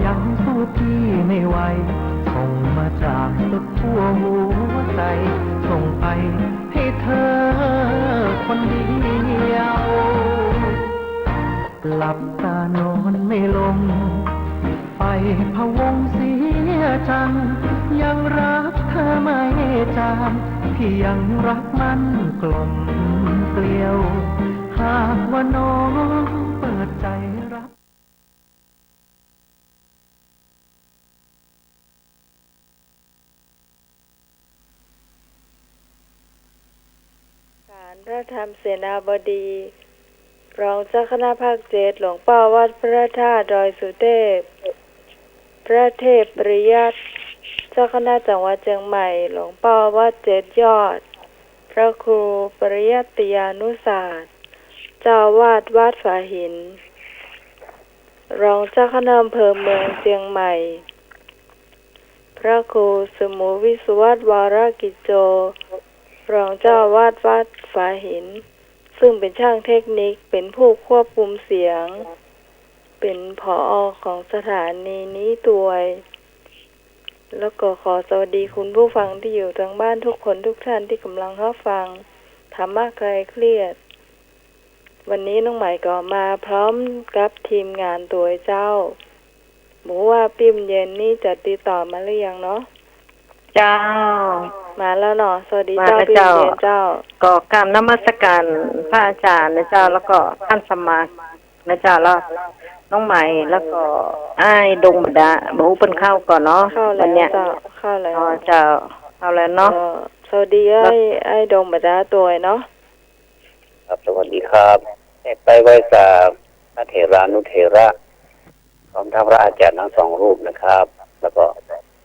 ยังสู้พี่ไม่ไหวส่งมาจากสุดขั้วหัวใจส่งไปให้เธอคนเดียวหลับตานอนไม่ลงไปพะวงเสียจังยังรักเธอไม่จางพี่ยังรักมันกลมเกลียวหากว่าน้องเปิดใจรับ ศาลพระธรรมเสนาบดีรองเจ้าคณะภาค7หลวงพ่อวัดพระธาตุดอยสุเทพพระเทพปริยัติเจ้าคณะจังหวัดเชียงใหม่หลวงพ่อวัด7 ยอดพระครูปริยัติยานุศาสตร์เจ้าวาดวัดฝาหินรองเจ้าคณะอำเภอเมืองเชียงใหม่พระครูสมุวิสุวัตวรกิจโจรองเจ้าวาดวัดฝาหินซึ่งเป็นช่างเทคนิคเป็นผู้ควบคุมเสียงเป็นผอ.ของสถานีนี้ด้วยแล้วก็ขอสวัสดีคุณผู้ฟังที่อยู่ทางบ้านทุกคนทุกท่านที่กำลังรับฟังธรรมะคลายเครียดวันนี้น้องใหม่ก็มาพร้อมกับทีมงานตัวเจ้าหมูว่าปิ้มเย็นนี่จะติดต่อมาหรือยังเนาะเจ้ามาแล้วเนาะสวัสดีเจ้าปิ้มเย็นเจ้าก็กราบนมัสการพระอาจารย์นะเจ้าแล้วก็ท่านสมมานะเจ้าแล้วน้องใหม่แล้วก็อ้ายดงบดาหมูเป็นข้าวก่อนเนาะวันเนี้ยเข้าแล้วเจ้าเข้าแล้วเนาะสวัสดีไอ้ดงบดาตัวเนาะครับสวัสดีครับไปไหว้สาพระเถรานุเถระพร้อมทั้งพระอาจารย์ทั้งสองรูปนะครับแล้วก็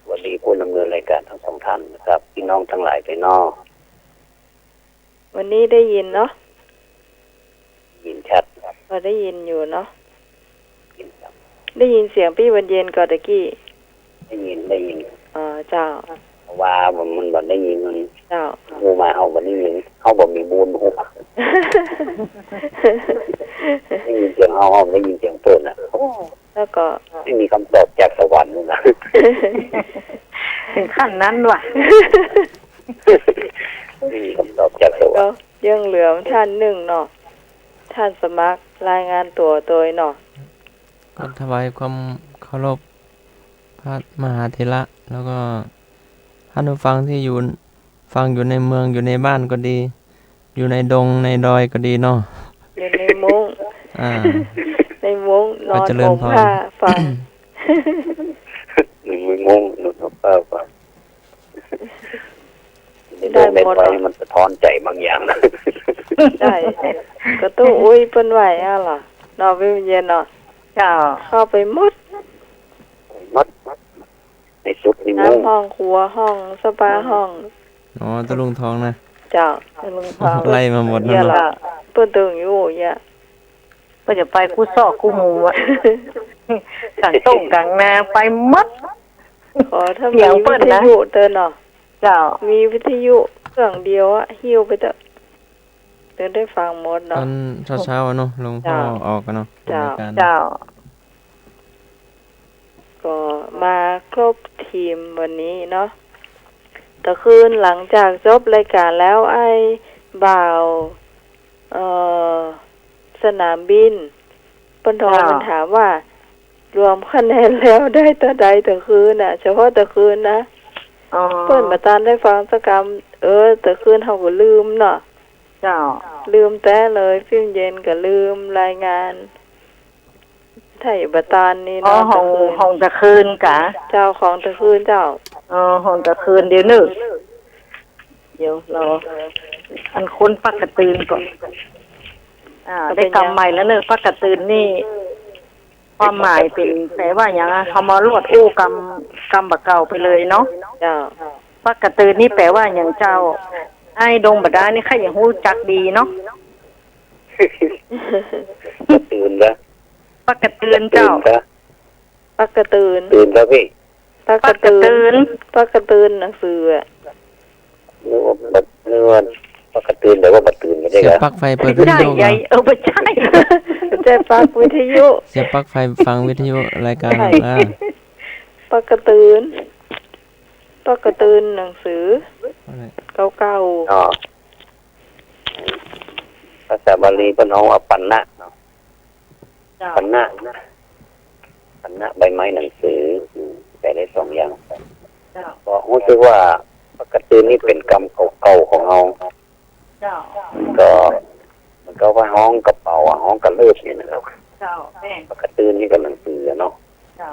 วันนี้ผู้ดำเนินรายการทั้งสองท่านนะครับพี่น้องทั้งหลายไปนอกวันนี้ได้ยินเนาะยินชัดก็ได้ยินอยู่เนาะได้ยินเสียงพี่วันเย็นก่อนตะกี้ได้ยินเจ้าว่ามันบ่ได้ยินมันเจ้าหูมาเอาบ่ได้ยินเขาบ่มีบุญหูได้ยินเสียงเอาได้ยินเสียงเปิดน่ะแล้วก็ไม่มีคำตอบจากสวรรค์นะถึงขั้นนั้นว่ะไม่มีคำตอบจากสวรรค์ยังเหลือท่านหนึ่งเนาะท่านสมัครรายงานตัวโดยเนาะก็ถวายความเคารพพระมหาเถระแล้วก็ท่านผู้ฟังที่อยู่ฟังอยู่ในเมืองอยู่ในบ้านก็ดีอยู่ในดงในดอยก็ดีเนาะอยู่ในมุ้งในมุ้งนอนห่มผ้าฟังในมุ้งนอนผ้าฟังได้หมดมันสะท้อนใจบางอย่างนะได้ก็ตู้อุ้ยเป็นไหวเหรอนอนไม่เย็นเนาะเจ้าเข้าไปมดในซุปในมุ้งน้ำห้องครัวห้องสปาห้องอ๋อตะลุงทองนะเจ้าตะลุงทองไล่มาหมดแล้วล่ะเปิ้นตึงอยู่เนี่ยก็จะไปคู่ซอกคู่หมู่อะกลางต้งกลางนาไปมัดขอถ้ามีวิทยุเตือนเนาะเจ้ามีวิทยุเครื่องเดียวอะหิ้วไปเถอะเตือนได้ฟังหมดเนาะตอนเช้าๆเนาะหลวงพ่อออกกันเนาะเจ้าก็มาครบทีมวันนี้เนาะแต่คืนหลังจากจบรายการแล้วไอ้บ่าวสนามบินปนทองมันถามว่ารวมคะแนนแล้วได้แต่ใดแต่คืนน่ะเฉพาะแต่คืนนะเพิ่นมาตานได้ฟังสักกรรมแต่คืนเฮาก็ลืมเนาะเจ้าลืมแต่เลยฟิล์มเย็นก็ลืมรายงานไทยบตานนี่เนาะห้องตะคืนกะเจ้าของตะคืนเจ้าห้องตะคืนเดี๋ยวนึกเดี๋ยวรออันคนปักกระตือนก่อนได้กำใหม่แล้วเนอะปักกระตือนนี่ความหมายเป็นแปลว่าอย่างเขามาลวดอู้กำบะเก่าไปเลยเนาะเจ้าปักกระตือนนี่แปลว่าอย่างเจ้าไอ้ดงบดานี่ใครอย่างฮู้จักดีเนาะตื่นแล้วปักกระตือนเจ้าปักกระตือนตื่นแล้วพี่ปักกระตือนหนังสืออะนึกว่า ปกติแต่ว่าบัดตื่นไม่ได้ เสียบ กัน ปลั๊กไฟเปิดวิท ใช่ ยุ ใหญ่ ก่อน ไม่ใช่ ใจปักวิทยุ เสียบปลั๊กไฟฟังวิทยุรายการ ใช่ ปกระตืนปกระตืนหนังสือเก่า อ๋อภาษาบาลีเป็นเอาว่าปันนะเนาะ เจ้า ปันนะปันนะใบไม้หนังสือแต่ได้สองอย่าง เจ้า ก็รู้สึกว่าปกตินี่เป็นกรรมเก่าๆของเรา เจ้า ก็มันก็ว่าห้องกระเป๋าห้องกระเลิบเนี่ยนะครับ เจ้าแม่ ปกตินี่ก็หนังสือเนาะ เจ้า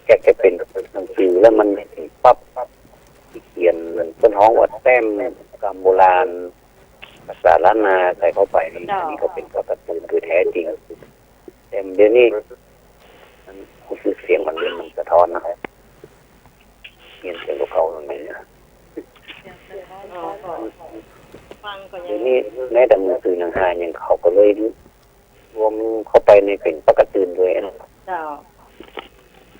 แกเป็นหนังสือแล้วมันปั๊บที่เขียนเป็นห้องวัดแต้มกรรมโบราณภาษาล้านนาใส่เข้าไปนี่อันนี้ก็เป็นปกติคือแท้จริงแต่เดี๋ยวนี้มันรู้สึกเสียงมันสะท้อนนะเขียนเสียงเก่าๆตรงนี้นะ ฟังก็ยั เดี๋ย ง วนี้แม้แต่มือถือหนังหายังเขาก็เลยรวมเข้าไปในเป็นปกติเลยนะ เจ้า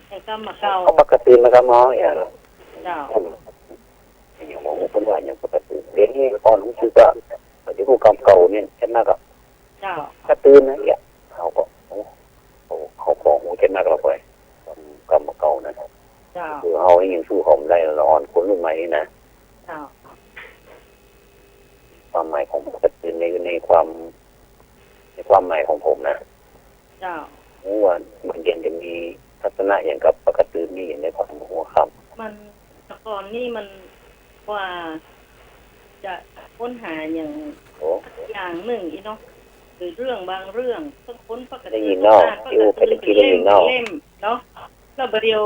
ไอ้กรรมเก่า เขาปกตินะครับหมออย่าง เจ้า อย่างหมอคนว่าอย่างปกติเดี๋ยวนี้ก่อนรู้สึกว่าที่ผู้กำเก่าเนี่ยเช่นมากกับ เจ้า กระตือนนะเนี่ยเขาก็เขาของเช่นมากเราไปกำเก่านะ เจ้า คือเขายังสู้เขาไม่ได้เราอ่อนคนรุ่นใหม่นี่นะ เจ้า ความหมายของปกติในความหมายของผมนะ เจ้า ว่ามันยังจะมีทัศนะอย่างกับปกตินี่ในความหัวคำ มันแต่ก่อนนี่มันว่าจะค้นหาอย่าง โอ้ อย่างหนึ่งอีเนาะหรือเรื่องบางเรื่องต้องค้นปกติ ได้ยินเนาะที่ว่าเป็นที่ได้ยินเนาะ เล่มเนาะแล้วประเดี๋ยว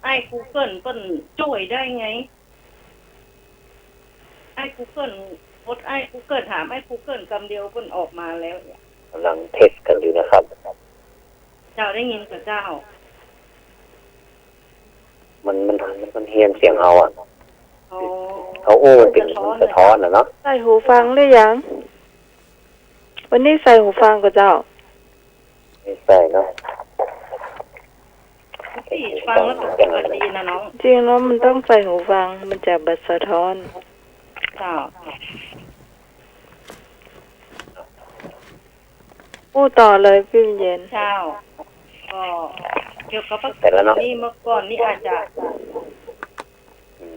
ไอ้ Google เปิ้นช่วยได้ไงไอ้ Google กดไอ้ Google ถามไอ้ Google คำเดียวเปิ้นออกมาแล้วเนี่ย กำลังเทสกันอยู่นะครับ เจ้าได้ยินกับเจ้า มันเฮียนเสียงเอาอ่ะ อ๋อ เขาอู้มันเป็นสะท้อนอ่ะเนาะ ๆใส่หูฟังหรือยัง วันนี้ใส่หูฟังกับเจ้า ไม่ใช่เนาะ ที่ฟังแล้วตกปกตินะน้อง จริงแล้วมันต้องใส่หูฟัง มันจะบัดสะท้อน เจ้า พูดต่อเลยพี่เย็น เจ้าก็เกี่ยวกับปก แต่ละเนาะ นี่เมื่อก่อนนี่อาจจะ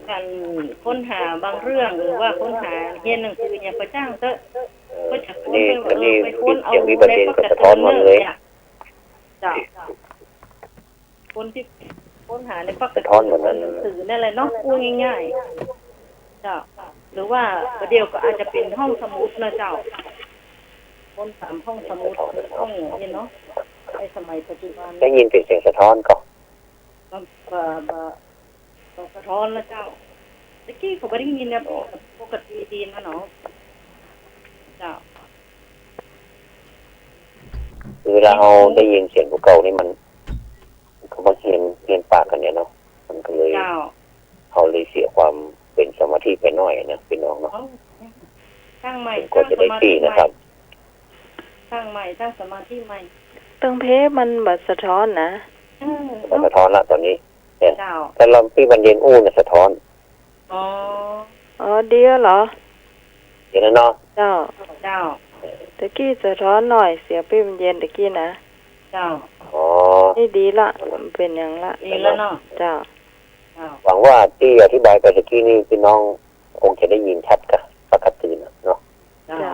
การค้นหาบางเรื่องหรือว่าค้นหาเรียนหนังสืออย่างประจ้างเตอะก็จะค้น นี่ ไป ก็นี่ ไปค้นเอา ยังมีประเด็นก็สะท้อนมาเลย จ้ะคนที่ค้นหาในปก สะท้อนเหมือนนั้น หนังสือนั่นแหละเนาะพูดง่ายๆเจ้าหรือว่าประเดี๋ยวก็อาจจะเป็นห้องสมุดนะเจ้าคนถามห้องสมุดห้องเนี่ยเนาะในสมัยปัจจุบัน ได้ยินเป็นเสียงสะท้อนก็ ต้องสะท้อนนะเจ้าตะกี้เขาไม่ได้ยินนะปกติดีนะเนาะเจ้า คือเราได้ยินเสียงเก่านี่มันเขามาเฮียนปากกันเนี่ยเนาะมันก็เลย เจ้า เขาเลยเสียความเป็นสมาธิไปหน่อยนะพี่น้องเนาะ เอาตั้งใหม่ ก็ ตั้ง จะ ส ได้ มา ปี ธิให นะ ม่ ครับ ตั้งใหม่ตั้งสมาธิใหม่ ตั้งเพมันบัดสะท้อนนะ เออ มันสะท้อนละตอนนี้เนี่ย เจ้า แต่เราพี่บรรเย็นอู้เนี่ยสะท้อน อ๋อ อ๋อเดียวเหรอ เดี๋ยวนะเนาะ เจ้า เจ้า ตะกี้สะท้อนหน่อยเสียพี่มันเย็นตะกี้นะ เจ้า อ๋อ นี่ดีละมันเป็นอย่างละ ดีแล้วเนาะ เจ้า เจ้า หวังว่าที่อธิบายไปตะกี้นี่พี่น้องคงจะได้ยินชัดกับปกตินะเนาะ เจ้า เจ้า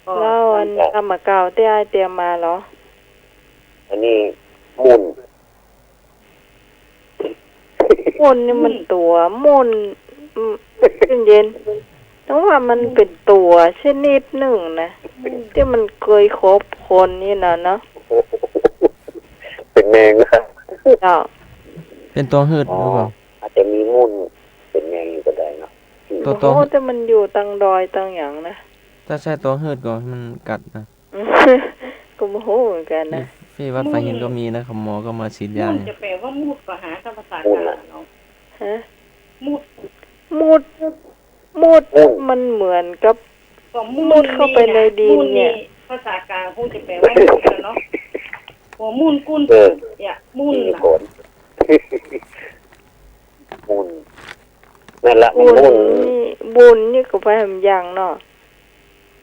ก็ แล้วอันกรรมเก่าที่ไอเตรียมมาเหรอ อันนี้มุน มุนนี่มันตัวมุนเย็นๆต้องว่ามันเป็นตัวชนิดหนึ่งนะที่มันเคยคบคนนี่นะเนาะ เป็นแมงนะ เจ้า เป็นตัวหืด อ๋อ หรือเปล่า อาจจะมีมุนเป็นแมงอยู่ก็ได้เนาะ ตัว โอ้แต่มันอยู่ตังดอยตังหยังนะ ถ้าใช่ตัวหืดก็มันกัดนะ ก็โมโหเหมือนกันนะ พี่วัดไฟหินก็มีนะครับหมอก็มาฉีดยา มุด เนี่ย จะแปลว่ามุดภาษาภาษากลางเนาะ ฮะ มุด มุดมันเหมือนกับ ก็ มุดเข้าไปในดินเนี่ย ภาษากลางคงจะแปลว่ามุดเนาะหัวมุนกุ้นเนี่ยมุน มี ล่ะ ผล มุนนั่นละ มุน มุน นี่ บุญนี่ก็ไปทำอย่างเนาะ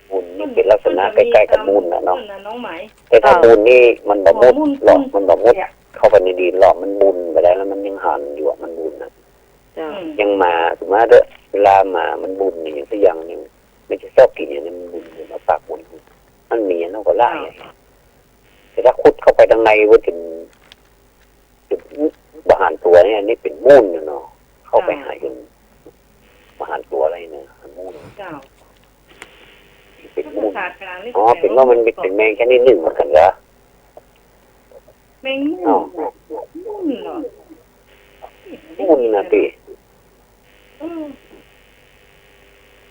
มูลนี่เป็นลักษณะใกล้ๆกับมูลนะเนาะ น้องไหม แต่ถ้ามูลนี่มันบ่มุด มูล หลอกมันบ่มุดเข้าไปในดินหลอกมันบุญไปแล้วมันยังหันอยู่อะมันบุญนะ จ้ะ ยังมาสมมติเด้อเวลามามันบุญนี่อย่างสักอย่างนึงไม่ใช่ชอบกินอย่างนี้มันบุญมาปากบุญมันมีอันนั้นก็ไล่แต่ถ้าขุดเข้าไปทางในว่าถึงบหารตัวเนี่ยนี่เป็นมูลเนาะเข้าไปหาจนบหารตัวอะไรเนี่ยมูล เจ้า เป็นมูล ศาสตร์กลางนี่ อ๋อเป็นว่ามันเป็นแมงแค่นี้หนึ่งเหมือนกันเหรอ แมงมุม อ๋อ มุมเหรอ มูลนะพี่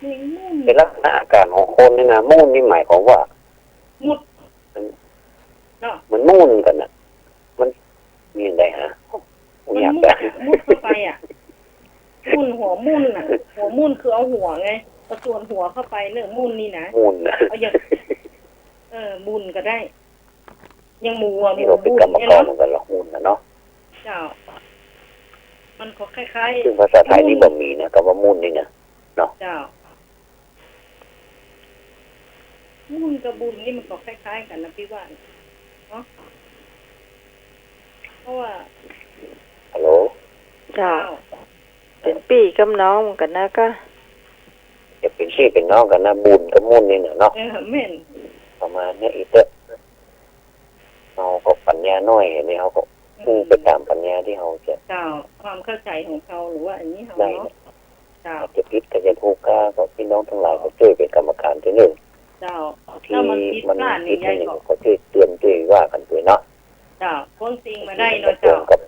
แมงมุม เป็นลักษณะอาการของคนนี่นะมูลนี่หมายความว่า มุดเนาะ มันมูลกันนะมันมีอะไรฮะผมอยาก มุด ได้ มุดเข้าไปอ่ะมุนหัวมุนอ่ะ หัวมุนคือเอาหัวไงเอาส่วนหัวเข้าไปเรื่องมุนนี่นะ มูลนะ เอาอย่างบุญก็ได้ ยังหมูอ่ะห นี่ มู เราเป็น บุญ กรรม เนี่ย กร เนาะ เหมือนกันหรอกมูลนะเนาะ เจ้า มันก็คล้ายๆ ซึ่งภาษาไทยนี่บ่มีนะคำว่ามูลนี่นะ เจ้าบุญกับบุญนี่มันก็คล้ายๆกันนะพี่ว่าเนาะเพราะว่า ฮัลโหล จ้ะเป็นปีกับน้องเหมือนกันนะก็ จะเป็นพี่เป็นน้องกันนะบุญกับมูลนี่เนาะ แม่น ประมาณนี้อีกเด้อเราก็ปัญญาน้อยเนี่ยเขาก็พูดไปตามปัญญาที่เขาจะ เจ้าความเข้าใจของเขาหรือว่าอันนี้เขา ได้ เนาะเจ้า อาจจะพิษก็จะถูกก็พี่น้องทั้งหลายก็ช่วยเป็นกรรมการที่หนึ่ง เจ้า ที่ ถ้ามันผิด มัน พลาด ผิ นี่ ด ยาย นี่ ก็ ก็ช่วยเตือนช่วยว่ากันด้วยเนาะ เจ้าพ้นสิ่งมาได้ ตร เนาะ ง เจ้า กับ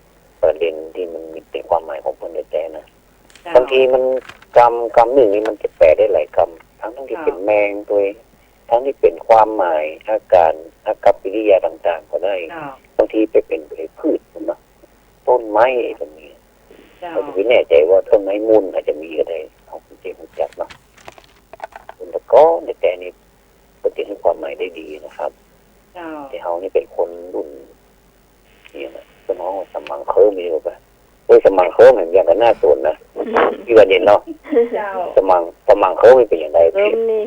ประเด็นที่มันมีเป็นความหมายของคนในใจนะ เจ้า บางทีมันกรรมหนึ่งนี่มันจะแปลได้หลายกรรมทั้งที่เป็นแมงตัวทั้งที่เป็นความหมายอาการอากัปกิริยาต่างๆก็ได้ เจ้า บางทีไปเป็นพืชเนาะต้นไม้ตรงนี้ เจ้า เราจะไม่แน่ใจว่าต้นไม้มูลอาจจะมีก็ได้เอาคุณเจคุณจับเนาะคุณตะก้อในแต่นี้ก็จะให้ความหมายได้ดีนะครับ เจ้า แต่เขานี่เป็นคนรุ่นนี่นะสมองสมังเคิร์มมีหรือเปล่าโอ้ยสมังเคิร์มเห็นอย่างกันหน้าส่วนนะพี่วันเย็นเนาะ เจ้า สมังเคิร์มเป็นอย่างไร เริ่ พี่ มนี่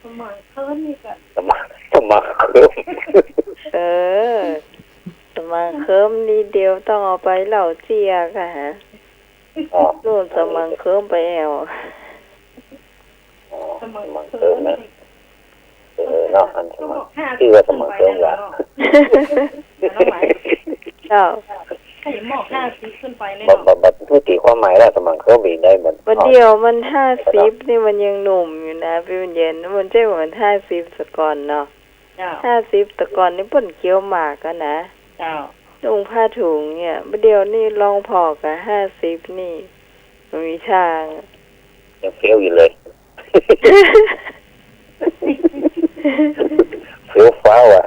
สมังเคิร์นนี่ก็ สมังเคิร์ม เออสมังเคิมนี่เดียวต้องเอาไปเหล่าเจียค่ะฮะ อ๋อ นู่นสมังเคิมไปแอว สมัง สมัง เคิ เคิร์ ร์ ม น นะเนาะอันส ก็ มั บ ง อกห้า ชื่อว่าสมังเคิร์มละ น้องหมาย เจ้า ให้หมอก50ขึ้นไปเลย บั เนาะ ดผู้ตีความหมายแล้วสมังเคิร์มอีกได้มัน วันเดียวมัน50นี่มันยังหนุ่มอยู่นะพี่มันเย็นมันใช่เหมือน50ตะก่อนเนาะ เจ้า 50ตะก่อนนี่เพิ่นเคี้ยวหมากกันนะ เจ้า ลุงผ้าถุงเนี่ยวันเดียวนี่ลองพอกับ50นี่มันมีทาง ยังเฟี้ยวอยู่เลยเฟี้ยวฟ้าวอ่ะ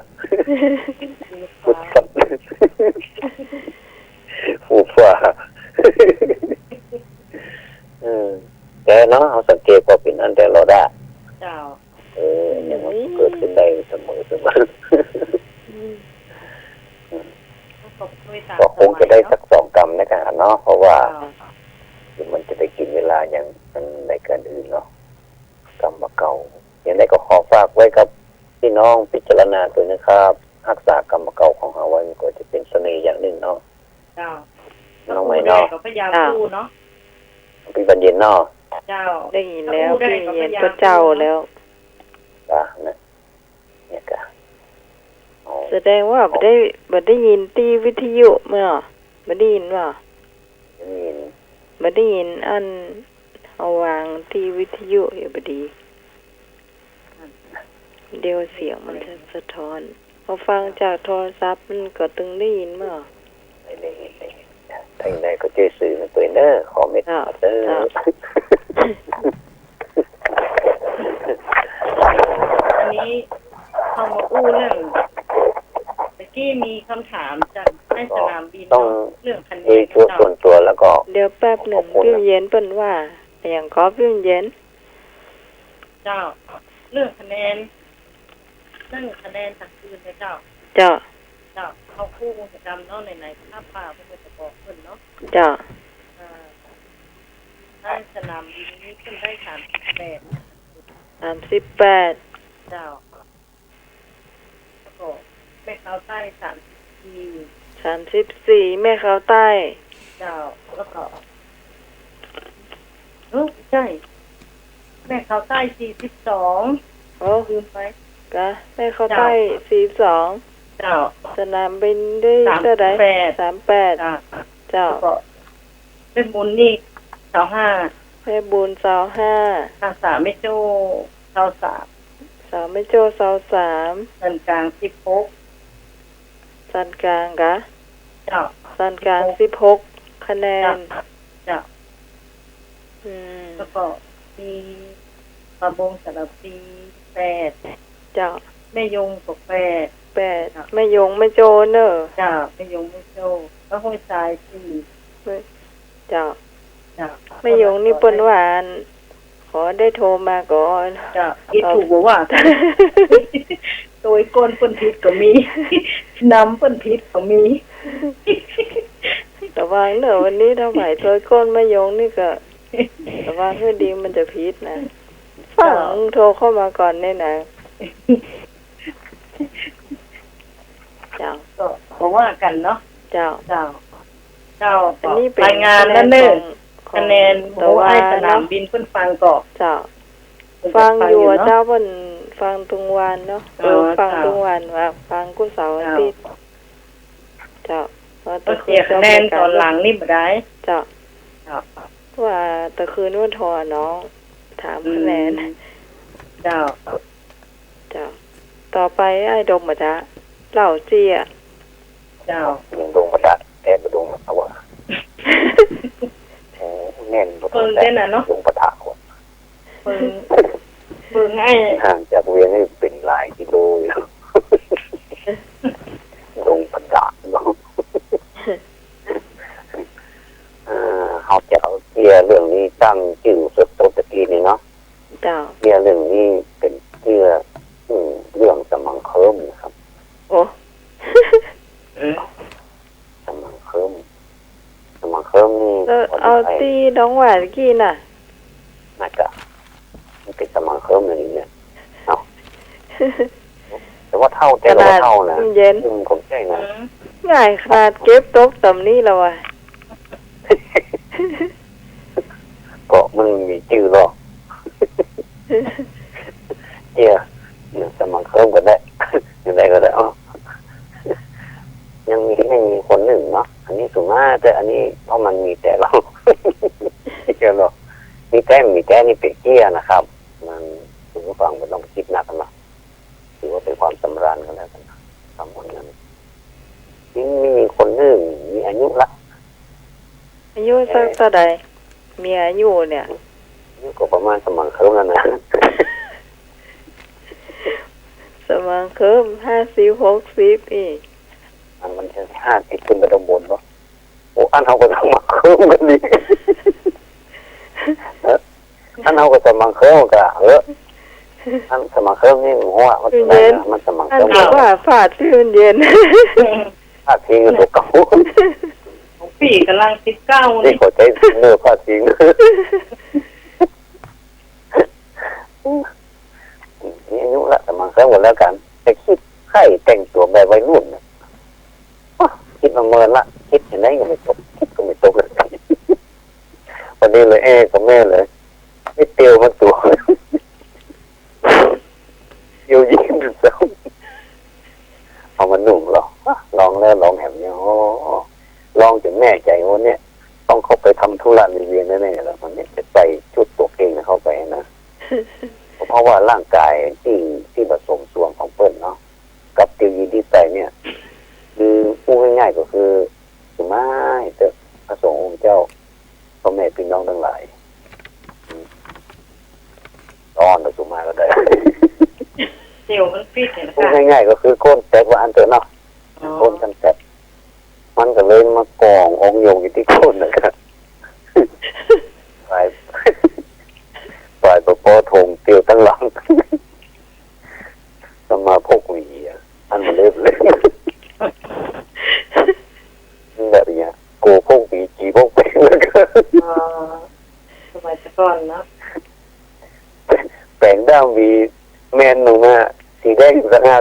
ฟุดกับฟูฟ้าแต่เนาะเขาสังเกตว่าเป็นอันแต่เราได้ เจ้า ยังมันเกิดขึ้นได้เสมอก็คงจะได้สัก2 กรัมนะครับเนาะเพราะว่ามันจะได้กินเวลาอย่างในการอื่นเนาะกรรมเก่าอย่างไรก็ขอฝากไว้กับพี่น้องพิจารณาตัวนะครับรักษากรรมเก่าของเราไว้ก็จะเป็นเสน่ห์อย่างหนึ่งเนาะ เจ้า น้องไม่เนาะ ก็พยายามสู้เนาะ พี่บรรเย็นเนาะ เจ้า ได้ยินแล้วพี่เย็นพระเจ้าแล้ว จ้ะนะเนี่ยกะ แสดงว่าบ่ได้ยินตีวิทยุเมื่อบ่ได้ยินว่า นี่ บ่ได้ยินอันเอาวางที่วิทยุอยู่บ่ดีเดี๋ยวเสียงมันจะสะท้อนพอฟังจากโทรศัพท์มันก็ตึงได้ยินเมื่อ ได้ถ้าอย่างไรก็ช่วยสื่อมาตัวเด้อขอเมตตาเด้อ อันนี้เขามาอู้เรื่องตะกี้มีคำถามจากให้สนามบิน ต้อง เรื่องคะแน มี น ส่วนตัวแล้วก็ เดี๋ยวแป๊บหนึ่งพี่เย็นเปิ้นว่าอย่างก็พี่เย็น เจ้า เรื่องคะแนนทางคืนนะเจ้า เจ้า เจ้าเขาคู่กิจกรรมเนาะไหนๆภาพป่าเพื่อจะบอกเพิ่นเนาะ เจ้า ให้สนามบินนี้ขึ้นได้38 38 เจ้าแล้วก็แม่เขาใต้34 34 แม่เขาใต้ เจ้าแล้วก็ใช่ แม่เขาใต้42 โอ้ ลืมไป กะแม่เขาใต้42 เจ้า สนามบินได้เท่าไหร่ 38 เจ้า แล้วก็เป็นบุญนี่25 แม่บุญ25 อาสาไม่โจ้23 สาวไม่โจ้23 เงินกลาง16 สันกลางกะ เจ้า สันกลาง16 คะแนน เจ้า อืม แล้วก็มีปลาบงสารปี8 เจ้า แม่ยงตก8 8ไม่ยงไม่โจเนอะ เจ้าแม่ยงไม่โจ้แล้วห้วยทราย4 เจ้า เจ้า ไม่ยงนี่เปิ้นหวาน ขอได้โทรมาก่อน เจ้าอีถูกบ่ว่าโดยก้นเปิ้นผิดก็มี น้ำเปิ้นผิดก็มี แต่ว่าเนอะวันนี้ถ้าไหวโดยก้นไม่ยงนี่ก็ แต่ว่าคือดีมันจะผิดนะฟังโทรเข้ามาก่อนเนี่ยนะเจ้า ก็บ่ว่ากันเนาะ เจ้า เจ้า เจ้า อันนี้เป็น รายงานแล้วเนิ่น ของ คะแนน แต่ โอ้ ว่า ไอ้สนามบินเพิ่นฟังก่อน เจ้า ฟังอยู่เจ้าเพิ่นฟังทุกวันเนาะฟังทุกวันว่าฟังกุเสาร์อาทิตย์เจ้าว่า ก็เสียคะแนนตอนหลังนี่บ่ได้ เจ้า เจ้า ว่าตะคืนว่าทอน้องถามคะแนน เจ้า เจ้าต่อไปไอ้ดมมาจ้ะเหล่าเจีย เจ้า ยังดงประดัดแต่บ่ดงเอาว่าแน่นบ่ เพิ่งเต้นน่ะเนาะ ดงประทะว่ะ เพิ่งให้ ห่างจากเวียงนี่เป็นหลายกิโลอยู่ ดงประดัดเนาะเขาจะเอาเกี่ยเรื่องนี้ตั้งชื่อสดตะกี้นี่เนาะ เจ้า เกี่ยเรื่องนี้เป็นเกี่ยเรื่องสมังเคิมนะครับ โอ้ สมังเคิมสมังเคิมนี่ เอาตีน้องหวานกี่น่ะ น่าจะมันเป็นสมังเคิมอย่างนี้เนี่ยเอาแต่ว่าเท่าแต่ว่าเท่านะ เย็น ผมใช่นะ ง่ายขนาดเก็บตกต่ำนี้แล้วว่ะ เกาะมันมีชื่อหรอกเนี่ยสมังเคิมก็ได้ ยังไงก็ได้อ๋อยังมีคนหนึ่งเนาะอันนี้สุมาแต่อันนี้เพราะมันมีแต่เราเจอหรอกมีแก้นี่เป็นเกี้ยนะครับมันคุณผู้ฟังไม่ต้องคิดหนักกันนะถือว่าเป็นความสำราญกันแล้วกันสำคัญนั้นยิ่งมีคนหนึ่งมีอายุละ อายุสักเท่าใดมีอายุเนี่ย อายุก็ประมาณสมังเคิมแล้วนะ สมังเคิม50-60อีก มันจะ50ขึ้นไปตรงบนวะโอ้อันเขาก็สมังเคิมกันดิอันเขาก็สมังเคิมกันอันสมังเคิมนี่หัวมันอะไรนะมันสมัง อัน เคิม นี้ว่าฝาดซื่นเย็น ผ้าทิ้งตัวเก่า ของปีกำลัง19 นี่ นี่ ขอใจเนื้อผ้าทิ้งนี่อายุละสมังเคิมหมดแล้วกันแต่คิดไข่แต่งตัวแบบวัยรุ่นเนี่ยคิดมาเมินละคิดอย่างไรก็ไม่ตกคิดก็ไม่ตกเลยวันนี้เลยกับแม่เลยไม่เตียวมันตัวเตียวยิ่งเศร้าเอามันหนุ่มหรอลองแล้วลองแหมเนี่ยโอ้ลองจนแน่ใจว่าเนี่ยต้องเข้าไปทำธุระในเวียนแน่ๆแล้วมันเนี่ยจะใส่ชุดตัวเก่งเข้าไปนะเพราะว่าร่างกายที่ผสมส่วนของเปิ้ลเนาะกับเตียวยีที่ใส่เนี่ยคือพูดง่ายๆก็คือสมัยเถอะพระสงฆ์องค์เจ้าพ่อแม่พี่น้องทั้งหลายตอนเราสุมาก็ได้ เซลล์มันฟิตเนี่ยนะ พูด คะ ง่ายๆก็คือโค่นแตกว่าอันเถอะเนาะโค่นกันแตกมันก็เลยมากององค์โยงอยู่ที่โค่นนะครับฝ่ายปปทงเตียวทั้งหลังสมาพกหวีอันมันเล็บเลยแบบนี้โกพกหวีจีพกไปแล้วก็ ส สักงาน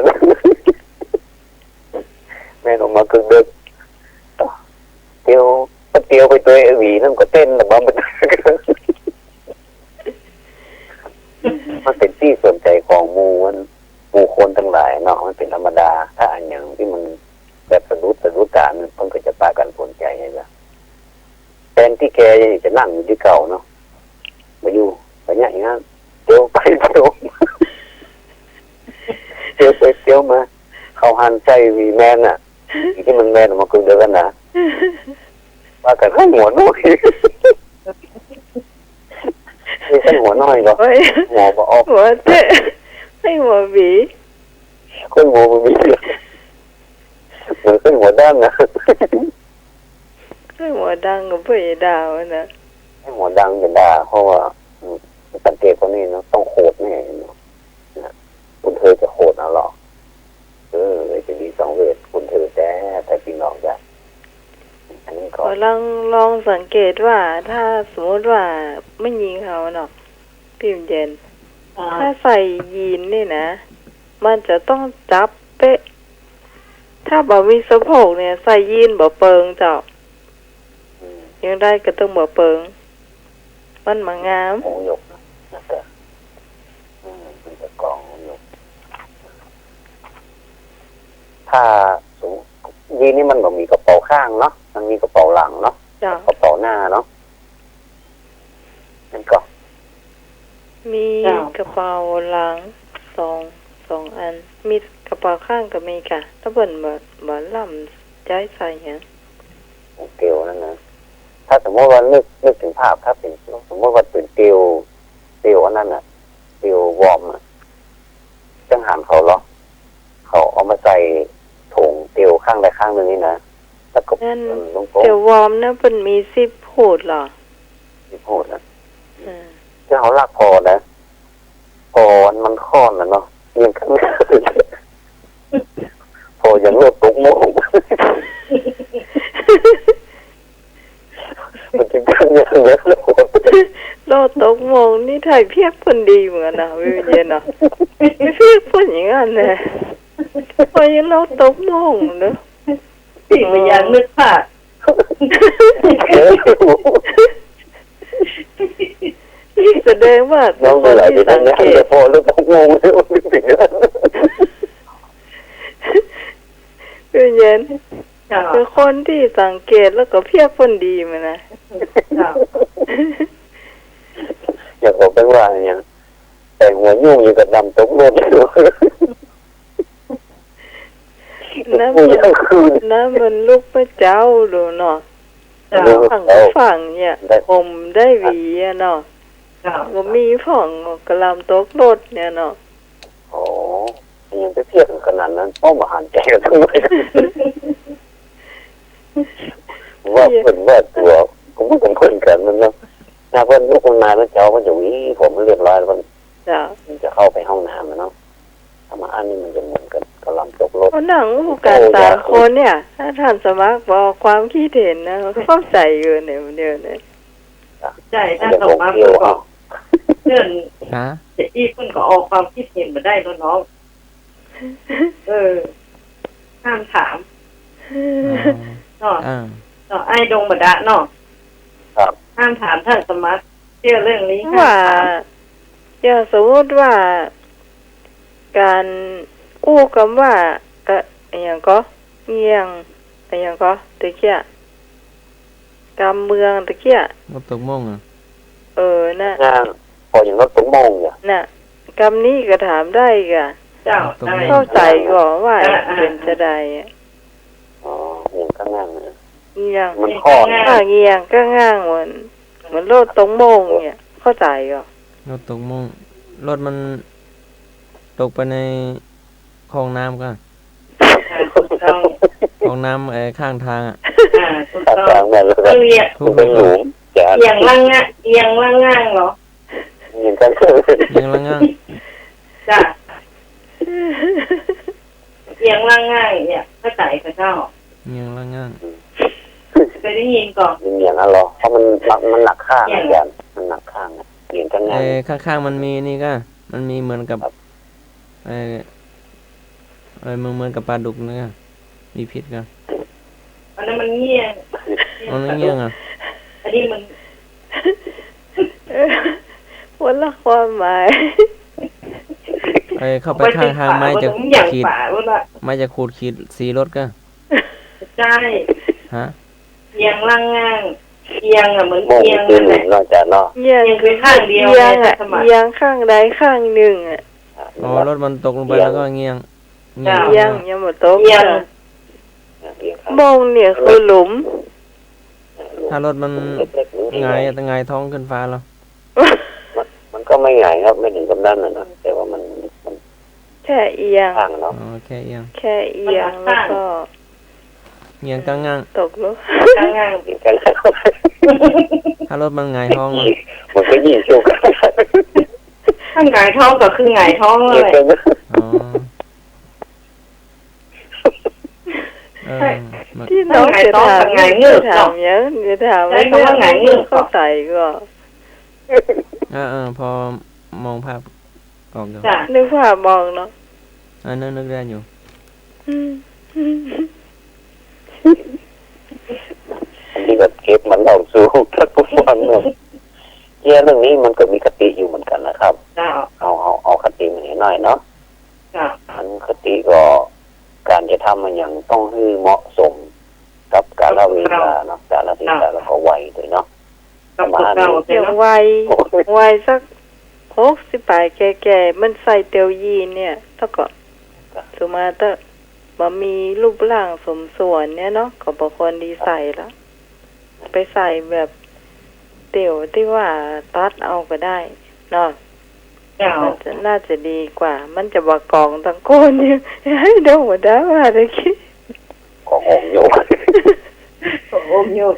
แม่ออกมากึ่งดึกเตียวไปตัวหวีนั่นก็เต้นแต่ว่ามันมันเป็นที่สนใจของหมู่คนทั้งหลายเนาะมันเป็นธรรมดาถ้าอันอย่างที่มันแบบสะดุดตามันก็จะปากันสนใจไงล่ะแทนที่แกจะนั่งอยู่ที่เก่าเนาะมาอยู่ไปอย่างนั้นเตียวไปเตียวไปเตียวมาเขาหันใจวีแมนอ่ะที่มันแมนออกมาคือเดียวกันนะว่ากันให้หัวน้อยไม่ใช่หัวน้อยหรอกหัวบ่ออกหัวเตะให้หัวหวี คนหัวมันมีเหมือนขึ้นหัวด้านนะให้หัวดังกับเพื่อดาวนะให้หัวดังอย่าด่าเพราะว่าสังเกตคนนี้เนาะต้องโหดแน่เนาะคุณเธอจะโหดเอาหรอเลยจะมีสองเวทคุณเธอแต่พี่น้องจ้ะอันนี้ก็ลองสังเกตว่าถ้าสมมติว่าไม่ยิงเขาเนาะพี่เย็นถ้าใส่ยีนนี่นะมันจะต้องจับเป๊ะถ้าบ่มีสะโพกเนี่ยใส่ยีนบ่เปิงเจ้ายังได้ก็ต้องบ่เปิงมันมางามหงหยกนะจ๊ะมันจะกองหงหยกถ้ายีนนี่มันบ่มีกระเป๋าข้างเนาะมันมีกระเป๋าหลังเนาะกระเป๋าหน้าเนาะนั่นก็มีกระเป๋าหลังสองอันมีกระเป๋าข้างก็มีค่ะถ้าเบิ่นบ่ล่ำใจใส่หยังเกลียวนั่นนะถ้าสมมติว่านึกถึงภาพถ้าเป็นสมมติว่าเป็นเกลียวอันนั้นน่ะเกลียววอร์มอ่ะจังหันเขาเหรอเขาเอามาใส่ถุงเกลียวข้างใดข้างนึงนี่นะแล้วก็เกลียววอร์มนะเป็นมี10โหดเหรอ10โหดนะที่เขาลากพอนะพอมันค้อนนะเนาะยังข้างพออย่างโลดตกโมงมันจะกันอย่างเงี้ยโลดตกโมงนี่ถ่ายเพียบคนดีเหมือนกันนะวิวเย็นเนาะไม่เพียบคนอย่างนั้นเลยพอยังโลดตกโมงเนาะพี่ไม่อยากนึกภาพแสดงว่าน้องเวลาที่สังเกตพอแล้วต้องงงเลยว่าเป็นสิ่งนั้นวิวเย็นคือคนที่สังเกตแล้วก็เพียบคนดีมันนะอยากบอกเป็นว่าอย่างแต่หัวยุ่งอยู่กับดำตกโลดน้ำมันลูกพระเจ้าดูเนาะฝั่งเนี่ยผมได้หวีเนาะก็มีผ่องกระลำตกโลดเนี่ยเนาะโอ้ยังไปเพียบขนาดนั้นป้อมหันใจกันทั้งหมดว่าเป็นว่าตัวผมก็เป็นคนกันนั่นเนาะถ้าเพิ่นลูกคนมาแล้วเจ้ามันจะวิ่งผมเรียบร้อยแล้วมันจะเข้าไปห้องน้ำเนาะถ้ามาอันนี้มันจะเหมือนกันกระลำตกรถหนังผู้การสามคนเนี่ยถ้าท่านสมัครบอกความคิดเห็นนะเข้าใจอยู่เนี่ยเดียวเนี่ยใช่ถ้าสมัครก็เพื่อนจะอีกคนก็ออกความคิดเห็นมาได้แล้วน้องห้ามถามเนาะไอ้ดงบดะเนาะห้ามถามท่านสมัครเชื่อเรื่องนี้ว่าอย่าสมมติว่าการกู้คำว่าก็อย่างก็เงียงอย่างก็ตะเกียการเมืองตะเกียรถตกโมงอ่ะน่ะพออย่างรถตกโมงเนี่ยน่ะคำนี้ก็ถามได้ก่ะเจ้าเข้าใจก่อนว่าเป็นจะได้อ๋อเงียงก็ง่างเงียงมันข้อเงียงก็ง่างเหมือนรถตกโมงเนี่ยเข้าใจก่ะรถตกโมงรถมันตกไปในคลองน้ำกันคลองน้ำข้างทางอ่ะข้างทางนั่นแล้วก็ทุกเป็นหลุมเอียงล่างง่างเหรอเอียงกันเอียงล่างง่างจ้ะเอียงล่างง่างเนี่ยเข้าใจกับเจ้าเอียงล่างง่างเคยได้ยินก่อนเอียงอะไรเพราะมันหนักข้างอย่างมันหนักข้างเอียงกันง่ายข้างๆมันมีนี่ก็มันมีเหมือนกับ เหมือนกับปลาดุกเนี่ยมีพิษกัน อันนั้นมันเงี้ยง มันไม่เงี้ยงอ่ะ อันนี้มัน วันละความหมาย เข้าไปข้างทางไม้จะ อย่าง ขีด ป่าว่าละ ไม้จะขูดขีดสีรถก็ ใช่ ฮะ เอียงล่างง่างเอียงอ่ะเหมือน มอง เอียง ขึ้ นั่ น นแหละ นอกจากเนาะ เอียง เอียงไปข้างเดียว เอียง ใน อ่ะ สมัคร เอียงข้างใดข้างหนึ่งอ่ะ อ๋อรถมันตกลงไปแล้วก็เงี้ยง จ้ะ เอียงยังหมดโต๊ะ เอียง มองเนี่ยคือหลุม ถ้ารถมันหงายหงายท้องขึ้นฟ้าแล้ว มันก็ไม่ใหญ่ครับไม่ถึงกับนั้นนะแต่ว่ามัน แค่เอียง ข้างเนาะ อ๋อแค่เอียง แค่เอียงแล้วก็ เงี้ยงกลางง่าง ตกลง ข้างง่าง กินกันแล้ว ถ้ารถมันหงายท้องมัน มันก็ยิ่งชูกัน ข้างหงายท้องก็คือหงายท้องเลย อ๋อเออมัน ที่น้องจะถามจะถามยังจะถามว่าเข้าใจก็ พอมองภาพออกอยู่ จ้ะ นึกภาพมองเนาะ นึกได้อยู่ อันนี้แบบเก็บมันเราสู้ถ้าทุกวันเนี่ยเรื่องนี้มันก็มีคติอยู่เหมือนกันนะครับ จ้ะ เอาคติมันหน่อยเนาะ จ้ะ อันคติก็การจะทำมันอย่างต้องให้เหมาะสมกับกาลเวลาเนาะกาลเทศะแล้วก็วัยด้วยเนาะ กับพวกเรา เดี๋ยววัยสัก60 ปลายแก่ๆมันใส่เตียวยีนเนี่ยถ้าก็สุมาเตอร์บ่มีรูปร่างสมส่วนเนี่ยเนาะก็บ่ควรดีใส่ละไปใส่แบบเตี่ยวที่ว่าตัดเอาก็ได้เนาะ เจ้า น่าจะดีกว่า มันจะบ่กองตั้งโคนอยู่ให้ดอกบ่ได้ว่าตะกี้ ก็หงโยก โอ้โยก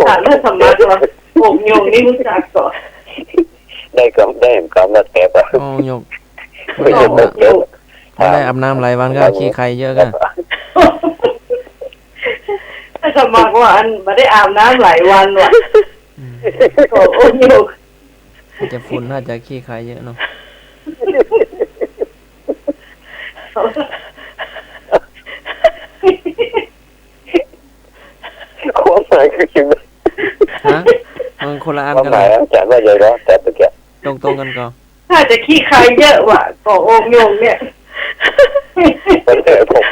ถามเรื่องธรรมะก่อนโอ้โยกนี่รู้จักก่อน ได้เห็นกำแล้วแอบอะ โอ้ยก ไม่ใช่ไม่เจอ ไม่ได้อาบน้ำหลายวันก็ขี้ใครเยอะก็ ถ้าธรรมะว่าอันไม่ได้อาบน้ำหลายวันว่ะโอ้โยก จะฝุ่นน่าจะขี้ใครเยอะเนาะ ความหมายคือยังไง ฮะมันคนละอัน ความ กัน ห เล มาย ย อาจารย์ว่าอย่างไรแต่ตะเกียบ ตรงกันก่อน ถ้าจะขี้ใครเยอะว่ะก็โอ้โยกเนี่ย มันเลยผม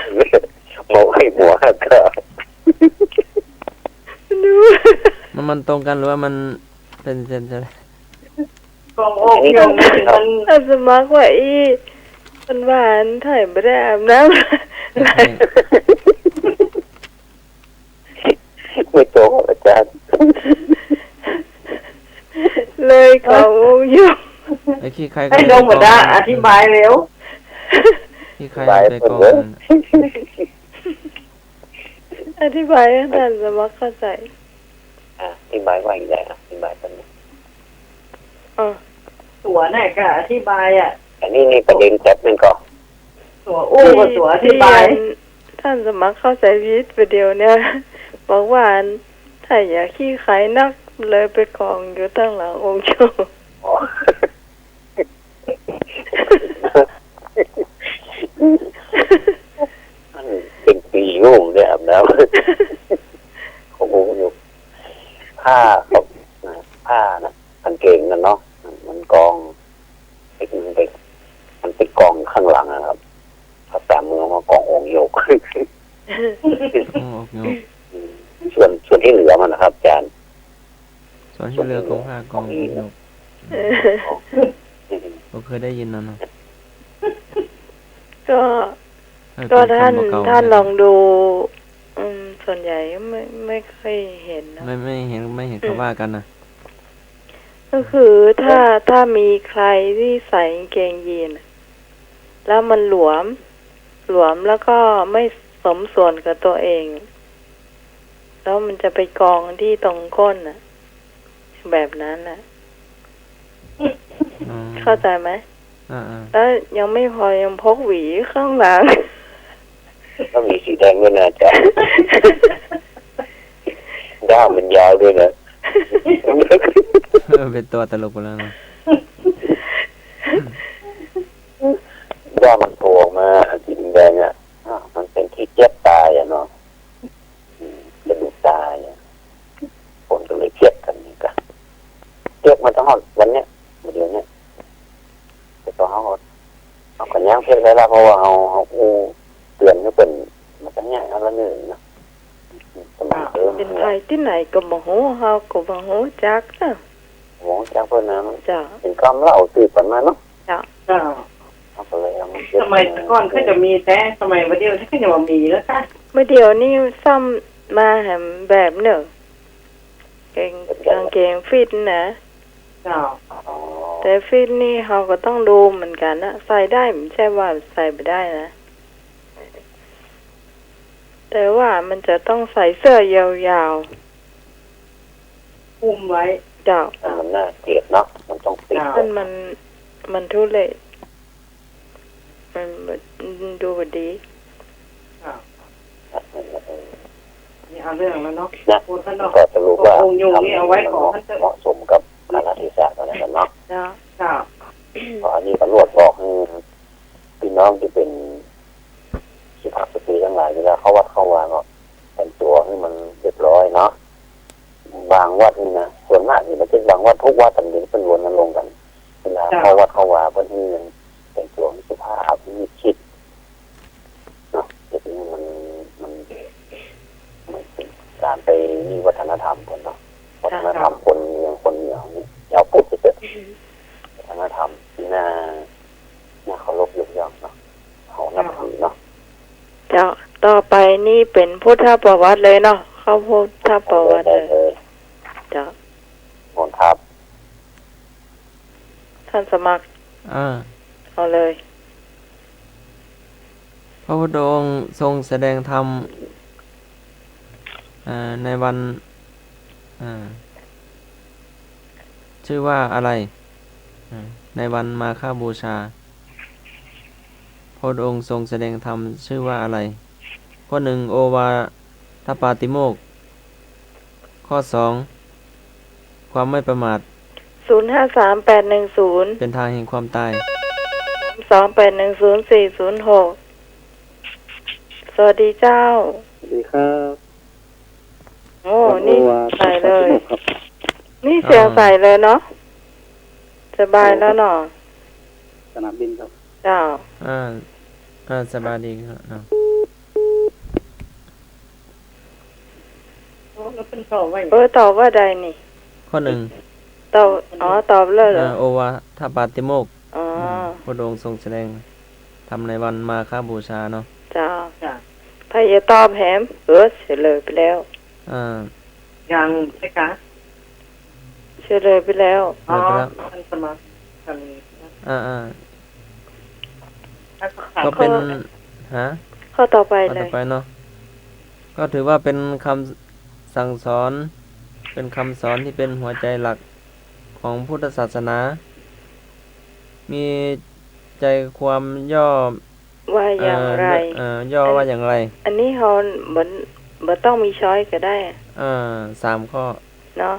มองให้หัวหักขา มันตรงกันหรือว่ามันเป็นเซน ก็โอ้โยกมัน ถ้าสมัครว่าอีมันหวานถ่ายไม่ได้อาบน้ำ ไม่โตอาจารย์ เลยเขาอยู่ ไอ้ขี้ใคร ให้ดงหมดได้อธิบายเร็ว ขี้ใคร บาย ไป เพิ่ ก น อง เว้ย อธิบายให้ท่านสมัครเข้าใจ อธิบายว่าอย่างไรอธิบายเป็น ตัวไหนก็อธิบายอ่ะ อันนี้ประเด็นแป๊บนึงก่อน ตัวอู้กับตัวอธิบาย ท่านสมัครเข้าใจวิทย์ประเดียวเนี่ยบอกว่าถ้าอยากขี้ไขนักเลยไปกองอยู่ตั้งหลังองค์โชว์ มันเป็นปีโง่เนี่ยอาบน้ำของผมอยู่ผ้ากับผ้านะกางเกงนั่นเนาะมันกองมันเป็นกองข้างหลังนะครับภาษาเมืองว่ากององโยก โอ้โห ส่วนที่เหลือมันนะครับอาจารย์ ส่วนที่เรือกองผ้ากองยกผมเคยได้ยินนะเนาะ ก็ท่านลองดูส่วนใหญ่ไม่ค่อยเห็นนะ ไม่เห็นเขาว่ากันนะ ก็คือถ้ามีใครที่ใส่กางเกงยีนแล้วมันหลวมแล้วก็ไม่สมส่วนกับตัวเอง แล้วมันจะไปกองที่ตรงก้นน่ะ แบบนั้นน่ะ เข้าใจไหมแล้วยังไม่พอยังพกหวีข้างหลัง ก็มีสีแดงด้วยนะอาจารย์ด้ามมันยาวด้วยนะ เป็นตัวตลกไปแล้วนะ ด้ามมันโผล่ออกมา เก็บมาทั้งหมดวันเนี้ยเดี๋ยวเนี้ยแต่ตัวเขาก็ย่างเพชรแล้วเพราะว่าเขาเตือนก็เป็นมันจะย่างเขาละหนึ่งนะสมัยเดิม เป็นไทยที่ไหนก็บ่ฮู้เฮาก็บ่ฮู้จักนะ หมอจากเพื่อนนะ จ้ะ เป็นคำเล่าสืบกันมาเนาะ จ้ะ จ้า เขาก็เลยเอามา สมัยก่อนก็จะมีแต่สมัยวันเดียวที่ก็จะมามีแล้วค่ะ เมื่อเดี๋ยวนี้ซ้ำมาแหมแบบเนอะกางเกงฟิตนะ จ้า อ๋อ แต่ฟิตนี่เขาก็ต้องดูเหมือนกันนะใส่ได้ไม่ใช่ว่าใส่ไม่ได้นะแต่ว่ามันจะต้องใส่เสื้อยาว คุมไว้ ๆเจ้า มันน่าเกลียดเนาะมันต้องปิด มันทุเรศมันดูบ่ดี นี่เอาเรื่องแล้วเนาะ นะ พูดท่านเนาะ ก็สรุปว่า องค์ยุงนี่เอาไว้ขอท่านเถอะ เหมาะสมกับกาลเทศะกันแล้วเนาะ เจ้า จ้า เพราะอันนี้ตำรวจบอกให้พี่น้องที่เป็นสุภาพสตรีทั้งหลายเวลาเข้าวัดเข้าวาเนาะแต่งตัวให้มันเรียบร้อยเนาะบางวัดนี่นะส่วนมากนี่มันเป็นบางวัดทุกวัดต่างๆเป็นวนกันลงกันเวลาเข้าวัดเข้าวาเพื่อนที่แต่งตัวให้สุภาพมีชิดเนาะแต่ทีนี้มันเป็นการไปมีวัฒนธรรมคนเนาะวัฒนธรรมคนเมืองคนเหนือนี่ยาวพูดไปเถอะวัฒนธรรมที่น่าเคารพยกย่องเนาะเขานับถือเนาะ เจ้าต่อไปนี่เป็นพุทธประวัติเลยเนาะเข้าพุทธประวัติเลยเจ้า หมดครับ ท่านสมัครเอาเลย พระพุทธองค์ทรงแสดงธรรมในวันชื่อว่าอะไรในวันมาฆบูชาพระพุทธองค์ทรงแสดงธรรมชื่อว่าอะไรข้อ 1โอวาทปาติโมกข์ข้อ 2ความไม่ประมาท053810เป็นทางแห่งความตาย28104406สวัสดีเจ้า สวัสดีครับ โอ้นี่ใส่เลย นี่เสียงใส่เลยเนาะสบายแล้วเนาะ สนามบินครับ เจ้า สบายดีครับ แล้วเป็นต่อไว้ ตอบว่าใดนี่ ข้อ 1ตอบตอบเลยเหรอ โอวาทปาติโมกข์ อ๋อ พระองค์ทรงแสดงทำในวันมาฆบูชาเนาะ เจ้า จ้า พยาตอบแหมเฉลยไปแล้ว ยังใช่คะ เฉลยไปแล้ว อ๋อท่านสมัครกัน ก็เป็นข้อต่อไป ข้อ เล ต่อย ไปเนาะก็ถือว่าเป็นคำสั่งสอนเป็นคำสอนที่เป็นหัวใจหลักของพุทธศาสนา มีใจความย่อ ว่าอย่างไร ย่อว่าอย่างไร อันนี้เขาเหมือนต้องมีช้อยก็ได้ 3 ข้อ เนาะ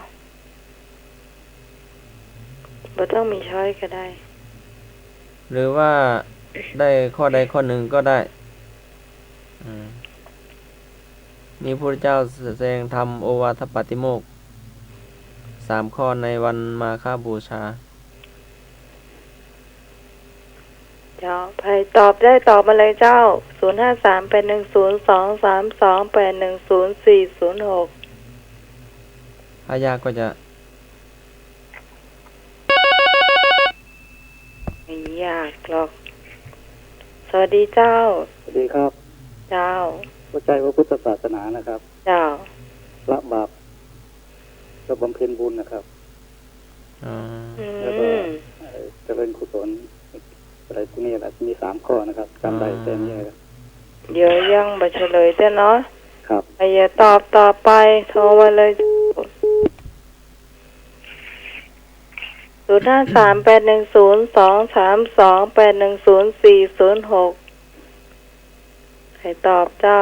ต้องมีช้อยก็ได้ หรือว่าได้ข้อใดข้อหนึ่งก็ได้มีพระพุทธเจ้าแสดงธรรมโอวาทปาติโมกข์3 ข้อในวันมาฆบูชา เจ้าใครตอบได้ตอบมาเลยเจ้า0538102238104406ถ้ายากก็จะ ไม่ยากหรอกสวัสดีเจ้า สวัสดีครับ เจ้า เข้าใจว่าพุทธศาสนานะครับ เจ้า ละบาปกับบำเพ็ญบุญนะครับ แล้วก็เจริญกุศลอะไรพวกนี้แหละมี3 ข้อนะครับจำได้แต่นี้ครับ เดี๋ยวยังบัเฉลยแต่เนาะ ครับ ใครอย่าตอบต่อไปโทรมาเลย0538102238104406ใครตอบเจ้า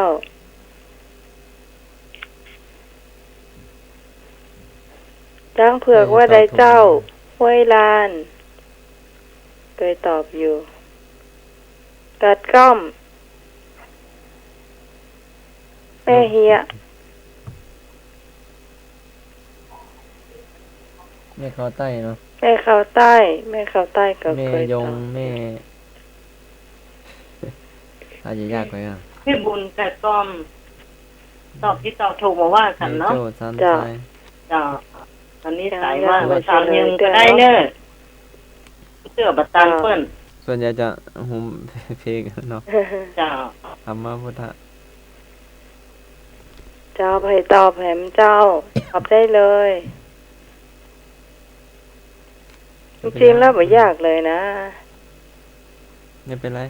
จ้างเผือกว่าใดเจ้าห้วยลานเคยตอบอยู่กัดก้อมแม่เฮีย แม่เขาใต้เนาะ แม่เขาใต้ แม่เขาใต้ก็ แม่ เคย ย ต ง อบ แม่อาจจะยากไปอ่ะ พี่บุญกับกอมตอบที่ตอบถูกมาว่ากัน แม่ เนาะ โจ้ซัน จ้ะ ไซ จ้าอันนี้สายว่าสาวยังก็ได้เนอะเสื้อบัตตันเปิ้น ส่วนใหญ่จะหุมเพลงเนาะ จ้า ธรรมะพุทธะ เจ้าไปตอบแหมเจ้าตอบได้เลยจริงๆแล้วไม่ยากเลยนะ ไม่เป็นไร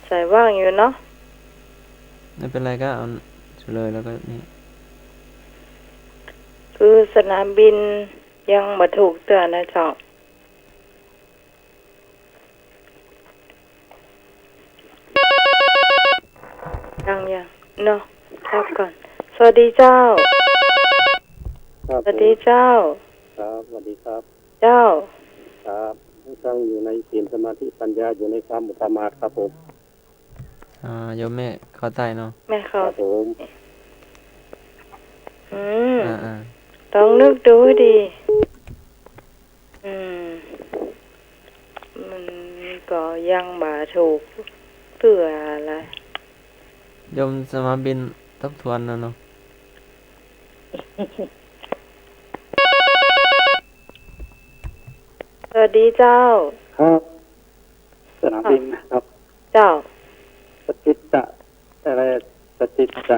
ใส่ว่างอยู่เนาะ ไม่เป็นไรก็เอาเฉลยแล้วก็นี่ คือสนามบินยังมาถูกเตือนนะเจ้ายังเนาะครับก่อน สวัสดีเจ้า ครับ สวัสดีเจ้า ครับสวัสดีครับ เจ้า ครับตั้งอยู่ในศีลสมาธิปัญญาอยู่ในความมุตมาตครับผม โยมแม่เขาใต้เนาะ แม่เขา ครับผม อืม อ่า ต้องนึกดูให้ดี มันก็ยังมาถูกเตืออะไร โยมสมาบินทบทวนนะเนาะ สวัสดีเจ้า ครับสนามบินครับ เจ้า สจิตจะอะไรสจิตจะ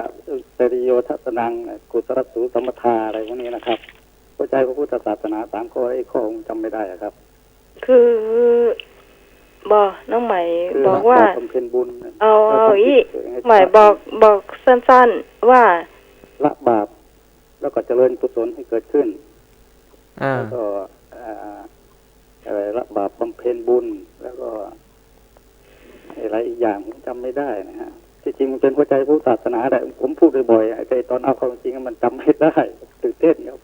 เสริโยทัสนังกุศลสูสมถาอะไรพวกนี้นะครับเข้าใจพระพุทธศาสนา3 ข้อไอ้ข้อผมจำไม่ได้อะครับ คือน้องใหม่ คือ บอกว่า บำเพ็ญบุญ เอาอีกใหม่บอกสั้นๆว่า ละบาปแล้วก็เจริญกุศลให้เกิดขึ้น แล้วก็อะไรละบาปบำเพ็ญบุญแล้วก็อะไรอีกอย่างผมจำไม่ได้นะฮะที่จริงมันเป็นหัวใจพุทธศาสนาแต่ผมพูดบ่อยๆแต่ตอนเอาความจริงมันจำไม่ได้ตื่นเต้นครับ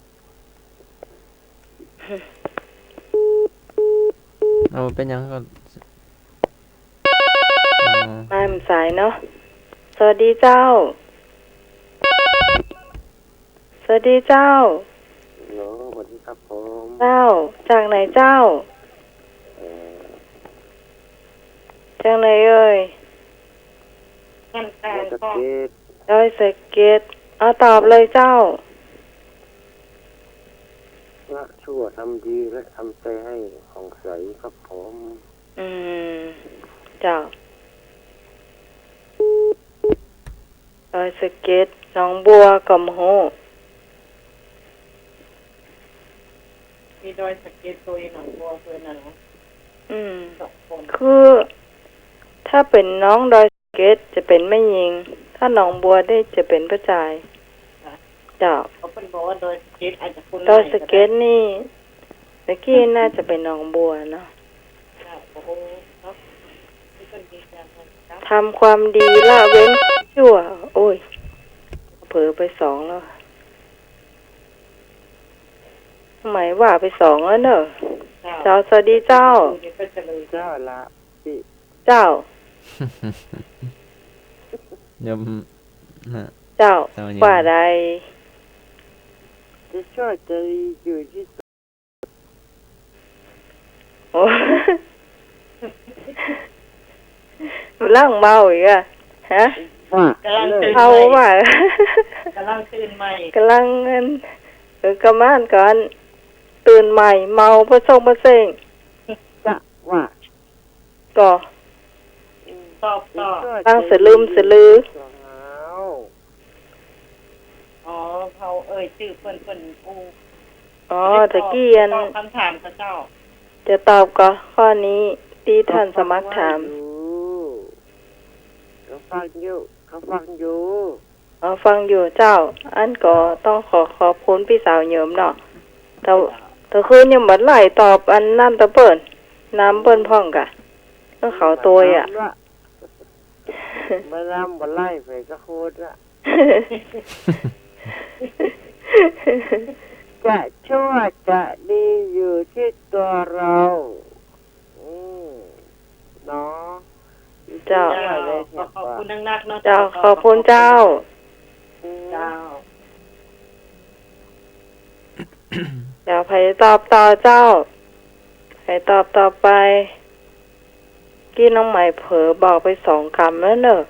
เอาเป็นยังก็ มามันสายเนาะ สวัสดีเจ้า สวัสดีเจ้า ฮัลโหลสวัสดีครับผม เจ้า จากไหนเจ้า จากไหนเอ่ย กันแต่ ส ก็ เก็ต ดอยสะเก็ดเอาตอบเลยเจ้า ละชั่วทำดีและทำใจให้ผ่องใสครับผม เจ้าดอยสะเก็ดหนองบัวกำโห มีดอยสะเก็ดตัวหนังบัวตัวนั้นเนาะ2 คน คือถ้าเป็นน้องดอยสะเก็ดจะเป็นแม่หญิง ถ้าหนองบัวได้จะเป็นพระจายเจ้า เขาเป็นบอกว่าดอยสะเก็ดอาจจะคุณ ดอยสะเก็ดนี่ตะกี้น่าจะเป็นหนองบัวเนาะ โอ้โหเนาะนี่เป็นดีจังครับ ทำความดีละเว้นชั่ว โอ้ยเผลอไป2แล้วหมายว่าไป2แล้วเนอะเจ้าสวัสดีเจ้า ก็จะเลย เจ้าละพี่ เจ้า โยมนะ เจ้า เจ้าอยู่ ว่าใด จะช่วยใจอยู่ที่ โอ้ล่างเมาอีกอะฮะ ว่าก ำลังตื่น เขา ใหม่ ว่า กำลังตื่นใหม่ กำลังกำมานก่อนตื่นใหม่เมาประทรงประเซง จะว่า ก็ ตอบ ตั้งสลืมสลือ อ๋อเขาชื่อเพิ่นกู อ๋อตะกี้อัน ตอบคำถามกับเจ้า จะตอบก็ข้อนี้ที่ท่านสมัครถาม เขาฟังอยู่เขาฟังอยู่ ฟังอยู่เจ้า อันก็ต้องขอบคุณพี่สาวโยมเนาะแต่คืนยังบัดไหลตอบอันน้ำตะเปิ้นน้ำเปิ้นพ่องกะก็เขาตัวอ่ะ มาลำมาไล่ไปก็โคตรละจะชั่วจะดีอยู่ที่ตัวเรา เจ้า ขอบคุณนักๆเนาะ เจ้าขอบคุณเจ้า เจ้า เดี๋ยวไผตอบต่อเจ้าไผตอบต่อไปกี้น้องใหม่เผลอบอกไป2 คำแล้วเนอะ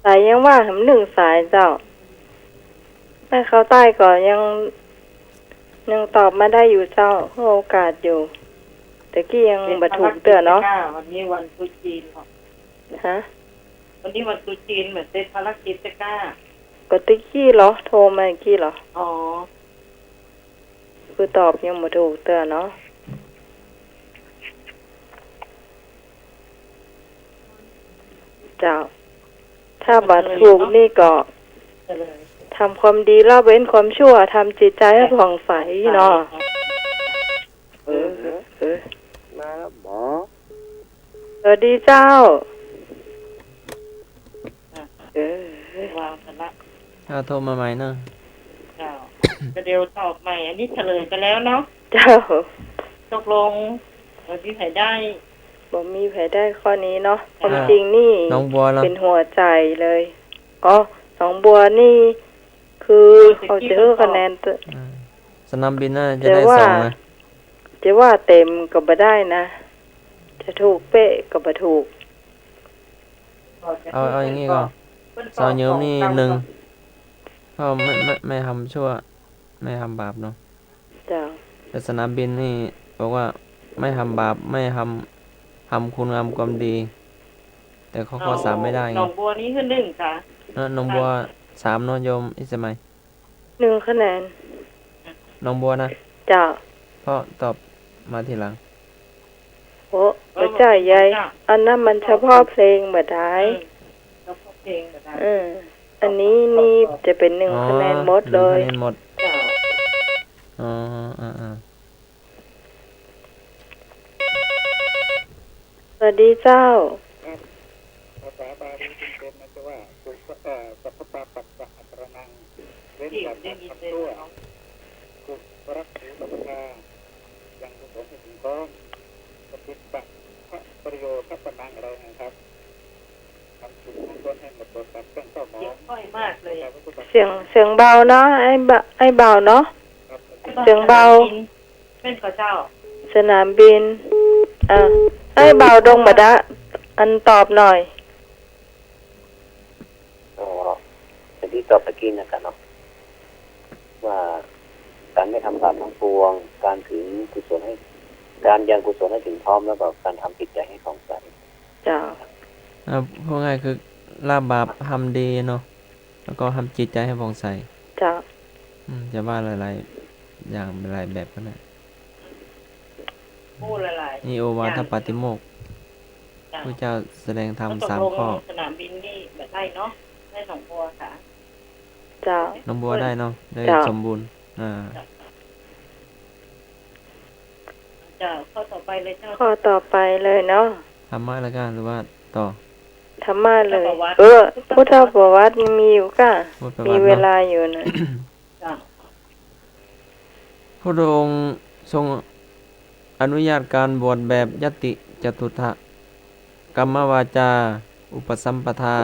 สายยังว่า1 สายเจ้าแม่เขาใต้ก่อนยังตอบมาได้อยู่เจ้าให้โอกาสอยู่แต่กี้ยังบ่ถูกเตือนเนาะ วันนี้วันตรุษจีนเหรอ ฮะ วันนี้วันตรุษจีนเหมือนเป็นภารกิจจะกล้า ก็ตะกี้เหรอโทรมาอีกกี้เหรอ อ๋อ คือตอบยังบ่ถูกเตือนเนาะเจ้าถ้าบัตรถูกนี่ก็ทำความดีละเว้นความชั่วทำจิตใจให้ผ่องใสเนาะเออ มาแล้วหมอ สวัสดีเจ้าเออ วางกันละ ถ้าโทรมาใหม่เนอะ เจ้าจะเดี๋ยวตอบใหม่ อันนี้เฉลยไปแล้วเนาะ เจ้า ตกลงวันที่ไหนได้ บ่มีไผได้ข้อนี้เนาะความจริงนี่ น้องบัวแล้ว เป็นหัวใจเลยอ๋อหนองบัวนี่คือเขาจะให้คะแนน สนามบินน่าจะได้2นะ จะว่าเต็มก็บ่ได้นะจะถูกเป๊ะก็บ่ถูก เอาอย่างงี้ก่อนสาวเยิมนี่1ก็ไม่ทำชั่วไม่ทำบาปเนาะ เจ้า แต่สนามบินนี่บอกว่าไม่ทำบาปไม่ทำคุณงามความดี แต่ข้อ3ไม่ได้ไง หนองบัวนี่คือ1ค่ะ น้องบัว3เนอะโยมอิสมัย 1 คะแนน น้องบัวนะ เจ้า เพราะตอบมาทีหลัง โอ้บ่ใจใหญ่อันนั้นมันเฉพาะเพลงบ่ได้ เฉพาะเพลงก็ได้ อันนี้นี่จะเป็น1 คะแนนหมดเลย 1 คะแนนหมด เจ้า อ๋อสวัสดีเจ้า ภาษาบาลีเป็นนะจะว่าสุขสัพพปาปัสสะอัตรนังเว้น ที่ จาก ได้ การ ยิน ทำ ได้ ชั่ว เนาะ กุศลถือสัพพายังกุศลให้ถึงพร้อมปฏิบัติพระประโยชน์พระปนังอะไรนะครับทำสุขมงคลให้หมดตัวตัดเครื่องเศร้าหมอ เสีย ง งค่อยมากเลยอะ เสียงเบาเนาะไอ้เบาเนาะ เสียงเบา เป็นพระเจ้า สนามบินไอ้เบาดงบ่ดะอันตอบหน่อย อ๋ออย่างที่ตอบตะกี้นะครับเนาะว่าการไม่ทำบาปทั้งปวง การถึงกุศลให้การยังกุศลให้ถึงพร้อมแล้วก็การทำจิตใจให้ผ่องใส จ้า พูดง่ายคือละบาปทำดีเนาะแล้วก็ทำจิตใจให้ผ่องใส จ้า จะว่าหลายๆอย่างหลายแบบก็ได้ พูดหลายๆ นี่โอวาทปาติโมกข์ จ้ะ พระเจ้าแสดงธรรม แล้วตก 3 ลง ข้อ สนามบินนี่แบบได้เนาะได้หนองบัวค่ะ จ้า น้องบัวได้เนาะได้ จ้ะ สมบูรณ์จะข้อต่อไปเลยเจ้า ข้อต่อไปเลยเนาะ ธรรมะแล้วกันหรือว่าต่อ ธรรมะเลย พุทธประวัติ พุทธประวัติมีอยู่ก่ะ พูดประ มี วัติ เว เนาะ ลาอยู่นะ จ้ะ พระองค์ทรงอนุญาตการบวชแบบยติจตุถะกรรมวาจา อุปสัมปทา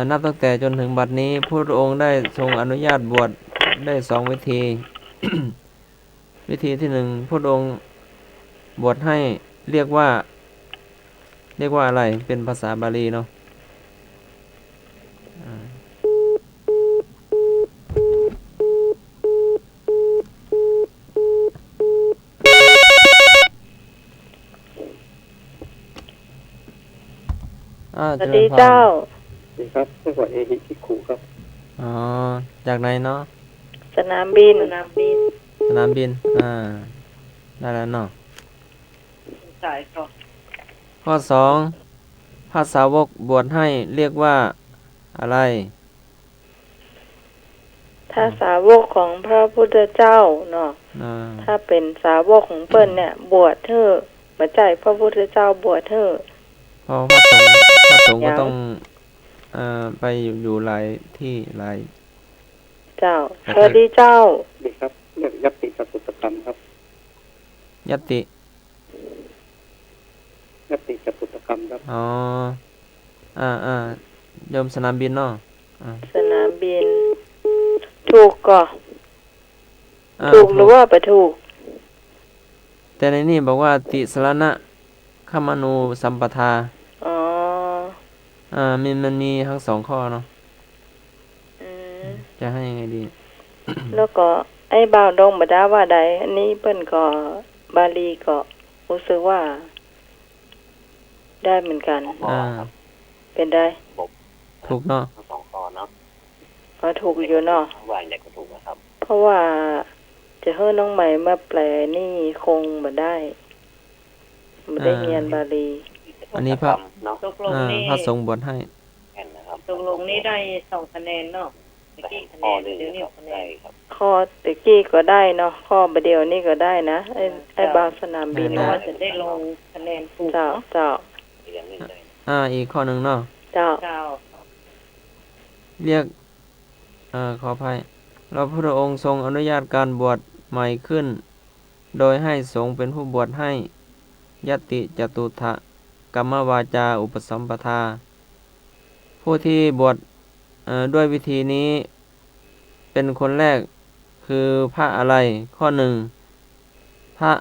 นับตั้งแต่จนถึงบัดนี้พระองค์ได้ทรงอนุญาตบวชได้2 วิธี วิธีที่1พระองค์บวชให้เรียกว่าอะไรเป็นภาษาบาลีเนาะสวัสดีเจ้า ดีครับเรียกว่าเอหิคิคุครับ อ๋อจากไหนเนาะ สนามบิน สนามบิน สนามบินได้แล้วเนาะ จ่ายก่อน ข้อ2พระสาวกบวชให้เรียกว่าอะไร ถ้าสาวกของพระพุทธเจ้าเนาะ ถ้าเป็นสาวกของเปิ้นเนี่ย บวชเถอะมาใจพระพุทธเจ้าบวชเถอะ เพราะพระสงฆ์ก็ ยัง ต้องไปอยู่หลายที่หลาย เจ้าสวัสดีเจ้า ดีครับเรียกยัตติจตุตกรรมครับ ยัตติ ยัตติจตุตกรรมครับ อ๋อโยมสนามบินเนาะสนามบิน ถูกก่อ ถูกหรือว่าไปถูก แต่ในนี่บอกว่าติสรณะขมานูสัมปทาอ๋อมันมีทั้งสองข้อเนาะ จะให้ยังไงดี แล้วก็ไอ้บ่าวดงบ่ได้ว่าใดอันนี้เปิ้นก็บาลีก็รู้สึกว่า ได้เหมือนกันเป็นได้ถูกเนาะสองข้อเนาะถูกอยู่เนาะว่าอย่างไรก็ถูกนะครับเพราะว่าจะให้น้องใหม่มาแปลนี่คงบ่ได้เรียนบาลี อันนี้พระพระสงฆ์บวชให้ตกลงนี่ได้2คะแนนเนาะตะกี้คะแนนเดี๋ยวนี้คะแนนข้อตะกี้ก็ได้เนาะข้อประเดียวนี่ก็ได้นะไอ้บางสนามบินว่าจะได้ลงคะแนนถูกเจ้าอีกข้อหนึ่งเนาะเจ้าเรียกขออภัยเราพระองค์ทรงอนุญาตการบวชใหม่ขึ้นโดยให้สงฆ์เป็นผู้บวชให้ยัตติจตุถะกัมมวาจาอุปสัมปทาผู้ที่บวชด้วยวิธีนี้เป็นคนแรกคือพระอะไรข้อหนึ่งพระ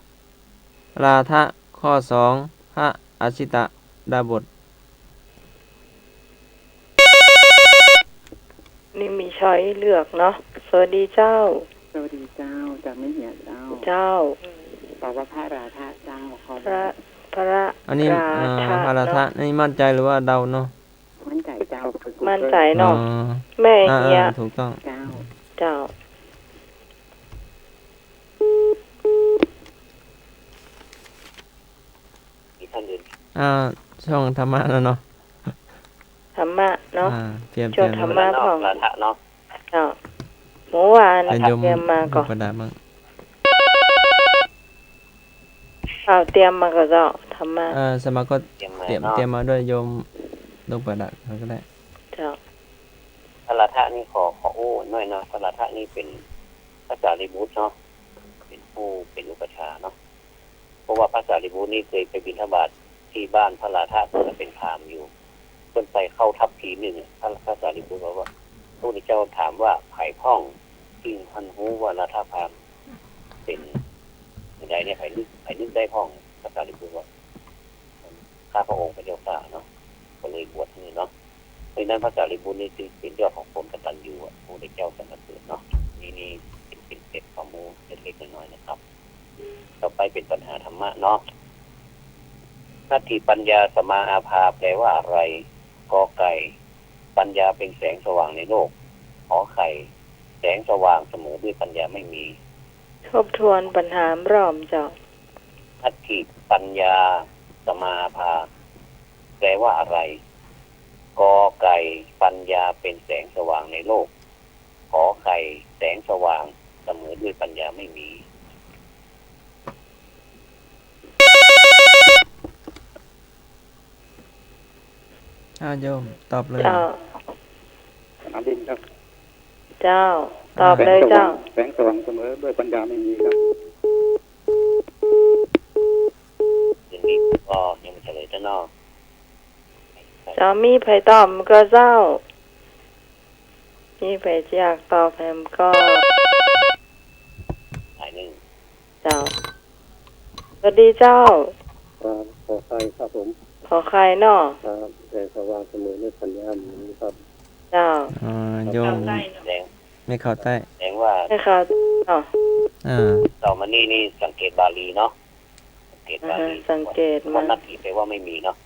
ราธะข้อสองพระอาชิตะดาบทนี่มีช้อยเลือกเนาะสวัสดีเจ้าสวัสดีเจ้าจะไม่เหี่ยเจ้าตอบว่าพระราธะเจ้าพระอันนี้พระราธะนี่มั่นใจหรือว่าเดาเนาะมั่นใจเจ้ามั่นใจเนาะแม่เฮียถูกต้องเจ้าช่องธรรมะแล้วเนาะธรรมะเนาะช่วงธรรมะของเนาะเมื่อวานเตรียมมาก่อนเตรียมมาก็เจ้าธรรมะสมาก็เตรียมมาด้วยโยมลงประดับก็ได้เจ้าพระราธะนี่ขอโอ้น้อยเนาะพระราธะนี่เป็นพระสารีบุตรเนาะเป็นผู้เป็นอุปชาเนาะเพราะว่าพระสารีบุตรนี่เคยไปบิณฑบาตที่บ้านพระราธะเพื่อเป็นพราหมณ์อยู่เพิ่นไปเข้าทัพทีหนึ่งพระสารีบุตรบอกว่าพระพุทธเจ้าถามว่าไผ่พ่องที่ท่านรู้ว่าราธะพราหมณ์เป็นอย่างไรเนี่ยไผ่นึกได้พ่องพระสารีบุตรว่าข้าพระองค์พระเจ้าข้าเนาะก็เลยบวชนี่เนาะเพราะนั้นพระสารีบุตรนี่เป็นยอดของผมกตัญญูพระพุทธเจ้าสรรเสริญเนาะนี่เป็นเศษข้อมูลเล็กๆน้อยๆนะครับต่อไปเป็นปัญหาธรรมะเนาะนัตถิปัญญาสมาอาภาแปลว่าอะไรกอไก่ปัญญาเป็นแสงสว่างในโลกขอไข่แสงสว่างเสมอด้วยปัญญาไม่มีทบทวนปัญหารอมเจ้านัตถิปัญญาสมาอาภาแปลว่าอะไรกอไก่ปัญญาเป็นแสงสว่างในโลกขอไข่แสงสว่างเสมอด้วยปัญญาไม่มีโยมตอบเลยสนามบินครับเจ้าตอบเลยเจ้าแสงสว่างเสมอด้วยปัญญาไม่มีครับอย่างนี้ก็ยังไม่เฉลยจะนอกจะมีไผตอบก็เจ้ามีไผอยากตอบแผมก็หนึ่งเจ้าสวัสดีเจ้าขอใครครับผมขอใครเนาะครับแสงสว่างเสมอด้วยปัญญาไม่มีครับเจ้าโยมไม่เข้าใต้แสดงว่าไม่เข้าเนาะต่อมานี่สังเกตบาลีเนาะสังเกตบาลีสังเกตมันนัตถิแปลว่าไม่มีเนาะ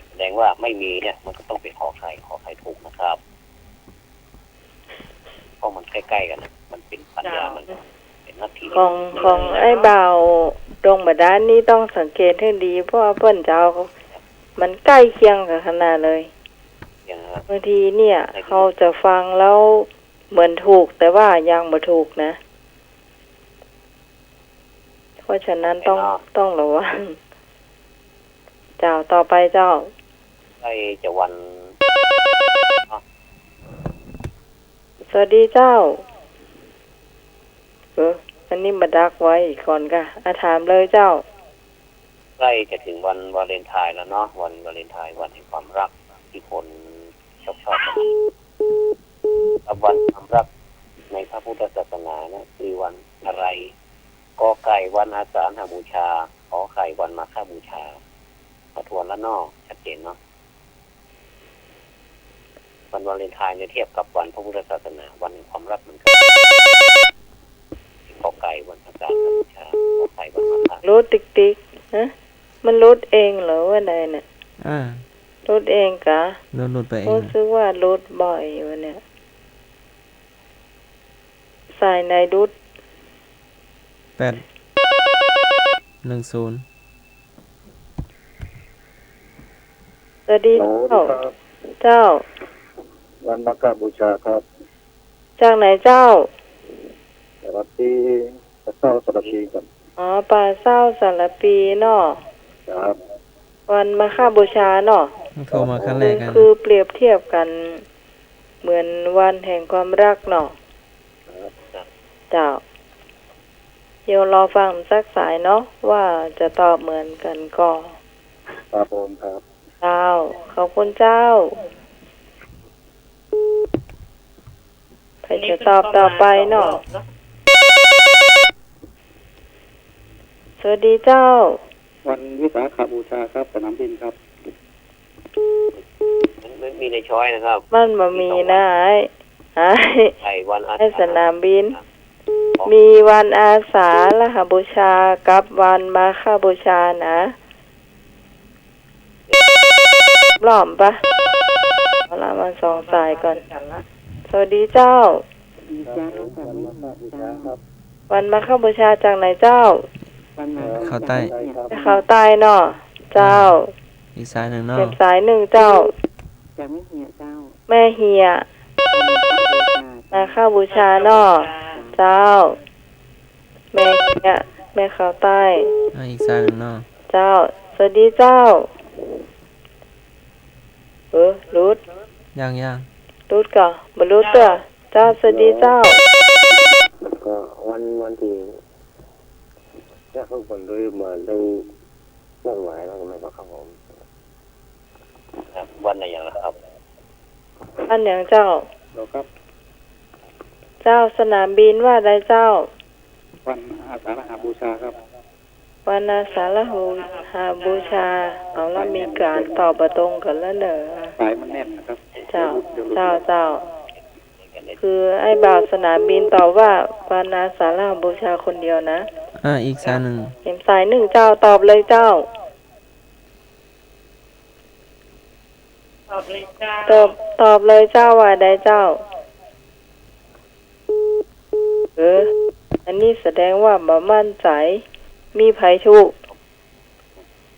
แสดงว่าไม่มีเนี่ยมันก็ต้องเป็นขอไข่ถูกนะครับเพราะมันใกล้ๆกันนะมันเป็นปัญญามันเป็นนัตถิของไอ้บ่าวตรงบด้านนี้ต้องสังเกตให้ดีเพราะว่าเพิ่นเจ้ามันใกล้เคียงกันขนาดเลยบางทีเนี่ยเขาจะฟังแล้วเหมือนถูกแต่ว่ายังบ่ถูกนะเพราะฉะนั้นต้องระวังเจ้าต่อไปเจ้าไอ้จะวันสวัสดีเจ้า อันนี้มาดักไว้ก่อนกะถามเลยเจ้าใกล้จะถึงวันวาเลนไทน์แล้วเนาะวันวาเลนไทน์วันแห่งความรักที่คนชอบกันวันความรักในพระพุทธศาสนานะคือวันอะไรกอไก่วันอาสาฬหบูชาขอไข่วันมาฆบูชาขอทวนแล้วเนาะชัดเจนเนาะวันวาเลนไทน์เนี่ยเทียบกับวันพระพุทธศาสนาวันแห่งความรักเหมือนกันกอไก่วันอาสาฬหบูชาขอไข่วันมาฆรถติ๊กๆฮะมันรถเองเหรอว่าใดเนี่ยรถเองกะรถไปเองรู้สึกว่ารถบ่อยอยู่เนี่ยสายในดุด810สวัสดีเจ้าวันมาฆบูชาครับจากไหนเจ้าสารปีปลาเศร้าสารปีครับปลาเศร้าสารปีเนาะครับวันมาฆบูชาเนาะโทรมาครั้งแรกกันคือเปรียบเทียบกันเหมือนวันแห่งความรักเนาะเจ้าเดี๋ยวรอฟังสักสายเนาะว่าจะตอบเหมือนกันก็ครับผมครับเจ้าขอบคุณเจ้าใครจะตอบต่อไปเนาะสวัสดีเจ้าวันวิสาขบูชาครับสนามบินครับมันมีในช้อยนะครับมันบ่มีนะไอ้วันสนามบินมีวันอาสาฬหบูชากับวันมาฆบูชานะปลอมปะเอาละมาสองสายก่อนสวัสดีเจ้าวันมาฆบูชาจากไหนเจ้าเข้าใต้เข้าใต้เนาะเจ้าอีกสายหนึ่งเนาะเป็นสายหนึ่งเจ้าจากแม่เหียเจ้าแม่เหียมาฆบูชาเนาะเจ้าแม่เหียแม่เข้าใต้อีกสายหนึ่งเนาะเจ้าสวัสดีเจ้ารูดยังรูดก่อนบรูดเจ้าเจ้าสวัสดีเจ้าก็วันที่จะเข้าคนด้วยมาได้นั่งหมายแล้วไหมครับผมวันไหนอย่างละครับวันอย่างเจ้าครับเจ้าสนามบินว่าได้เจ้าวันอาสาฬหบูชาครับวันอาสาฬหบูชาเอาแล้วมีการตอบประตรงกันแล้วเนอะสายมันแน่นนะครับเจ้าคือไอ้บ่าวสนามบินตอบว่าวันอาสาฬหบูชาคนเดียวนะอีกสายหนึ่งเห็นสายหนึ่งเจ้าตอบเลยเจ้าตอบเลยเจ้าว่าได้เจ้าอันนี้แสดงว่าบ่มั่นใจมีไผถูก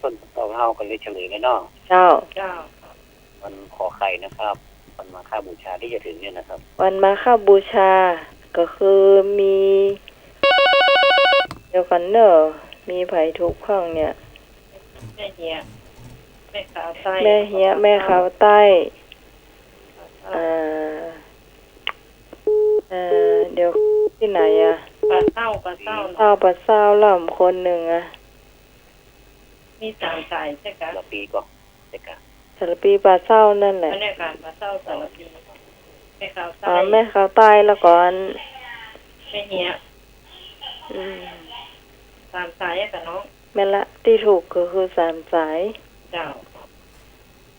ต้นตอบเฮากันเลยเฉลยเลยเนาะเจ้ามันขอไข่นะครับวันมาฆบูชาที่จะถึงเนี่ยนะครับวันมาฆบูชาก็คือมีเดี๋ยวกันเนอะมีไผถูกข้างเนี่ยแม่เหียแม่ขาวใต้เดี๋ยวที่ไหนอะปลาเศร้าล่ำคนหนึ่งอะมี3สายใช่กะสารปีก็ใช่กะสารปีปลาเศร้านั่นแหละแม่การปลาเศร้าสารปีแม่ขาวใต้แม่ขาวใต้แล้วก่อนแม่เหีย3สายแต่น้องแม่ละที่ถูกก็คือ3สายเจ้า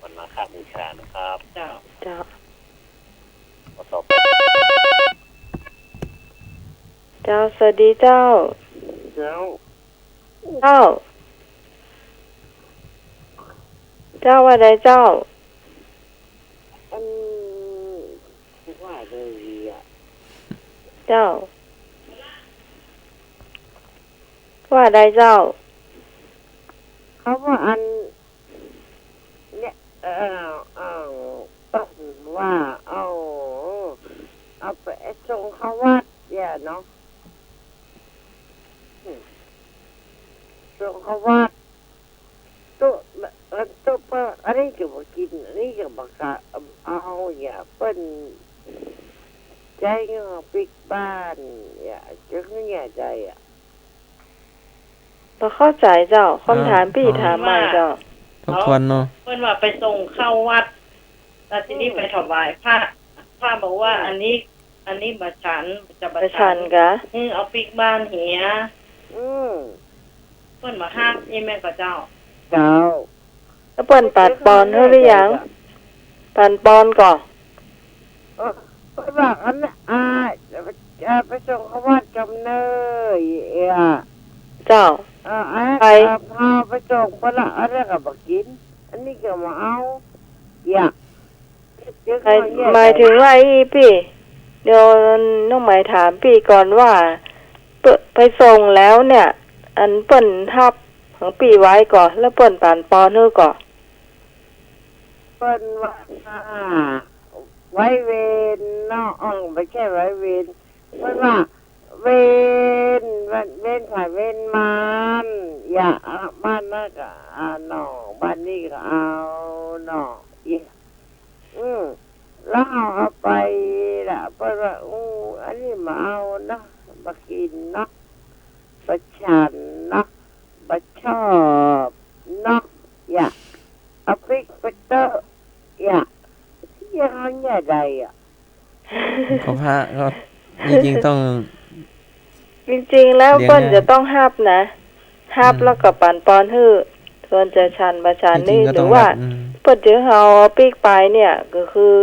วันมาฆบูชานะครับเจ้าต่อไปเจ้าสวัสดีเจ้าว่าไดเจ้าว่าเลยเจ้าว่าไดเจ้าเขาว่าอันเนี่ยว่าเอาไปส่งเขาวัดอย่าเนาะส่งเขาวัดตัวอันนี้ก็บอกกินอันนี้ก็บอกเอาอย่าเป็น ใจเงาปิกบ้านอย่าจะขึ้นแง่ใจพอเข้าใจเจ้าคำถามพี่ถามมาเจ้าทบทวนเนาะเพิ่นว่าไปส่งเข้าวัดแล้วทีนี้ไปถวายพระบอกว่าอันนี้บัดฉันจะบัดฉันกะเอาปิกบ้านเหียเพิ่นมาห้ามอีแม่กับเจ้าแล้วเปิ้นปัดปอนเฮาหรือยังปันปอนก่อนเพิ่นว่าอันจะไปส่งเข้าวัดจำเนยเจ้าไปพาไปส่งไปละอะไรก็บอกกินอันนี้ก็มาเอาหมายถึงว่าพี่เดี๋ยวน้องหมายถามพี่ก่อนว่าไปส่งแล้วเนี่ยอันเปิ้นทับของปีไว้ก่อนแล้วเปิ้นปานปอนเฮอก่อนเปิ้นว่าไว้เวรเนาะไม่ใช่ไว้เวรเปิ้นว่าเวนค่ะเวนมันอย่าบ้านนั่นก็หนอบ้านนี้ก็เอาหนอแล้วเอาไปละเพราะว่าอันนี้มาเอานะมากินนะมาฉันนะมาชอบนะอย่าเอาพริกไปเตออย่ายังไงได้ก็พระก็จริงๆต้องจริงๆแล้วเปิ้นจะต้องฮับนะฮับแล้วก็ปั่นปอนฮื้อส่วนจะชันประชันนี่หรือว่าเปิ้นจะเอาปีกไปเนี่ยก็คือ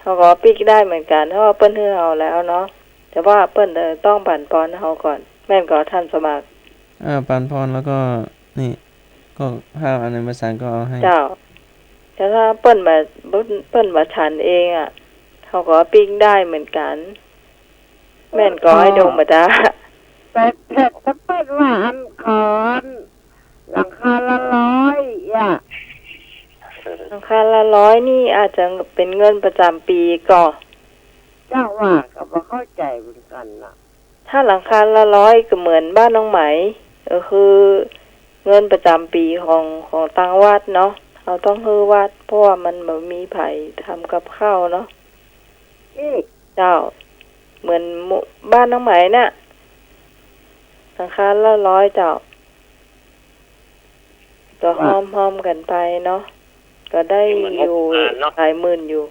เขาก็ปีกได้เหมือนกันเพราะว่าเปิ้นฮื้อเอาแล้วเนาะแต่ว่าเปิ้นต้องปั่นปอนเฮาก่อนแม่นก็ท่านสมัครปั่นปอนแล้วก็นี่ก็ถ้าอันนั้นประสานก็เอาให้เจ้าแต่ถ้าเปิ้นมาฉันเองเขาก็ปีกได้เหมือนกันแม่นก็ให้ดงมาจ้าแต่ถ้าเปิ้นว่าอันขอนหลังคาละ100หลังคาละ100นี่อาจจะเป็นเงินประจำปีก่อเจ้าว่าก็บ่เข้าใจเหมือนกันน่ะถ้าหลังคาละ100ก็เหมือนบ้านน้องไหมก็คือเงินประจำปีของทางวัดเนาะเราต้องฮื้อวัดเพราะว่ามันบ่มีไผทำกับข้าวเนาะเจ้าเหมือนบ้านน้องไหมน่ะหลังคาละ100เจ้าก็ห้อมกันไปเนาะก็ได้อยู่หลายหมื่นอยู่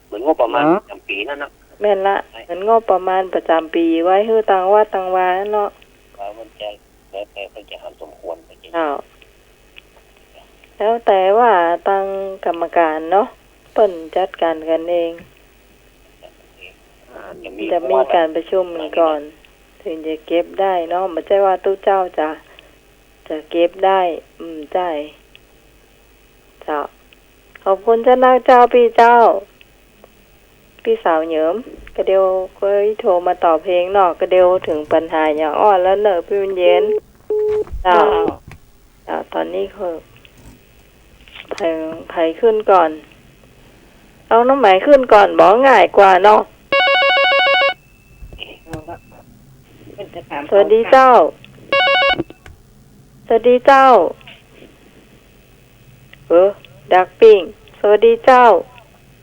เหมือนงบประมาณประจำปีนั่นนะแม่นละเหมือนงบประมาณประจำปีไว้ฮื้อต่างวัดต่างวาเนาะมันจะแล้วแต่เขาจะทำสมควรไปจริงแล้วแต่ว่าตั้งกรรมการเนาะเปิ้นจัดการกันเองจะมีการประชุมก่อนถึงจะเก็บได้เนาะไม่ใช่ว่าตู้เจ้าจะเก็บได้ใช่เจ้าขอบคุณเจ้านักเจ้าพี่เจ้าพี่สาวเหยิมก็เดียวก็โทรมาต่อเพลงนอกก็เดียวถึงปัญหาอย่างอ่อนแล้วเนอะพี่บุญเย็นเจ้าตอนนี้คือไผขึ้นก่อนเอาน้องไหมขึ้นก่อนบอกง่ายกว่าเนาะสวัสดีเจ้าสวัสดีเจ้าดักปิ้งสวัสดีเจ้า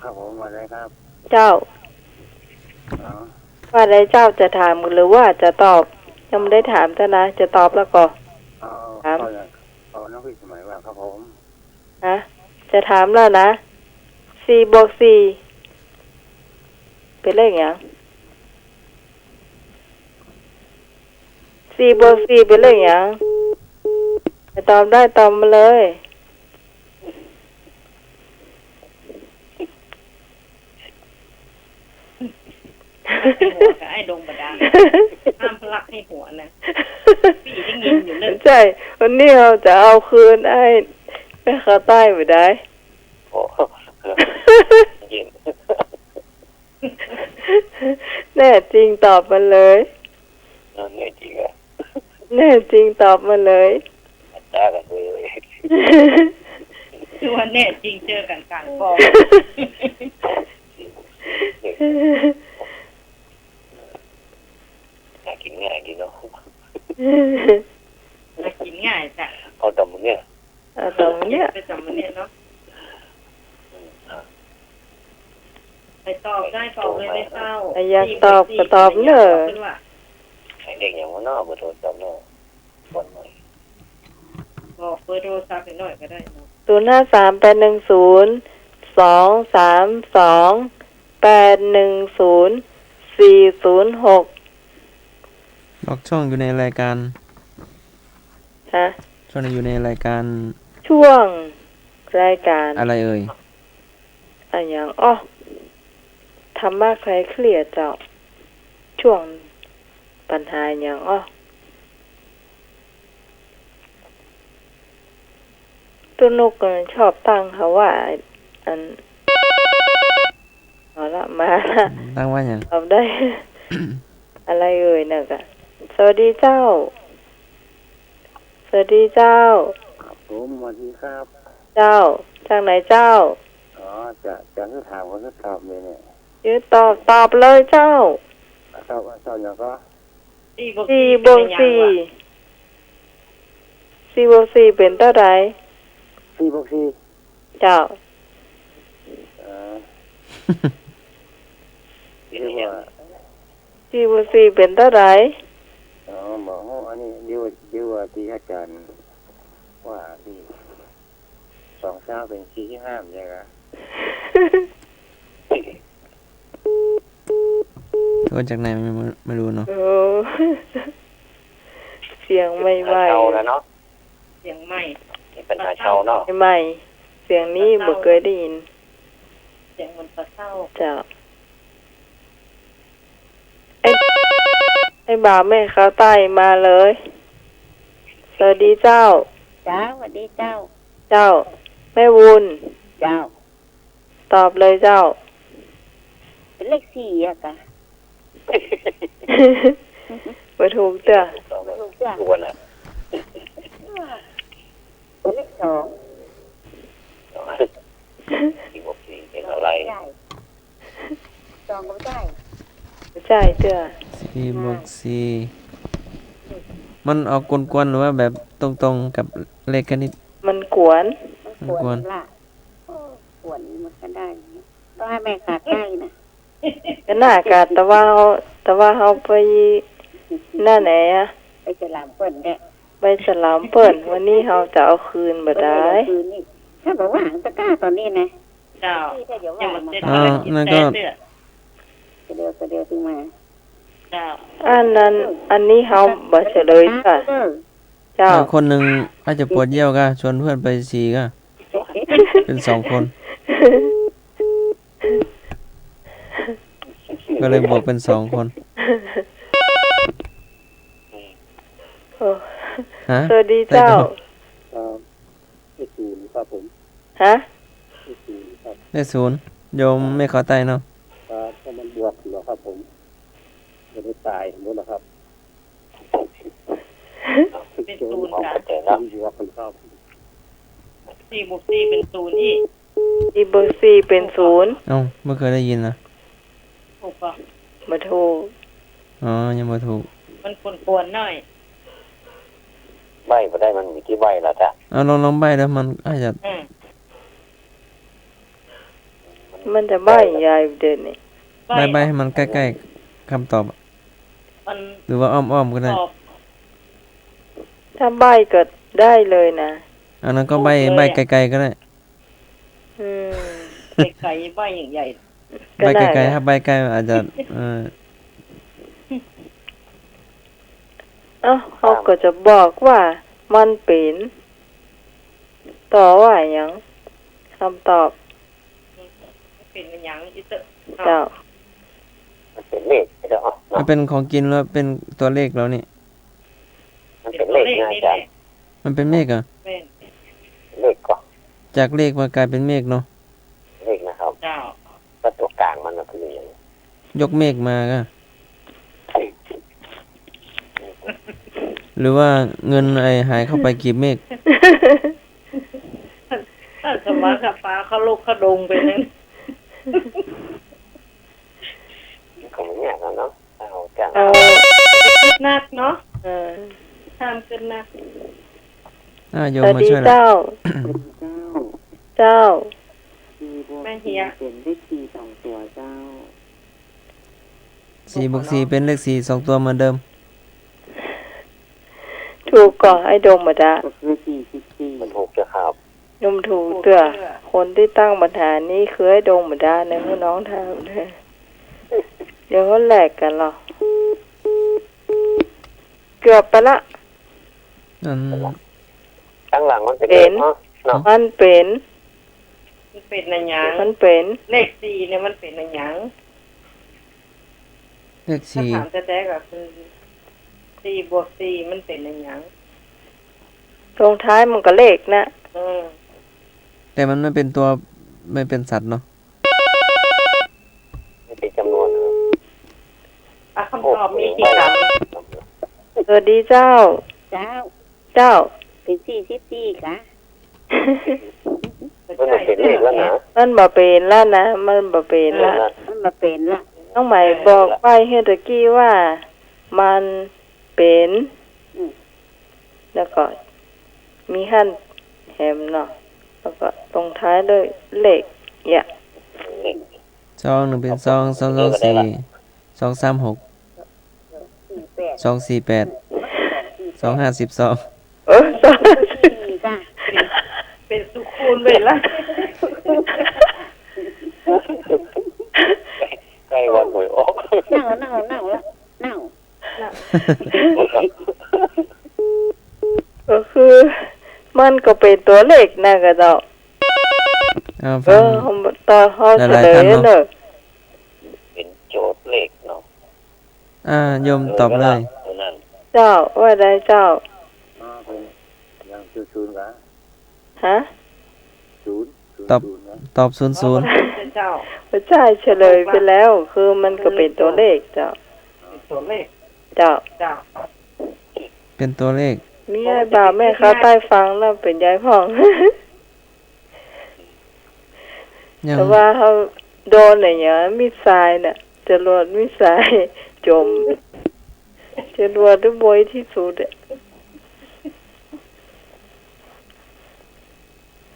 ครับผมว่าไงครับเจ้าว่าอะไรเจ้าจะถามหรือว่าจะตอบยังไม่ได้ถามเจ้านะจะตอบแล้วก็ถามน้องพี่สมัยว่าครับผมจะถามแล้วนะ4 บวก 4เป็นเลขอย่าง4 บวก 4เป็นเลขอย่างจะตอบได้ตอบมาเลยไอ้ดงบดาห้ามพลักให้หัวนะพี่ได้ยินอยู่เลยใช่วันนี้เราจะเอาคืนไอ้แม่ค้าใต้ไปได้แน่จริงตอบมาเลยแน่จริงอ่ะแน่จริงตอบมาเลยจ้ากันเลยคือว่าแน่จริงเจอกันกลางกองน่ากินง่ายดีเนาะน่ากินง่ายจ้ะเอาตำมือเนี่ยตำมือเนี่ยไปตำมือเนี่ยเนาะ ไปตอบได้ตอบเลยได้เศร้า อยากตอบก็ตอบเนอะ ให้เด็กอย่างว่านอกเบอร์โทรศัพท์เนอะคนหน่อย บอกเบอร์โทรศัพท์หน่อยก็ได้เนาะ 0538108104006บอกช่องอยู่ในรายการ ฮะ ช่วงอยู่ในรายการ ช่วงรายการ อะไรเอ่ย อันอย่างธรรมะใครเคลียร์เจ้าช่วงปัญหาอย่างตัวนกก็ชอบตั้งเขาว่าอันเอาละมาละ ตั้งว่าอย่าง ตอบได้ อะไรเอ่ยน่ะกะสวัสดีเจ้า สวัสดีเจ้า ผมสวัสดีครับ เจ้าจากไหนเจ้า อ๋อจะให้ถามคนที่ตอบเลยเนี่ย ยืนตอบเลยเจ้า เจ้าอย่างก็ 4 บวก 4 4 บวก 4 เป็นเท่าไหร่ 4 บวก 4 เจ้า เรียกว่า 4 บวก 4 เป็นเท่าไหร่ หมออันนี้เรียกว่าที่อาจารย์ว่าที่2 เช้าเป็น4ที่5ใช่ไหม โทรจากไหนไม่รู้เนาะ โอ้เสียงไม่ไหว เช่าแล้วเนาะ เสียงใหม่ นี่เป็นหาเช่าเนาะ ใหม่เสียงนี้บ่เคยได้ยิน เสียงมันเศร้า เจ้าไอ้บ่าวแม่เขาใต้มาเลย สวัสดีเจ้า จ้าสวัสดีเจ้า เจ้า แม่วุญ เจ้า ตอบเลยเจ้า เป็นเลข4อะกะ บ่ถูกเด้อ ถูกจ้ะ ทุกวันน่ะ เป็นเลข2 4 บวก 4เป็นอะไร ได้2ก็ได้ ใช่เด้อ 4 บวก 4มันออกกวนๆหรือว่าแบบตรงๆกับเลขคณิต มันกวน มันควรละควรมันก็ได้ต้องให้แม่ขาดใกล้นะ ก็น่ากาแต่ว่าเฮาไปหน้าไหนอะ ไปฉลามเปิ้นแก ไปสลามเปิ้นวันนี้เฮาจะเอาคืนบ่ได้ คืนนี่ถ้าบอกว่าหางตะกร้าตอนนี้นะ เจ้า ที่ถ้าเดี๋ยว ยัง ว่า มัน มา เสร็จ นั่นก็ เดี๋ยวถึงมา เจ้า อันนี้เฮาบ่เฉลยค่ะ เจ้า คนหนึ่งอาจจะปวดเยี่ยวก็ชวนเพื่อนไปฉี่ก็เป็น2 คน ก็เลยบวกเป็น2 คน โอ้ ฮะ สวัสดีเจ้า เลข0ครับผม ฮะ เลข0ครับ ได้0โยมไม่ขอไตเนาะ ถ้ามันบวกเหรอครับผมจะได้ตายหมดแล้วครับ เป็นศูนย์ ของ จ้ะ กระเจเนาะ บวกกันครับ 4 บวก 4 เป็น0อีก 4 บวก 4 เป็น 0 เอ้าไม่เคยได้ยินนะ ถูกป่ะ บ่ถูก อ๋อยังบ่ถูก มันกวนๆหน่อย ใบบ่ได้มันมีกี่ใบล่ะจ้ะ เอาลองใบแล้วมันอาจจะ มันจะใบใหญ่เด่นนี่ ใบให้มันใกล้ๆคำตอบอะ มัน หรือว่าอ้อมๆก็ได้ ตอบ ถ้าใบก็ได้เลยนะ อันนั้นก็ใบไกลๆก็ได้ อืม ไก่ใบอย่างใหญ่ ใบไกลๆถ้าใบใกล้อาจจะเขาก็จะบอกว่ามันเป็นต่อว่าหยังคำตอบ เป็นหยังอีเตอ เจ้า มันเป็นเลขเด้อ มันเป็นของกินแล้วเป็นตัวเลขแล้วนี่ มันเป็นเลขนะอาจารย์ มันเป็นเมฆอ่ะ เป็น เลขก็ จากเลขมากลายเป็นเมฆเนาะ เลขนะครับ เจ้า ก็ตัวกลางมันก็คืออย่างนี้ ยกเมฆมาก็หรือว่าเงินหายเข้าไปกีบเมฆ ถ้าสมาคฟ้าเขาลกเขาดงไปนั้น ก็ไม่ยากเนาะเอาจ้ะ คิดนักเนาะทำกันนะ โย ส ม วัส มา ดี ช่วยแล้ว เจ้า เจ้า ม 4 บวก 4เป็นเลข4 2 ตัวเจ้า 4 บวก 4 เป็นเลข 4 2 ตัวเหมือนเดิม ถูกก่อนไอ้ดงมาดา ก็คือ44 มันถูกจะครับ นุ่มถูกเตื้อคนที่ตั้งปัญหานี้คือไอ้ดงมาดานะพี่น้องถามเลยเดี๋ยวเขาแหลกกันหรอเกือบไปละ ตั้งหลังมันเป็นเนาะ มันเป็น มันเป็นอะไรหยัง มันเป็น เลข4เนี่ยมันเป็นอะไรหยัง เลข ถ้าถามแท้ๆก็คือ4 บวก 4มันเป็นอะไรหยัง ตรงท้ายมันก็เลขนะ แต่มันไม่เป็นตัวไม่เป็นสัตว์เนาะ ไม่เป็นจำนวน คำตอบมีกี่คำ สวัสดีเจ้า เจ้า เจ้า เป็น44กะ มันเป็นเลขแล้วนะ มันบ่เป็นแล้วนะ มันบ่เป็นละ มันมาเป็นละ น้องใหม่บอกไปเฮตะกี้ว่ามันเป็นแล้วก็มีหั่นแหมเนาะแล้วก็ตรงท้ายด้วยเลขอย่า 2 1 เป็น 2 2 2 4 2 3 6 2 4 8 2 5 12 กะ เป็นสุคูณไปละ ใกล้วันหวยออก เน่าละเน่า ก็คือมันก็เป็นตัวเลขนะกะเจ้าตอนเฮาเฉลยเนอะ เป็นโจทย์เลขเนาะ โยมตอบเลย เจ้าว่าได้เจ้า ยัง00กะ ฮะ 0 ตอบ00 เจ้า ไม่ใช่เฉลยไปแล้ว คือมันก็เป็นตัวเลขเจ้า ตัวเลข เจ้า เจ้า เป็นตัวเลข มียายบ่าวแม่ค้าใต้ฟังแล้วเป็นยายพ่อง แต่ว่าเขาโดนอะไรอย่างเงี้ยมิสไซล์น่ะจรวดมิสไซล์จมจรวดด้วยบอยที่สุดอะ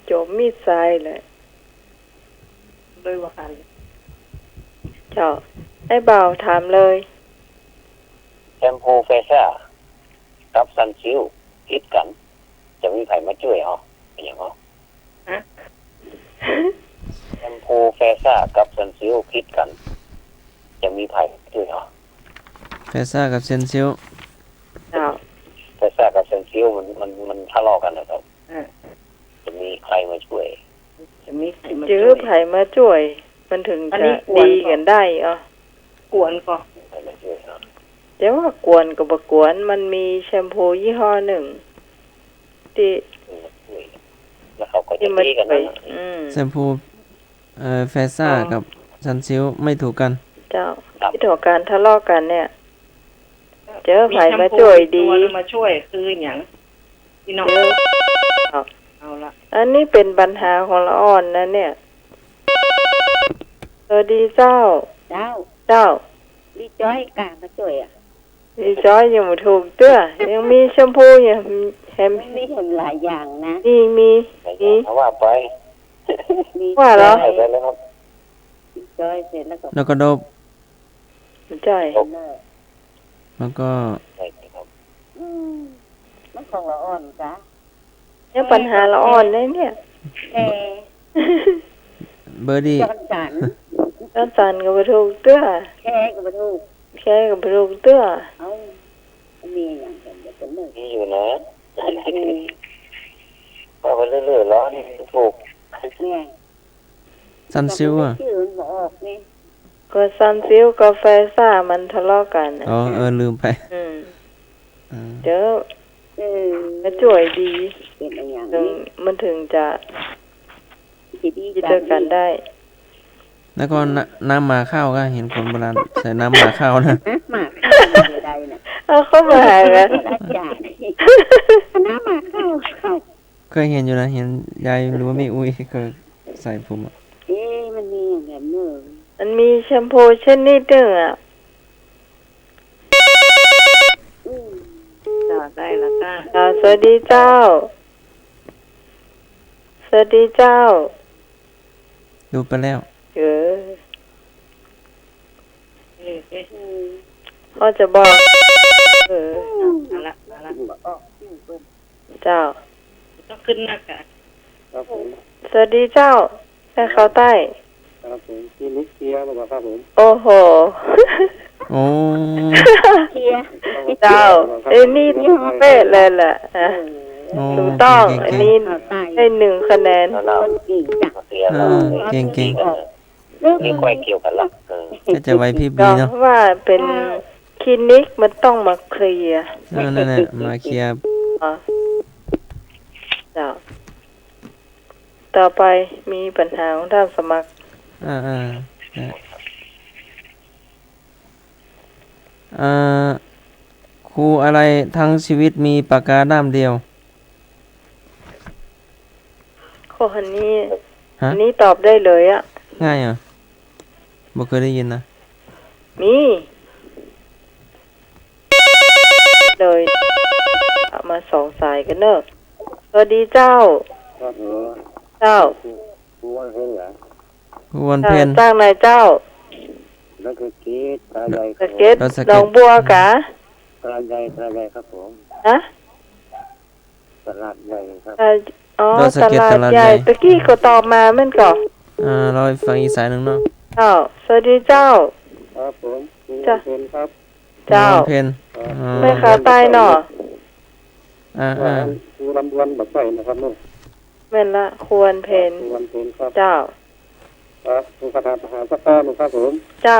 จมมิสไซล์เลยเลยว่าคัน เจ้าไอ้บ่าวถามเลย แชมพูเฟซ่ากับซันซิลคิดกัน จะมีใครมาช่วยเหรอเป็นอย่างเหรอแชมพูเฟซ่ากับซันซิลคิดกัน จะมีใครช่วยเหรอ เฟซ่ากับเซนซิล เจ้า เฟซ่ากับซันซิลมันทะเลาะกันนะครับจะมีใครมาช่วย จะมีใครมา จื้อไผ่มาช่วย มันถึงจะดีกันได้อ่ะ กวนก็ ใครมาช่วยเหรอ แต่ว่ากวนกับบกวนมันมีแชมพูยี่ห้อหนึ่งที่ แล้วเขาก็จะ ที่มัน ตีกัน ไป นะ แชมพูเฟซ่ากับซันซิลไม่ถูกกัน เจ้าที่ต่อการทะเลาะกันเนี่ย เจอไผ่มาช่วยดี มาช่วยคืออย่างพี่น้อง เจอ เอาละ อันนี้เป็นปัญหาของละอ่อนนะเนี่ยสวัสดีเจ้า เจ้า เจ้า ลีจ้อยกะมาช่วยอ่ะ ดีจ้อยยังไม่ถูกเตื้อยังมีแชมพูอย่างแฮม นี่เห็นหลายอย่างนะ มี เขาว่าไป ว่าเหรอ ไปแล้วครับ ลีจ้อยเสร็จแล้วก็ แล้วก็โดบ ใช่ แล้วก็ มันของละอ่อนกะ เนี่ยปัญหาละอ่อนเลยเนี่ย แค่ เบอร์ดี้ จอนสัน แล้วตันกับถูกเตื้อ แค่กับมาถูก แค่กับถูกเตื้อ เอามีอย่างเดียวเป็นหนึ่ง มีอยู่นะพอไปเรื่อยๆแล้วนี่ถูก เนี่ย ซันซิลอ่ะ ชื่อมันบอกออกนี่ ก็ซันซิลกาแฟซ่ามันทะเลาะกันน่ะ อ๋อลืมไป เดี๋ยว มัน ช่วยดี เป็นอะไรอย่าง ถึง นี้ มันถึงจะ จะดี เจอกันได้ แล้วก็น้ำหมาข้าวก็เห็นคนโบราณใส่น้ำหมาข้าวนะ หมากข้าวใดน่ะ เอาเข้ามาหากัน จ่าน้ำหมากข้าว เคยเห็นอยู่นะเห็นยายหรือว่าแม่อุ้ยเคยใส่ผมอ่ะ มันมีอย่างแบบนึง มันมีแชมพูชนิดหนึ่งอ่ะ จ้าได้ละจ้า สวัสดีเจ้า สวัสดีเจ้า ดูไปแล้วเขาจะบอกเจ้าต้องขึ้นหน้ากาก ครับผม สวัสดีเจ้าแม่เขาใต้ ครับผมที่นิเซียบอกครับผม โอ้โห โอ้ เจ้านี่เป๊ะเลยแหละถูกต้องอันนี้ได้1 คะแนนเก่งนี่ค่อยเกี่ยวกันละก็จะไว้พี่บีเนาะ ว่าเป็นคลินิกมันต้องมาเคลียร์ นั่นแหละมาเคลียร์ เจ้าต่อไปมีปัญหาของท่านสมัครครูอะไรทั้งชีวิตมีปากกาด้ามเดียวข้อนี้ตอบได้เลยอ่ะง่ายเหรอบ่เคยได้ยินนะมีเลยเอามา2 สายกันเนอะสวัสดีเจ้าเจ้าครูวันเพ็ญเหรอครูวันเพ็ญจ้างนายเจ้าแล้วก็เกตตาใหญ่ครับเกตหนองบัวกะตลาดใหญ่ครับผมตลาดใหญ่ครับอ๋อตลาดใหญ่ตะกี้ก็ตอบมาแม่นก่อเราฟังอีกสายหนึ่งเนาะสวัสดีเจ้าครับผมจ้าครับเจ้าไม่ขาใต้เนาะครูลำดวนแบบใส่นะครับนู่นแม่นละควรเพนเจ้าครับครูคาถาประหารสักก้อนครับผมเจ้า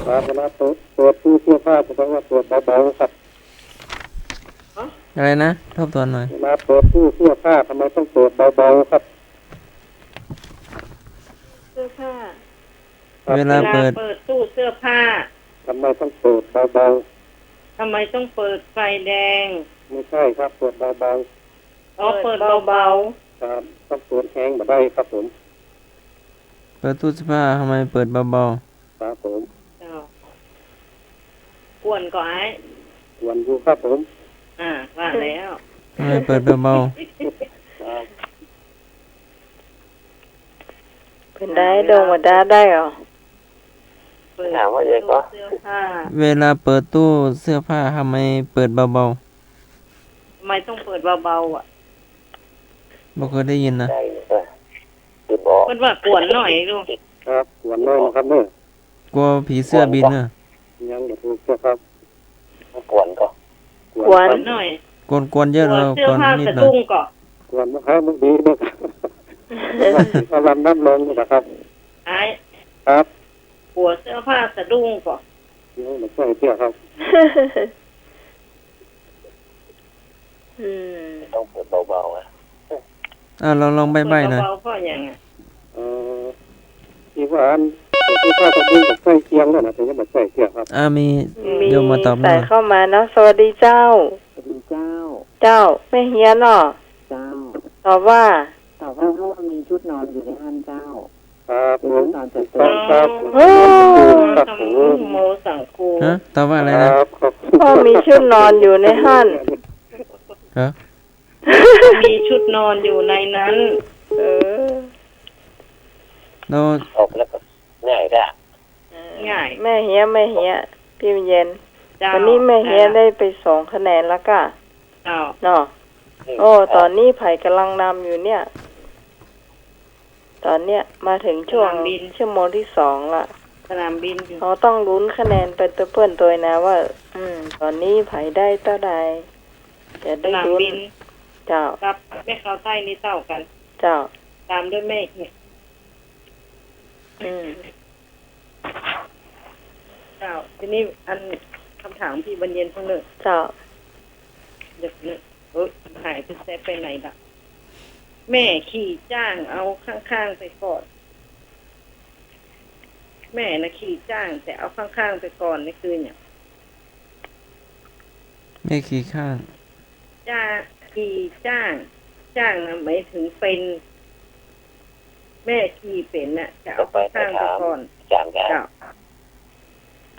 ครับคณะตัวผู้เสื้อผ้าจะต้องว่าตัวเบาๆครับอะไรนะทบทวนหน่อยมาตัวผู้เสื้อผ้าทำไมต้องตัวเบาๆครับเสื้อผ้าเวลาเปิดตู้เสื้อผ้าทำไมต้องเปิดเบาๆทำไมต้องเปิดไฟแดงไม่ใช่ครับเปิดเบาๆเปิดเบาๆครับต้องเปิดแห้งมาได้ครับผมเปิดตู้เสื้อผ้าทำไมเปิดเบาๆครับผมกวนก่อนกวนอยู่ครับผมว่าแล้วทำไมเปิดเบาเป็นได้ดงวัดได้เหรอถามว่าเยอะก็เวลาเปิดตู้เสื้อผ้าทำไมเปิดเบาทำไมต้องเปิดเบาๆบ่เคยได้ยินนะมันว่ากวนหน่อยดูครับกวนหน่อยครับเนอะกลัวผีเสื้อบินเนอะยังบ่ถูกครับกวนก็กวนหน่อยกวนเยอะแล้วกวนนิดหน่อยกวนนะครับมันดีนะครับกำลังน้ำลงนะครับครับหัวเสื้อผ้าสะดุ้งก่อนยังไม่ใช่เสื้อครับต้องเปิดเบาๆเราลองใบ้ๆหน่อยเบาๆเพราะอย่างไงที่ว่าอันที่ผ้าสะดุ้งกับใส่เคียงแล้วนะแต่ยังไม่ใส่เสื้อครับมีโยมมาตอบใส่เข้ามาเนาะสวัสดีเจ้าสวัสดีเจ้าไม่เฮียนเนาะเจ้าตอบว่าเขามีชุดนอนอยู่ในห้างเจ้าครับผมนอนจัดเต็มครับโมสังคูตอบว่าอะไรนะพ่อมีชุดนอนอยู่ในห้างมีชุดนอนอยู่ในนั้นเราออกแล้วก็ง่ายได้ง่ายแม่เฮียพี่เย็นวันนี้แม่เฮียได้ไป2 คะแนนแล้วก็เนาะตอนนี้ไผ่กำลังนำอยู่เนี่ยตอนเนี้ยมาถึงช่วงชั่วโมงที่2ละสนามบินเขาต้องลุ้นคะแนนไปตัวเพื่อนตัวนะว่าตอนนี้ไผ่ได้เท่าใดจะได้ลุ้นเจ้ากับแม่เขาใต้นี่เท่ากันเจ้าตามด้วยเมฆเนี่ยเจ้าทีนี้อันคำถามพี่บรรเย็นเพิ่งหนึ่งเจ้าเด็กเนี่ยหายไปไหนล่ะแม่ขี่จ้างเอาข้างๆไปก่อนแม่นะขี่จ้างแต่เอาข้างๆไปก่อนนี่คือเนี่ยแม่ขี่ข้างขี่จ้างนะหมายถึงเป็นแม่ขี่เป็นน่ะจะเอาข้างๆไปก่อนเจ้า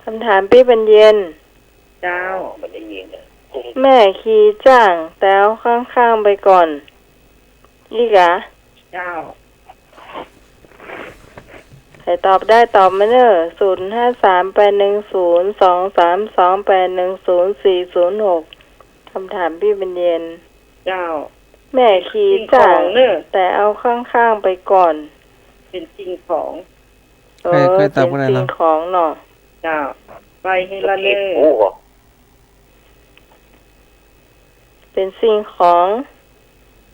คำถามพี่บรรเย็นเจ้ามันได้ยินแม่ขี่จ้างแต่เอาข้างๆไปก่อนอีกอะเจ้า รตอบได้ตอบมาเนอะ0538102328104046คำถามพี่บรรเย็นเจ้าแม่ขี่จ้างแต่เอาข้างๆไปก่อนเป็นสิ่งของเคยตอบกันแล้ว เป็นสิ่งของเนาะเจ้าไปให้ละเนอเป็นสิ่งของ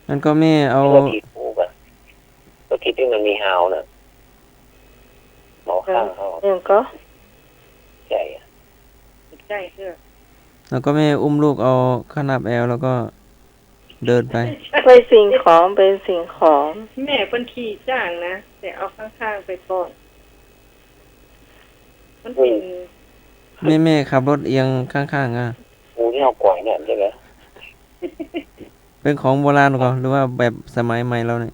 มันก็ไม่เอาตัวที่ถูกอะตัวที่มันมีหาวน่ะหมอข้างเขาอย่างก็ใช่ใช่เชื่อแล้วก็ไม่อุ้มลูกเอาขนาบแอลแล้วก็เดินไปไปสิ่งของเป็นสิ่งของแม่เป็นขี่จ้างนะแต่เอาข้างๆไปก่อนมันเป็นแม่ขับรถเอียงข้างๆอ่ะนี่เอาก่อยเนี่ยใช่ไหมเป็นของโบราณก่อนหรือว่าแบบสมัยใหม่เราเนี่ย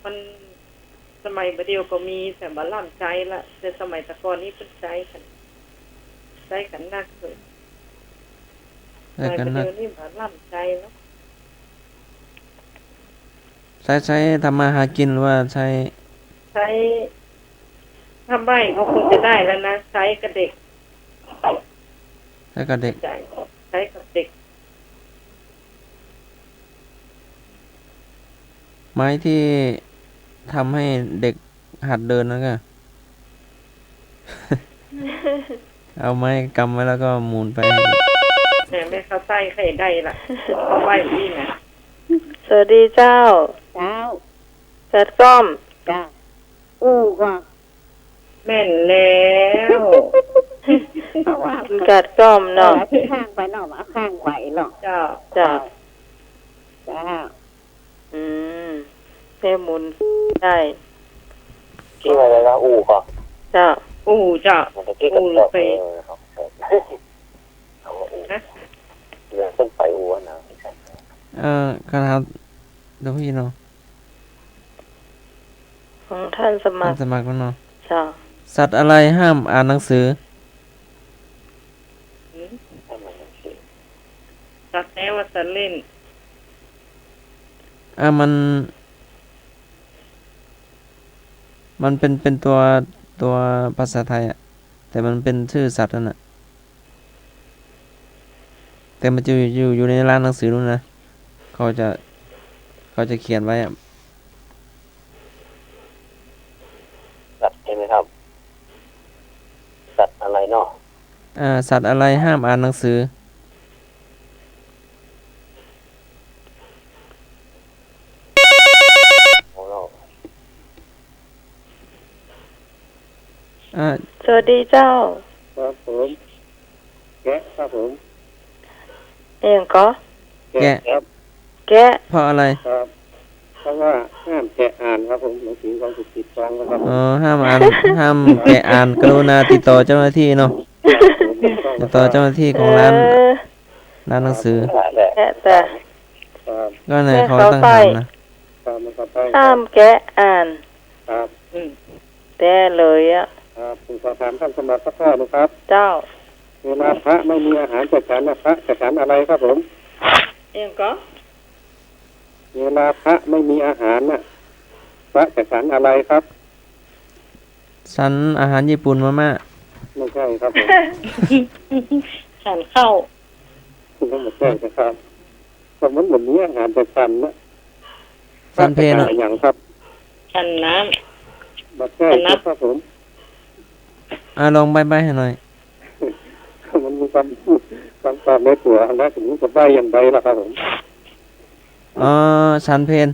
มันสมัยประเดียวก็มีแต่บัลล่ำใจละแต่สมัยตะกอนนี้เป็นใจกันนักเลยใจกันนักนี่บัลล่ำใจเนาะใช้ทำมาหากินหรือว่าใช้ทำใบเขาคงจะได้แล้วนะใช้กับเด็กใช้กับเด็กไม้ที่ทำให้เด็กหัดเดินนะก็ เอาไม้กำไว้แล้วก็หมุนไปไม่เข้าใต้ใครได้ล่ะเขาไหวนี่นะสวัสดีเจ้าจัดก้อมจ้าอู้ว่าแม่นแล้วจัดก้อมเนาะที่ข้างไปเนาะมาข้างไหวเนาะจ้าแม่หมุนได้ที่ว่าอะไรนะอู่ค่ะจ้าจ้าไปนะเรื่องต้นไปอู่นะครับเดี๋ยวพี่เนาะของท่านสมัครแล้วเนาะจ้าสัตว์อะไรห้ามอ่านหนังสือสัตว์แน่ว่าสัตว์เล่นมันเป็นตัวภาษาไทยอ่ะแต่มันเป็นชื่อสัตว์นั่นน่ะแต่มันจะอยู่ในร้านหนังสือนู่นนะเขาจะเขียนไว้อ่ะสัตว์ใช่ไหมครับสัตว์อะไรเนาะสัตว์อะไรห้ามอ่านหนังสือสวัสดีเจ้าครับผมแกะครับผมก็แกะครับแกะเพราะอะไรครับเพราะว่าห้ามแกะอ่านครับผมหนังสือของสุดฟังครับห้ามอ่านห้ามแกะอ่านกรุณาติดต่อเจ้าหน้าที่เนาะติดต่อเจ้าหน้าที่ของร้านหนังสือแต่ก็ไหนเขาตั้งถามนะห้ามแกะอ่านครับแต่เลยอ่ะครับผมขอถามท่านสมบัติพระพ่อนะครับเจ้าเวลาพระไม่มีอาหารจัดสรรพระจัดสรรอะไรครับผมก็เวลาพระไม่มีอาหารน่ะพระจัดสรรอะไรครับสันอาหารญี่ปุ่นมาม่าไม่ใช่ครับผมฉันเข้าไม่ใช่ครับสมมติเหมือนนี้อาหารจัดสรรนะสันเพลนอย่างครับฉันน้ำมาแก้ครับผมลองใบให้หน่อยมันมีความในตัวแล้วถึงจะใบยังไงล่ะครับผมสันเพน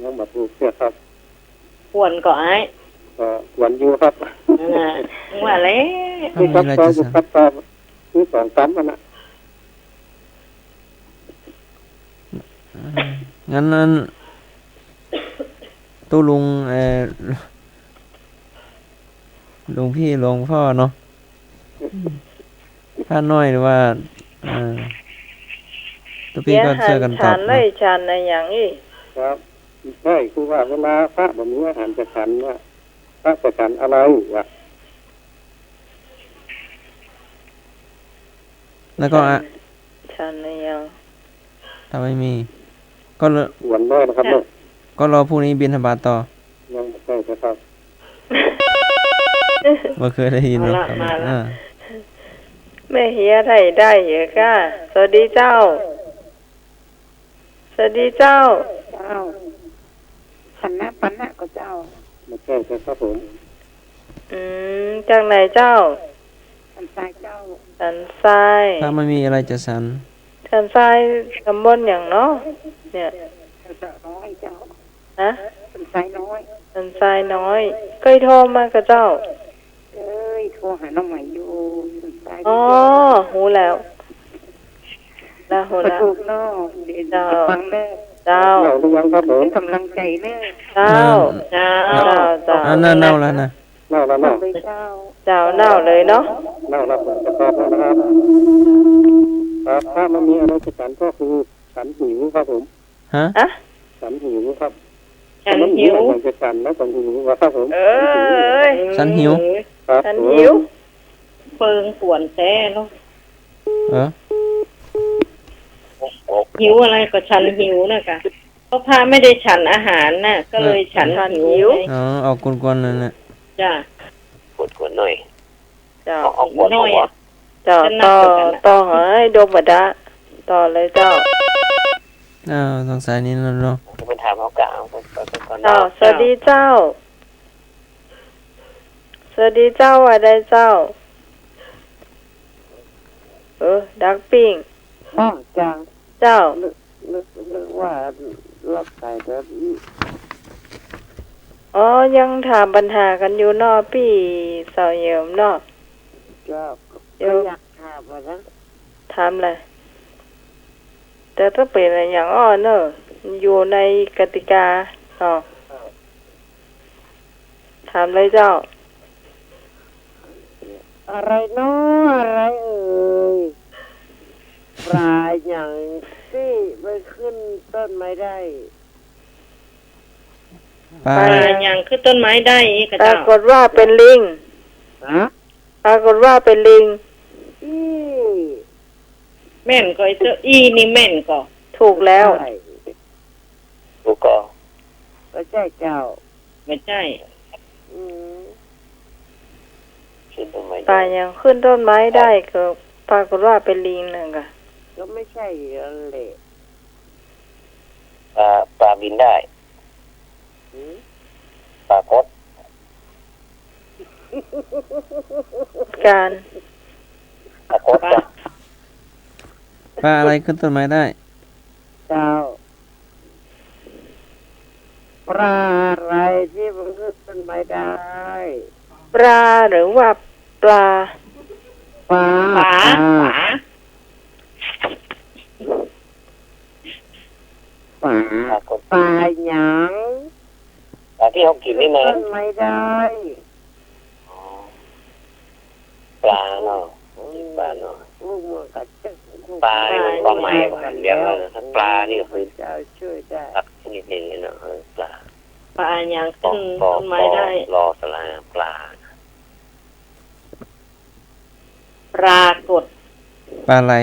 ยังมาถูกเนี่ยครับควรก่อไอ้ควรอยู่ครับว่าแล้วคือครับตอนอยู่ครับตอนคือสองซ้ำมันนะงั้นตู้ลุงลุงพี่หลวงพ่อเนาะถ้าน้อยหรือว่าตัวพี่ก็เจอกันตอบเลยฉันในอย่างนี้ครับใช่คือว่าเวลาพระแบบนี้อาหารจะฉันว่าพระจะฉันอะไรวะแล้วก็ฉันในอย่างถ้าไม่มีก็หวนด้วยนะครับเนาะ ก็รอพรุ่งนี้บิณฑบาตต่อ ยังไม่ใช่ครับ บ่เคยได้ยินหรอกครับ แม่เฮียไทยได้เหรอก้าสวัสดีเจ้า สวัสดีเจ้า เจ้าปันนะก็เจ้า ไม่ใช่ครับผม จากไหนเจ้า สันทรายเจ้า สันทราย ถ้าไม่มีอะไรจะสัน สันทรายตำบลอย่างเนาะเนี่ย เจ้าน้อยเจ้า ฮะ สันทรายน้อย สันทรายน้อยเคยโทรมากับเจ้า เอ้ยโทรหาน้องใหม่อยู่สันทราย อ๋อหูแล้วหู ประ แล้ว ตูนอกเดี๋ยวจะฟังเด้อ เจ้า เราหรือยังครับผม กำลังใจเด้อ เจ้าเจ้าเจ้า เน่าแล้วนะ เล่าแล้วเนาะ ไปเจ้า เจ้าเน่าเลยเนาะ เล่าแล้วผมจะตอบแล้วนะครับครับถ้ามันมีอะไรจะฉันก็คือฉันหิวครับผม ฮะ อะ ฉันหิวครับ ฉันหิว มันจะฉันแล้วต้องหิวครับผม เอ้ย ฉันหิว ครับ ฉันหิว เฟิงป่วนแท้เนาะ หิวอะไรก็ฉันหิวนะคะเพราะพระไม่ได้ฉันอาหารน่ะ ก็เลยฉันหิว อ๋อออกกวนๆนั่นน่ะ จ้ะ กดหน่อย เจ้า ออกกด น้อยอะ เจ้าต่อให้ดมบดาต่อเลยเจ้า สงสัยนี่เนาะ จะไปถามเขากล่าวไปก่อน เจ้า สวัสดีเจ้า สวัสดีเจ้าว่าได้เจ้า ดักปิ้ง จ้า เจ้า นึกว่ารับสายแล้ว อ๋อ ยังถามปัญหากันอยู่เนอพี่สาวเยี่ยมเนอ ก็อยากถามว่านะ ถามเลยแต่ถ้าเป็นอะไรอย่างอ้อเนอะอยู่ในกติกาเนาะถามเลยเจ้า อะไรเนาะอะไรเอ่ยปลาอย่างที่ไปขึ้นต้นไม้ได้ ปลา ปลาอย่างขึ้นต้นไม้ได้อีก ปรา เจ้าก ฏว่าเป็นลิง ฮะ ปรากฏว่าเป็นลิง อี แม่นก็ไอ้เจ้าอีนี่แม่นก็ ถูกแล้ว ใช่ ลูกก็ ไม่ใช่เจ้า ไม่ใช่ อืม ขึ้นต้นไม้ ปลายังขึ้นต้นไม้ได้ก็ปรากฏว่าเป็นลิงนั่นค่ะ ก็ไม่ใช่อะไร ปลาบินได้ อืม ปลาพด การ ปลาพดจ้ะ ปลาอะไรขึ้นต้นไม้ได้ เจ้าปลาอะไรที่มันขึ้นต้นไม้ได้ ปลาหรือว่าปลา ปลา ฝาฝา ปลา ปลาพด ปลาหยัง ปลาที่เขากินนี่นะ ต้นไม้ได้ ปลาเนาะปลาเนาะ ลูกมือกัดจึ๊ก ปลานี่มันความหมายว่าเรียกว่าถ้าปลานี่ก็คือ เจ้าช่วยได้ สัตว์ชนิดหนึ่งเนาะปลา ปลาอย่างขึ้นต้นไม้ได้ รอสลาปลา ปรากฏ ปลาไหล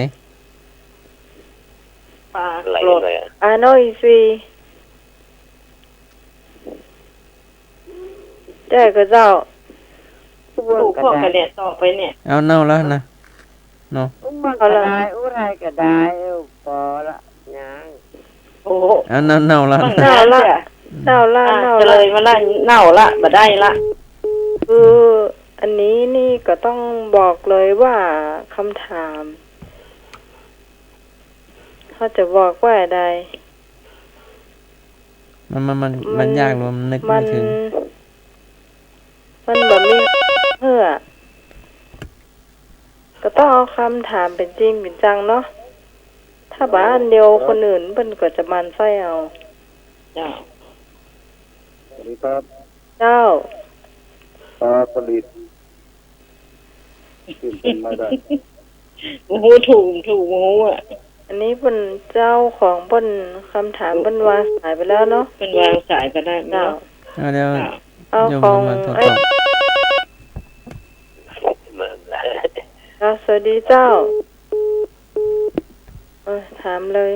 ปลา ไหล กรด เลยอ่ะ อาโนอีซีเจ้าก็เจ้า ตัว ถูก ก็ พวก ได้ กันเนี่ยต่อไปเนี่ย เอาเน่าแล้วนะเนาะ อุ้มมันก็ได้อุ้ไรก็ได้พอละยัง โอ้โห เอาเน่าแล้ว ต้อง นะ เน่าละ เน่าละเน่า จะเล ละ ยมาละเน่าละมาได้ละ คืออันนี้นี่ก็ต้องบอกเลยว่าคำถามเขาจะบอกว่าอะไร มันยากรวมนนึกไม่ถึง มันแบบมีเพื่อ ก็ต้องเอาคำถามเป็นจริงเป็นจังเนาะถ้าบ้านเดียวคนอื่นเพิ่นก็จะมันไส้เอา เจ้า สวัสดีครับ เจ้า ปลาสลิดขึ้นต้นไม้ได้ โอ้โหถูกโอ้โหอ่ะ อันนี้เป็นเจ้าของเพิ่นคำถามเพิ่นวางสายไปแล้วเนาะ เป็นวางสายก็ได้ เจ้า เนาะ เดี๋ยว เอา โยม ของ มาทด ไอ้ สอบ เจ้าสวัสดีเจ้าถามเลย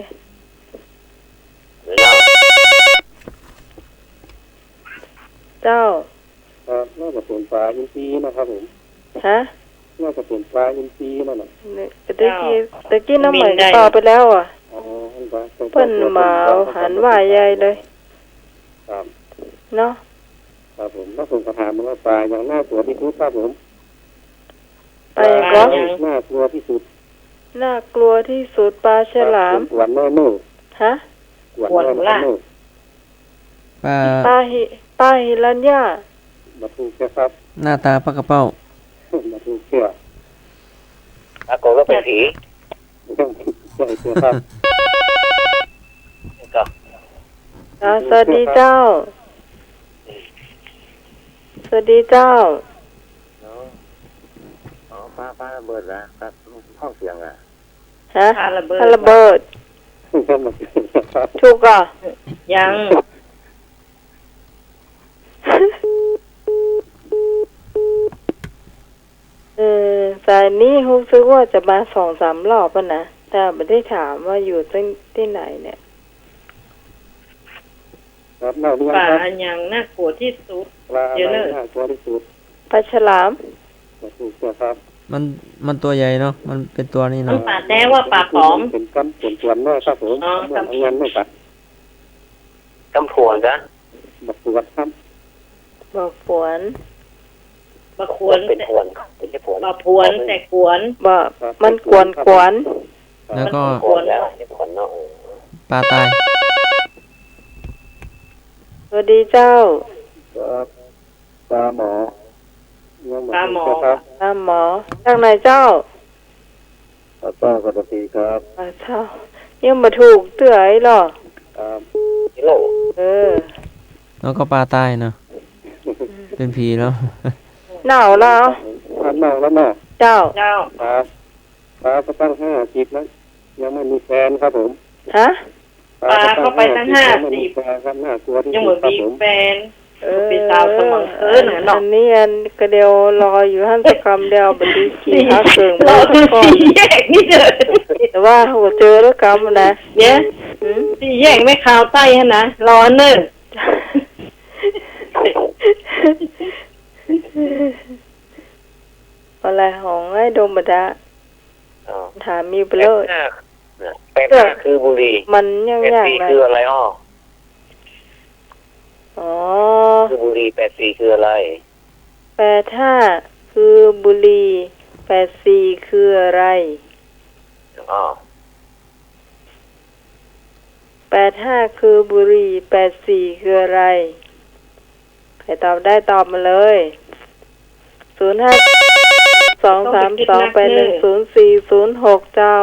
เจ้า ครับน่าจะเป็นปลาอินทรีนะครับผม ฮะ น่าจะเป็นปลาอินทรีนั่นน่ะ ตะกี้น้ำเหมือนต่อไปแล้วอ่ะ อ๋อ เปิ้นมาหันว่าใหญ่เลย ครับ เนาะ ครับผมแล้วผมก็ถามว่าปลาอย่างน่ากลัวที่สุดครับผม ไปก็ น่ากลัวที่สุด น่ากลัวที่สุดปลาฉลาม กวนแม่นู่ ฮะ กวนแม่นู่ ปลา ปลาฮิรัญญา มาถูกแค่ครับ หน้าตาปลากระเป้า มาถูกแค่ อากงก็เป็นผี ใช่ครับ ก็ สวัสดีเจ้า สวัสดีเจ้า อ๋อป้าระเบิดนะครับห้องเสียงอ่ะ ฮะปลาระเบิด ถูกอ่ะ ยัง สายนี้รู้สึกว่าจะมา2-3 รอบแล้วนะ แต่ไม่ได้ถามว่าอยู่ที่ไหนเนี่ย ครับน่าเลี้ยง ปลา ครับ อันยังน่ากลัวที่สุด ปลาอะไรน่ากลัวที่สุด ปลาฉลาม มาถูกแค่ครับ มันตัวใหญ่เนาะ มันเป็นตัวนี้ มัน เนาะ ปลาแต้ว่าปลาปลอม เป็นกำเป็นกวนแม่ครับผม อ๋อ เอาเงินไม่ตัด กำพวนจ้ะ บักตรวจครับ บอกฝน ปลาขวน เป็นพวนเป็นแค่พวน ปลาพวนแต่ขวน บอกมันกวนกวน แล้วก็ พวนแล้วเป็นพวนเนาะ ปลาตาย สวัสดีเจ้า ครับปลาหมอ ปลาหมอ ครับ ตามหมอจากไหนเจ้า ป้าป้าสวัสดีครับ เจ้า ยังมาถูกเตื่อยหรอ ครับ กิโล แล้วก็ปลาตายเนาะ เป็นผีแล้ว หนาวแล้ว อันนอกแล้วเนาะ เจ้า เจ้า ครับปลาก็ตั้ง50แล้วยังไม่มีแฟนครับผม ฮะ ปลาเข้าไปตั้ง ยังไม่มี 50 แฟนครับน่ากลัวที่ ยัง สุ เหมื ด อน ครับ มี ผม แฟนเป็นสาวสมังเคินเหรอ อั เนาะ นนี้อันก็เดียวรออยู่หันสักคำเดียวบัดนี้ขี่หาเกิง เรา มา คือ ก่อน สี่แยกนี่เด้อ แต่ว่าโหเจอแล้วกำนะ เนี่ยสี่แยกไม่ข่าวใต้ฮะนะรอเนอะ อะไรของไอ้ดมบดา อ๋อ ถามมีไปเลย แปดห้าคือบุรี มันยัง แปด ยาก สี่ เลย คืออะไรอ้อ อ๋อ คือบุรี84คืออะไร 85คือบุหรี่84คืออะไร อ๋อ 85คือบุหรี่84คืออะไรใครตอบได้ตอบมาเลย052328104006เจ้า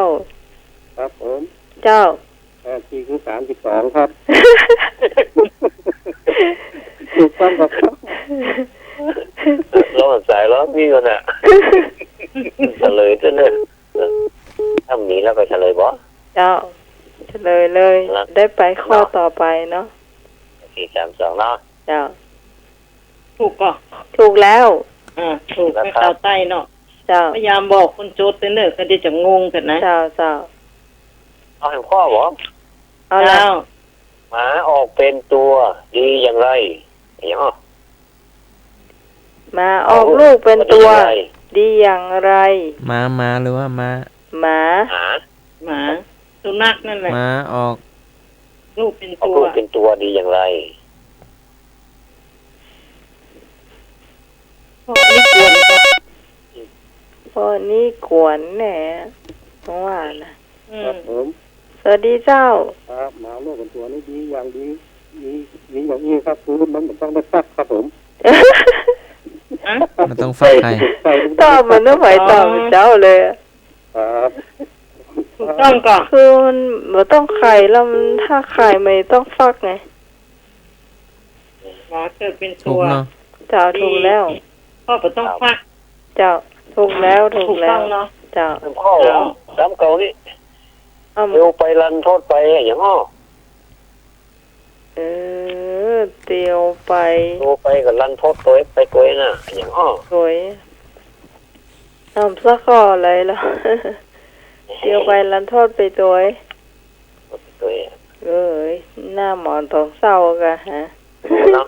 ครับผม เจ้า 84คือ32ครับถูกต้องครับ ร้อนสายร้อนนี่ก่อนอ่ะเฉลยด้วยเนี่ยถ้ามีแล้วไปเฉลยบ่ เจ้าเฉลยเลย ได้ไปข้อต่อไปเนาะ 432เนาะ เจ้า ถูกก็ ถูกแล้ว ถูกไม่ข่าวใต้เนาะ เจ้า พยายามบอกคนโจทย์เนอะก็เดี๋ยวจะงงกันนะ เจ้าเจ้า เอาเห็นข้อบ่ เอาละ เจ้า หมาออกเป็นตัวดีอย่างไรอย่างอ้อ มาออกลูกเป็นตัว ดีอย่างไร ม้าหรือว่าม้า หมา หมา หมาสุนัขนั่นแหละ ม้าออก ลูกเป็น ออก ตัว ลูกเป็นตัวดีอย่างไร พอนี่กวนก็ พอนี่กวนแหน่ต้องว่านะ ครับผม สวัสดีเจ้า ครับหมาลูกเป็นตัวนี้ดีอย่างดีอย่างนี้ครับคือมันต้องได้ซักครับผม มันต้องฟักไข่ ตอบมันต้องไหวตอบเจ้าเลยอะ ครับ ถูกต้องก่อน คือมันต้องไข่แล้วมันถ้าไข่ไม่ต้องฟักไง หมาเกิดเป็น ถู ตั ก ว เนาะ เจ้าถูกแล้ว พ่อก็ต้องฟัก เจ้าถูกแล้วถู ถู ก ก แล้ ต้อ ว งเนาะ เจ้า เป็นข้อเหรอซ้ำเก่านี่ เอา เร็วไปรันโทษไปอย่างอ้อ เตียวไป เร็วไปกับรันโทษตัวไปกวยน่ะอย่างอ้อ สวยน้ำสักข้ออะไรล่ะ เตียวไปรันโทษไปตัวเอ้ย ตัว หน้าหมอนทองเศร้ากะฮะ เนาะ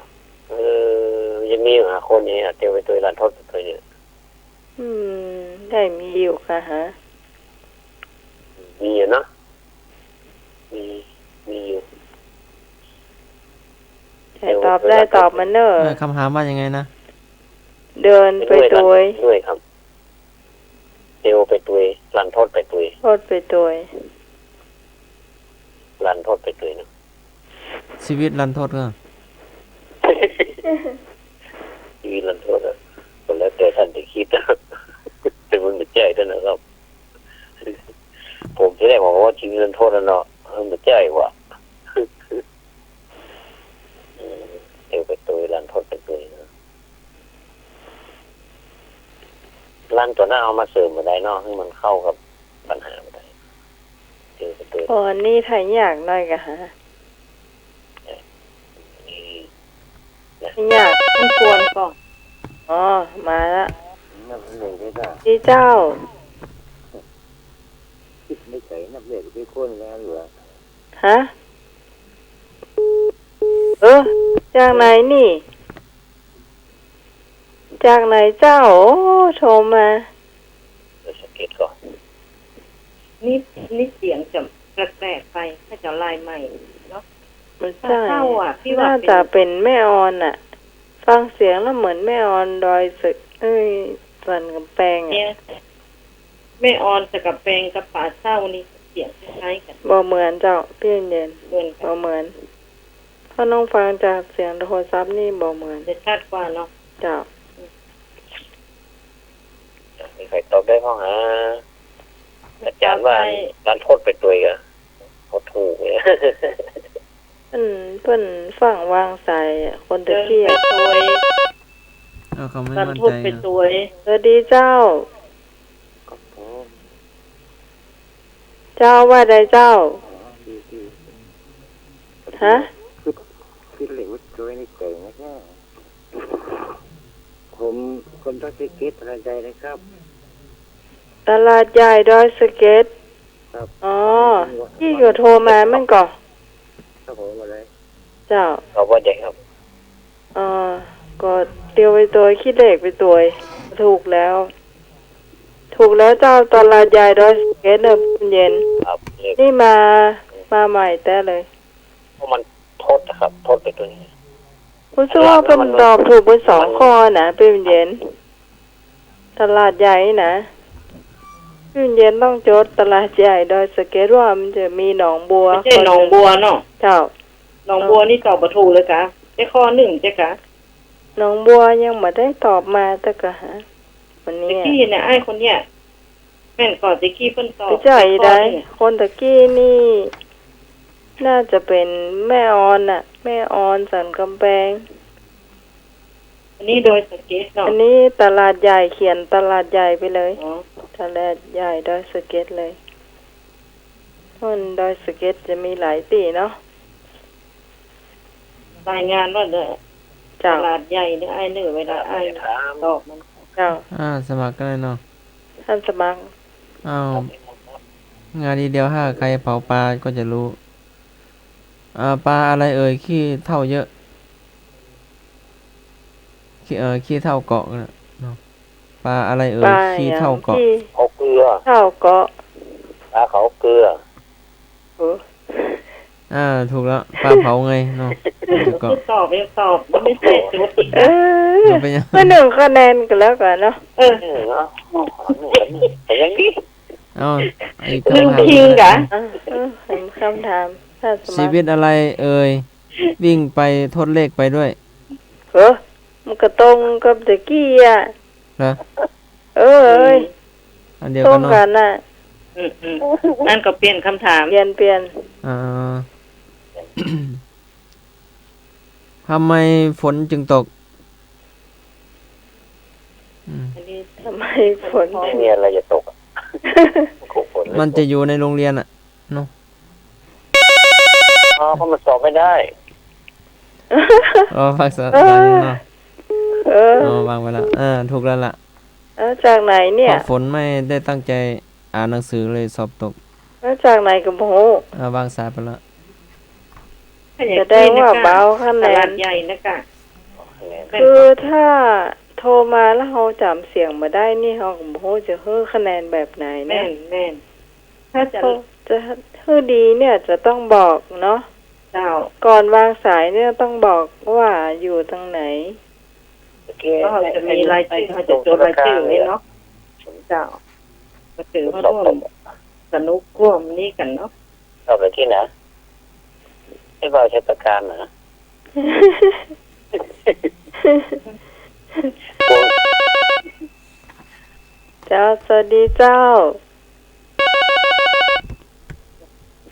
มีหาคนนี้เตียวไปตัวรันทดตัวเนี่ย ได้มีอยู่ค่ะฮะ มีอยู่เนาะมีอยู่ แต่ตอบได้ตอบมันเนอะ คำถามว่ายังไงนะ เดินไปตัว ด้วยครับเตียวไปตัวรันทดไปตัว โทษไปตัว รันทดไปตัวเนาะ ชีวิตรันทดก็ ชีวิตรันทดอะคนแล้วแต่ท่านจะคิดแต่มันไม่ใช่ท่านนะครับผมจะได้บอกว่าชีวิตรันทดแล้วเนาะมันไม่ใช่ว่ะเตียวไปตัวรันทดไปตัวนะรันตัวหน้าเอามาเสริมมาได้เนาะให้มันเข้ากับปัญหาไม่ได้เตียวไปตัว ตอนนี้ถ่ายยากหน่อยกะฮะยาก มันควรก่อน อ๋อมาละ นับหนึ่งได้จ้ะ พี่เจ้า ไม่ใช่นับเด็กที่คนแล้วเหรอ ฮะจากไหนนี่ จากไหนเจ้าโอ้โทรมา เดี๋ยวสังเกตก่อน นี่เสียงจะแปลกๆไปถ้าจะลายใหม่เนาะ มันใช่ เศร้าอ่ะพี่ว่า น่าจะเป็นแม่ออนอ่ะ ฟังเสียงแล้วเหมือนแม่ออนดอยสึกสันกำแพง เนี่ อ่ะ ยแม่ออนจะกับแปลงกับป่าเศร้านี่เสียงคล้ายกัน บ่เหมือนเจ้าพี่เย็น เหมือนกั บ่ น เหมือนถ้าน้องฟังจากเสียงโทรศัพท์นี่บ่เหมือน จะชัดกว่าเนาะ เจ้า มีใครตอบได้บ้างฮะอาจารย์ว่าการโทษไปตัวอ่ะเขาถูกเลย เพิ่นฟังวางสายคนตะ เดิน กี้ ไปตัว เขาไม่ การ มั่น พูด ใจ ไปตัว สวัสดีเจ้า เจ้าว่าใดเจ้า ฮะ คิดเหล็กว่าตัวนี่เก่งนะแค่ผมคนต้องคิดคิดอะไรใจนะครับ ตลาดใหญ่ดอยสะเก็ด ครับ อ๋อที่อยู่โทรมามันก่อ ครับผมอะไร เจ้า เขาว่าเด็กครับ ก็เตียวไปตัวคิดเลขไปตัวถูกแล้ว ถูกแล้วเจ้าตลาดใหญ่ดอยสะเก็ดเนี่ยเย็น ครับเลข นี่มาใหม่แต่เลย เพราะมันโทษนะครับโทษไปตัวนี้ คุณชื่อว่าเป็นตอบถูกเป็น2 ข้อนะเป็นเย็น ตลาดใหญ่นะเป็นเย็นต้องจดตลาดใหญ่ดอยสะเก็ดว่ามันจะมีหนองบัว ไม่ใช่หนองบัวเนาะ เจ้า หนองบัวนี่ตอบบ่ถูกเลยกะแค่ข้อ1เจ้ากะ หนองบัวยังไม่ได้ตอบมาแต่ก็หาวัน ตะ นี้ กี้เนี่ยไอ้คนเนี้ยแม่นก่อนตะกี้เพิ่นตอบ พี่เจ้าอีได้คนตะกี้นี่ น่าจะเป็นแม่ออนน่ะ แม่ออนสันกำแพง อันนี้โดยสเก็ตเนาะ อันนี้ตลาดใหญ่เขียนตลาดใหญ่ไปเลย อ๋อ ตลาดใหญ่ดอยสะเก็ดเลยคนดอยสะเก็ดจะมีหลายตีเนาะ รายงานว่าเนี่ยต เจ้า ลาดใหญ่เนี่ยไอ้เหนือเวลาไอ้ตอบมัน เจ้า สมัครก็ได้เนาะ ท่านสมัคร อ้าวงานดีเดียวถ้าใครเผาปลาก็จะรู้ปลาอะไรเอ่ยขี้เท่าเยอะขี้เท่าเกาะนะเนาะปลาอะไรเอ่ ป ย ลา ขี้ อย่าง เท่าเกาะ ที่ เขาเกลือ เท่าเกาะ ปลาเขาเกลือ โอ้ ถูกแล้วปลาเผาไงเนาะเกาะ คือตอบยังตอบมันไม่ใช่จุดอีก เอ มันเป็นยัง เมื่อ1 คะแนนกันแล้วกันเนาะ เนาะแต่ยังนี้ อีก ลืม คำถาม พิงกะ เห็นคำถามท่านสมั ชี คร วิตอะไรเอ่ยวิ่งไปทดเลขไปด้วย มันก็ตรงกับตะกี้อ่ะ เหรอ เอ้ย อันเดียว ตร กั ง นเนาะ กันน่ะ นั่นก็เปลี่ยนคำถาม เปลี่ยน อ่า ทำไมฝนจึงตก อันนี้ ทำไมฝน ไม่มีอะไรจะตก มันจะอยู่ในโรงเรียนอ่ะเนาะ เพราะมันสอบไม่ได้ ภาษาเนาะวางไว้แล้วถูกแล้วล่ะ จากไหนเนี่ย เพราะฝนไม่ได้ตั้งใจอ่านหนังสือเลยสอบตก จากไหนกับโห วางสายไปแล้ว จะได้ว่าเบาคะแน ตลาน ดใหญ่นะกะ คือถ้าโทรมาแล้วเราจำเสียงมาได้นี่เราก็บ่รู้จะให้คะแนนแบบไหน แม่ นะ นแม่นถ้าจะ จะให้ดีเนี่ยจะต้องบอกเนาะ เจ้า ก่อนวางสายเนี่ยต้องบอกว่าอยู่ตรงไหน ก็จะมีรายชื่อเขาจะจดรายชื่อไว้เนาะเจ้าก็ถือว่าร่วมสนุกร่วมนี่กันเนาะ เอาไปที่ไหนให้เราใช้ประการนะ เจ้าสวัสดีเจ้า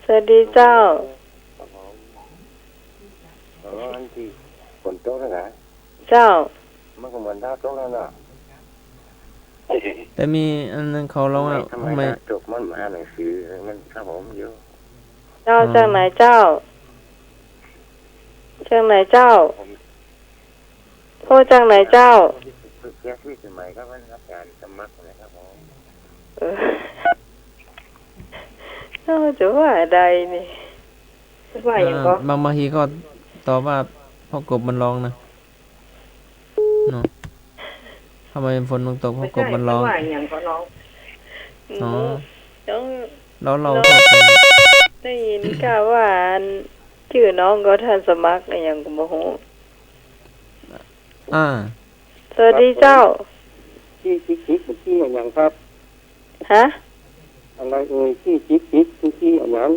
สวัสดีเจ้า อันที่ฝนตกแล้วนะ เจ้า มันก็เหมือนดาวตกแล้วนะ แต่มีอันนึงเขาร้องอ่ะ ทำไม ทำไม ดาวตกมันมาอ่านหนังสือมันครับผมอยู่ เจ้าจากไหนเจ้าจากไหนเจ้าโทรจากไหนเจ้า คือแค่ที่สมัยก็มันรับการสมัครนะครับผม เจ้าจะว่าใดนี่ ว่าอย่างก็ บางทีก็ตอบว่าพ่อกบมันร้องนะเนาะทำไมฝนมันตกพ่อกบมันร้อง ว่าอย่างก็น้อง อ๋อ ต้อง แล้วเรา ได้ยินกะว่าชื่อน้องก็ทันสมัครอะไรอย่างก็บ่ฮู้ สวัสดีเจ้า ที่จิ๊กคือที่อย่างครับ ฮะ อะไรเอ่ยที่จิ๊กคือที่อย่าง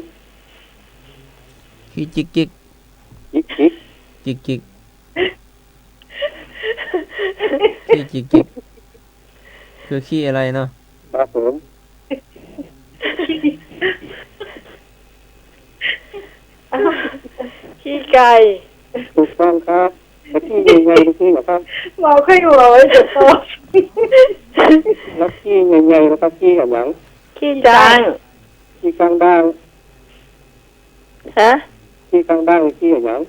ขี้จิกจิก จิ๊ก จิกจิกขี้จิกจิกคือขี้อะไรเนาะ ครับผม ขี้ไก่ ถูกต้องครับแล้วที่ใหญ่ๆที่นะครับ เราค่อยหัวไว้จะตอบ แล้วที่ใหญ่ๆนะครับที่อย่าง ขี้จาง ที่กลางด่าง ฮะ ที่กลางด่างที่อย่าง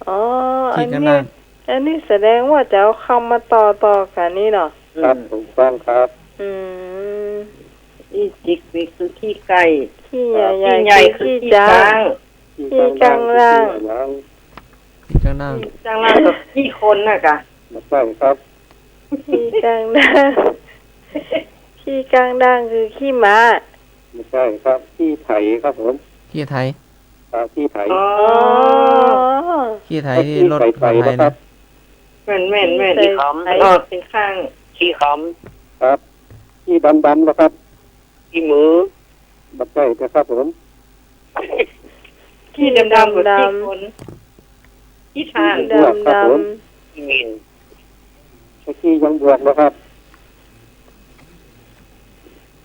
อ๋ออั ขี้ น กัน นี้ นั่ง อันนี้แสดงว่าจะเอาคำมาต่อกันนี่เนาะ ครับถูกต้องครับ ที่จิกนี่คือขี้ไก่ ขี้ ขี้ ให ให ญ่ ญ่ ๆ คือ ขี้ ขี้ จา จาง ง ขี้กลางล่าง ขี้กันนั่ง จางล่างกับขี้คนน่ะกะ ถูกต้องครับ ขี้กลางด่างขี้กลางด่างคือขี้ม้า ไม่ใช่ครับที่ไถครับผม ขี้ไทย ที่ไถ อ๋อ ขี้ไทยที่รถ ไถ ไทย ครั นะ บ แม่นแม่นแม่น ขี้ ที่ ไถ ออกเป็นข้าง ขี้ค ครับที่ดำนะครับ ำขี้มือ ไม่ใช่นะครับผม ขี้ดำๆกับขี้คนขี้ทาน ดำ ขี้มิน ที่ยังบวกนะครับ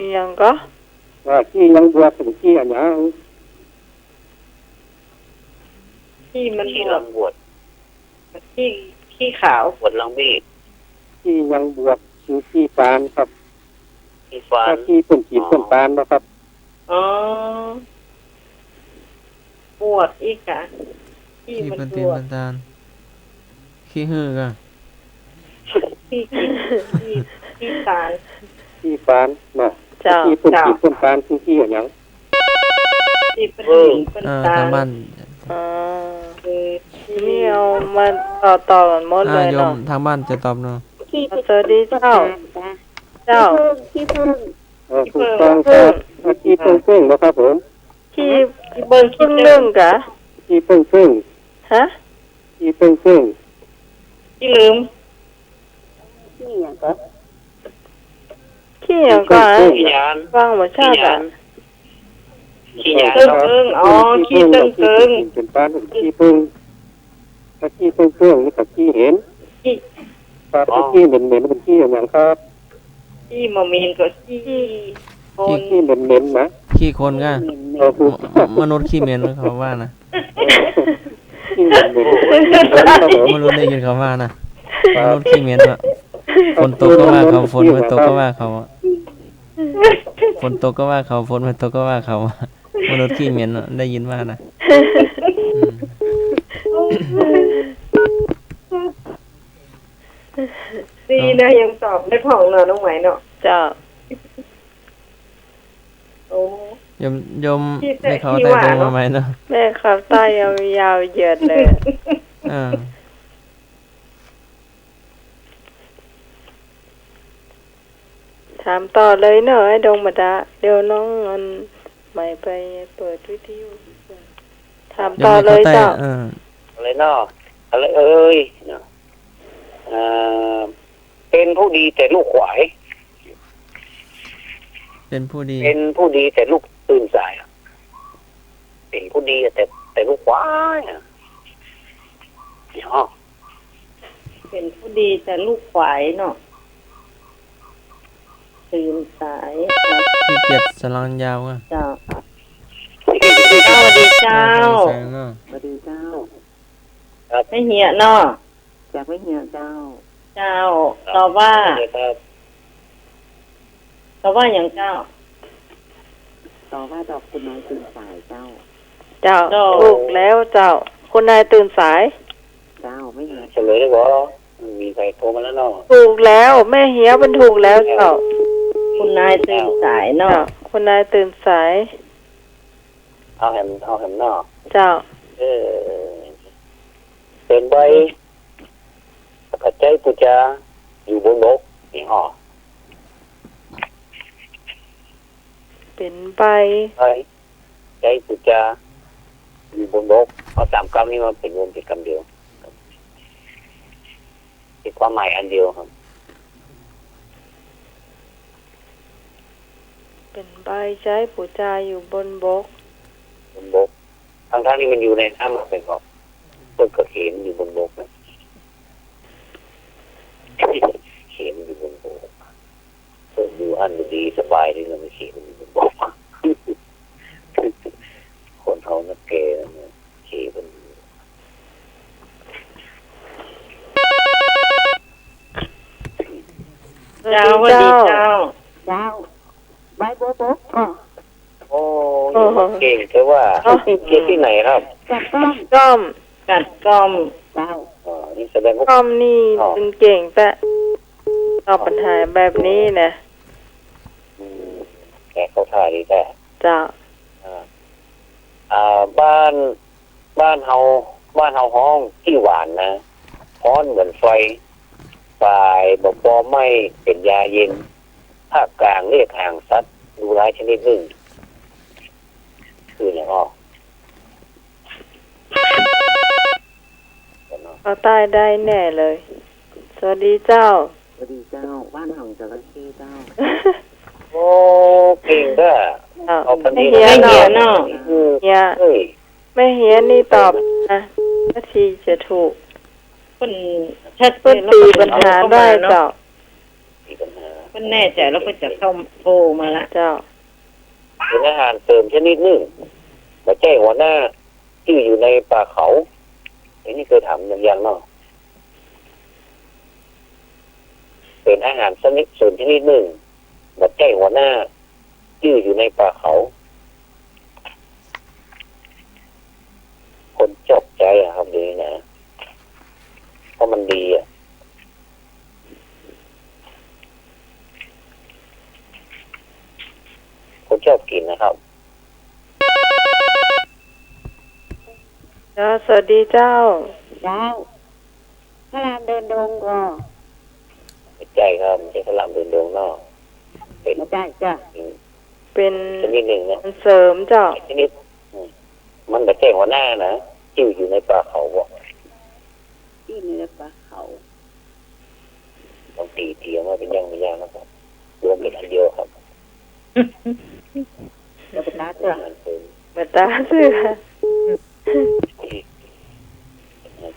ๆยังก็ ว่าที่ยังบวกถึงที่อย่าง ขี้มัน ขี้ บว ลั ก งบวช ขี้ขาว บวชลังบีด ที่ยังบวกคือที่ปานครับ ขี้ฟัน ที่เป็นขีดเป็นปานนะครับ อ๋อปวดอีกอะขี้ ขี้ มัน เป็น ป ตีน วด เป็นตาลขี้หื้อกะ ขี้ตาล ที่ปานเนาะ เจ้า ที่เป็นขีดเป็นปานคือที่อย่าง ขี้เป็นหินเป็นตา ทาง ล บ้าน อ๋อ คือ นี่เอามาต่อกันหมดเลย โยม เนาะ ทางบ้านจะตอบเนาะ สวัสดีเจ้า เจ้า ถูกต้องครับที่เพิ่งนะครับผม ขี้ เบิ้ง พึ่งนึ่งกะ ที่เพิ่ง ฮะ ที่เพิ่ง ขี้ลืม ขี้หยังก็ ขี้ยาน ฟังบ่ชัดอ่ะ ขี้ยาน เติ้ง ครับ เติ้งอ๋อขี้เติ้งเติ้ง เป็นปานที่เพิ่งถ้าที่เพิ่งนี่กับที่เห็น ขี้ ครับที่เหม็นเป็นที่อย่างครับ ขี้มะเมนก็ขี้คน ที่เหม็นนะ ขี้คนกะ ถูก มนุษย์ขี้เหม็นเขาว่านะ ที่เหม็นครับผม มนุษย์ได้ยินเขาว่านะมนุษย์ขี้เหม็นอะฝนตกก็ว่าเขาฝนไม่ตกก็ว่าเขาอะฝนตกก็ว่าเขาฝนไม่ตกก็ว่าเขาอะมนุษย์ขี้เหม็นอะได้ยินว่านะดีนะยังตอบได้ผ่องเนาะน้องไหมเนาะ เจ้า โอ้ โย ยมให้เขาไต่ตรงมาไหมเนาะ แม่ขับใต้ยาวๆเหยียดเลย ถามต่อเลยเนอะไอ้ดงบดาเดี๋ยวน้องมันไม่ไปเปิดวิทยุถามต่อเลยเจ้า อะไรเนาะอะไรเอ้ยเนาะเป็นผู้ดีแต่ลูกขวาย เป็นผู้ดี เป็นผู้ดีแต่ลูกตื่นสายเป็นผู้ดีแต่ลูกขวายเนาะ เป็นผู้ดีแต่ลูกขวายเนาะตื่นสาย ขี้เกียจสลังยาวอ่ะ เจ้าสวัสดีเจ้า สวัสดีเจ้า ไม่เหี้ยเนาะ จากไม่เหี่ยเจ้า เจ้าตอบว่าอย่างเจ้า ต่อว่าดอกคุณน้อยตื่นสายเจ้า เจ้าถูกแล้วเจ้าคุณนายตื่นสาย เจ้าไม่เหี่ย เฉลยได้บ่มีใครโทรมาแล้วเนาะ ถูกแล้วแม่เฮียมันถูกแล้วเจ้า คุณนายตื่นสายเนาะ คุณนายตื่นสาย เอาแหมเนาะ เจ้า เป็นใบปัจจัยปุจจาอยู่บนบกนี่ฮะ เป็นใบ ใจปุจจาอยู่บนบกเอาสามคำนี้มาเป็นรวมเป็นคำเดียวเป็นความหมายอันเดียวครับ เป็นใบใช้ปูจาอยู่บนบก บนบกทั้งที่มันอยู่ในน้ำเป็นของต้นกระเขนอยู่บนบกนะเขนอยู่บนบกต้นอยู่อันดีสบายดีเราไม่เขนอยู่บนบกคนเขานักเกย์นะเขนบนเจ้าสวัสดีเจ้า เจ้าใบบัวบกอ๋อ โอ้เก่งแต่ว่าเก่งที่ไหนครับ จับต้อม ก้อม กัดกอม เจ้า นี่แสดงว่า ก้อมนี่เป็นเก่งแต่ตอบปัญหาแบบนี้นะ แกเขาท่าดีแต่ เจ้า บ้านเฮาห้องที่หวานนะฮ้อนเหมือนไฟฝ่ายบ่ไม่เป็นยาเย็นภาคกลางเรียกห่างสัตว์ดูร้ายชนิดหนึ่งคืออย่างอ้อ เอาใต้ได้แน่เลย สวัสดีเจ้า สวัสดีเจ้าบ้านของจระเข้เจ้า โอ้เก่งก็เอาคนนี้ ไม่เหียเนาะ เฮีย ไม่เฮียนี่ตอบนะนาทีจะถูก คนชัด เพิ่นตีปัญหาได้เจ้า คนแน่ใจแล้วก็จะเข้าโทรมาละ เจ้า เป็นอาหารเสริมชนิดหนึ่งมาแจ้งหัวหน้าที่อยู่ในป่าเขาอันนี้เคยถามอย่างเนาะเป็นอาหารเสริมชนิดหนึ่งมาแจ้งหัวหน้าที่อยู่ในป่าเขาคนจบใจอะครับดีนะเพราะมันดีอะคนชอบกินนะครับ สวัสดีเจ้า เจ้าพระรามเดินดงก็ ไม่ใช่ครับไม่ใช่ขลามเดินดงนอกเป็น ไม่ได้จ้ะ เป็น ชนิดหนึ่งนะ เสริมเจ้า ชนิดมันมาแจ้งหัวหน้านะที่อยู่ในป่าเขาบอก ที่นี่ปะเขา ต้องตีเตียมาเป็นยังไม่ยากนะครับรวมเป็นอันเดียวครับ จะเป็นนัดจ้ะ มาตาเสือ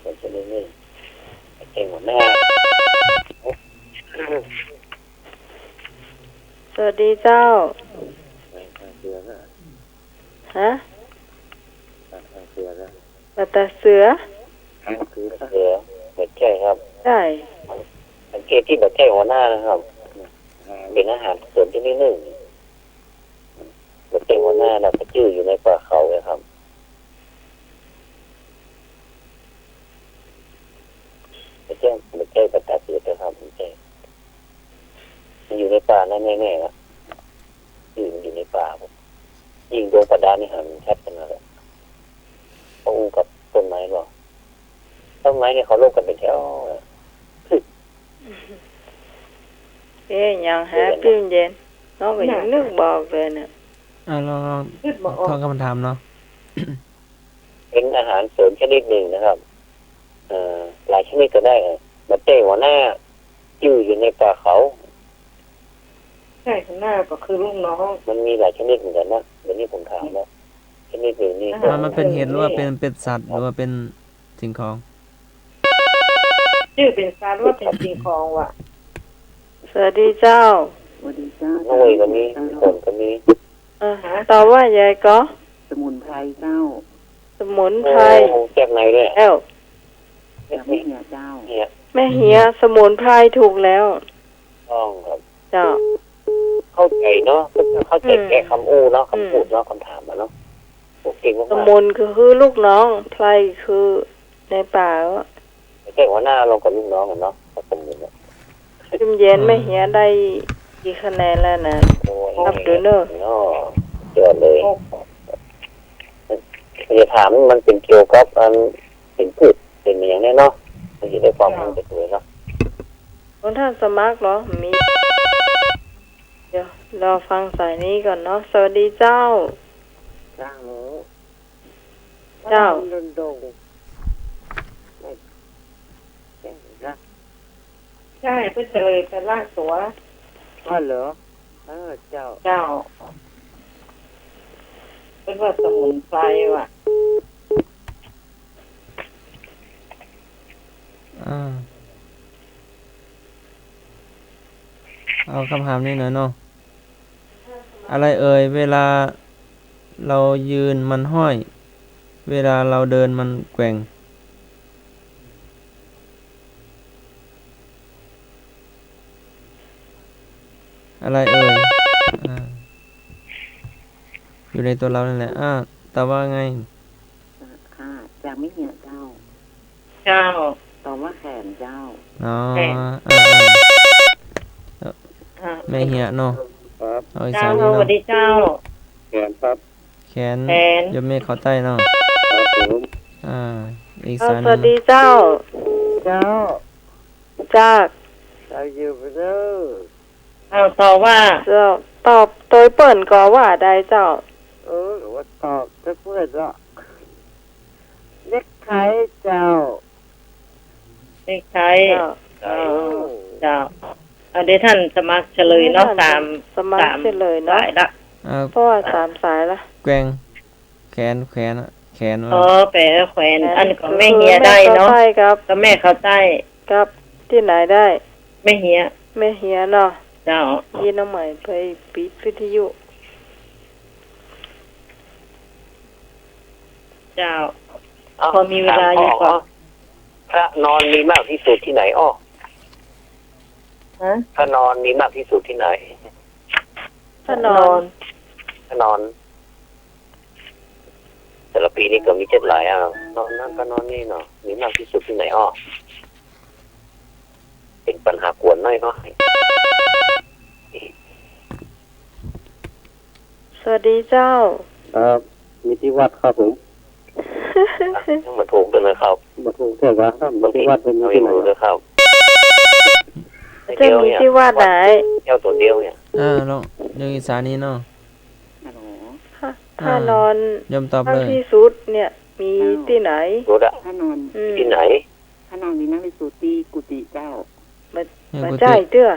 คนชนิดหนึ่งแจ้งหัวหน้า สวัสดีเจ้า ฮะมาตาเสือ ไม่ใช่ครับ ได้ สังเกตที่แบบแจ้งหัวหน้านะครับเป็นอาหารเสริมชนิดหนึ่งแบบแจ้งหัวหน้านะชื่ออยู่ในป่าเขาเลยครับไม่ใช่ประกาศเสือนะครับไม่ใช่มันอยู่ในป่านั่นแน่ๆครับอยู่ในป่าผม ยิ่งดวงประดานี่หันชัดขนาดเลยพระองค์กับต้นไม้หรอต้นไม้เนี่ยเขาโลกกันเป็นแถว ยังแฮปปี้เย็นน้องก็ยังนึกบอกเลยเนี่ย ลองท่องคำถามเนาะ เป็นอาหารเสริมชนิดหนึ่งนะครับหลายชนิดก็ได้มาเต้หัวหน้ายื้ออยู่ในป่าเขา ใช่ข้างหน้าก็คือลูกน้อง มันมีหลายชนิดเหมือนกันนะเดี๋ยวนี้ผมถามว่าชนิดหนึ่งนี่ มันเป็นเห็ดหรือว่าเป็นสัตว์หรือว่าเป็นสิ่งของ ชื่อเป็นซาว่าเป็นสิ่งของว่ะ สวัสดีเจ้า สวัสดีเจ้า น้อยก็มีคนก็มี ตอบว่ายายก็ สมุนไพรเจ้า สมุนไพร แจกไหนเลย แล้ว จากไม่เหี่ยเจ้า เนี่ย แม่เหียสมุนไพรถูกแล้ว ต้องครับ เจ้า เข้าใจเนาะเข้าใจแก้คำอู้เนาะคำพูดเนาะคำถามเนาะเก่งมาก สมุนคือลูกน้องไพรคือในป่า แก้หัวหน้าเรากับลูกน้องกันเนาะสมุนเนาะ พิมเย็นแม่เหียได้กี่คะแนนแล้วนะนับดูเนอะ เนาะเจอเลยจะถามมันเป็นเกี่ยวกับอันเป็นพืชเป็นอย่างนี้เนาะมันจะได้ความรู้จากตัวเนาะ คนท่านสมัครเหรอมีเดี๋ยวรอฟังสายนี้ก่อนเนาะสวัสดีเจ้า เจ้า เจ้า ดงไม่รัก ใช่เพื่อจะเลยไปลากตัว อ๋อเหรอเจ้า เจ้า เป็นว่าสมุนไพรว่ะ เอาคำถามนี้หน่อยเนาะอะไรเอ่ยเวลาเรายืนมันห้อย เวลาเราเดินมันแกว่งอะไรเอ่ยอยู่ในตัวเรานั่นแหละแต่ว่าไง ค่ะจากไม่เหี่ยเจ้า เจ้า ตอบว่าแขนเจ้า อ๋อไม่เหี่ยเนาะ ครับ เอาอีก เจ้า สาม ส นี้ วัส เนาะ ดีเจ้า แขนครับ แขน แขน ยมเมฆเขาใต้เนาะ ครับผม อีก เอา สาม สวัสดีเจ้า เจ้า จาก เราอยู่ไปเด้อ เอาต่อว่า เจ้าตอบโดยเปิ่นก็ว่าได้เจ้า ว่าตอบเพื่อนๆละเล็กไทยเจ้า เลขไทยเจ้าเอาเดี๋ยวท่านสมัครเฉลยเนาะสาม สมัครเฉลยเนาะ สายละ เพราะว่า3 สายละ แกว่งแขนว่า แปลแขวนอันก็แม่เฮียได้เนาะ ใช่ครับ ก็แม่เขาใต้ ครับที่ไหนได้ แม่เฮีย แม่เหียเนาะ เจ้า ยีน้องใหม่ไปปิดวิทยุ เจ้า พอมีเวลาอยู่ก่อน พระนอนมีมากที่สุดที่ไหนฮะ พระนอนมีมากที่สุดที่ไหน ถ้านอน พระนอน แต่ละปีนี่ก็มีเจ็ดหลายนอนนั่นก็นอนนี่เนาะมีมากที่สุดที่ไหนเป็นปัญหากวนน้อยเนาะ สวัสดีเจ้า ครับมีที่วัดครับผม มันถูกด้วยนะครับ มาถูกเท่าไหร่ครับมาที่วัดเป็นมีที่ไหน ด้วยครับ จะมีที่วาดไหน เที่ยวตัวเดียวเนี่ย ลองเรื่องอีสานนี้เนาะ ฮัลโหล ถ้านอน ยมตอบ มาก เลย ที่สุดเนี่ย มีที่ไหน รู้ละ ถ้านอน ที่ไหน ถ้านอนมีนั่งในสุตีกุฏิเจ้า มาจ่ายเตื้อ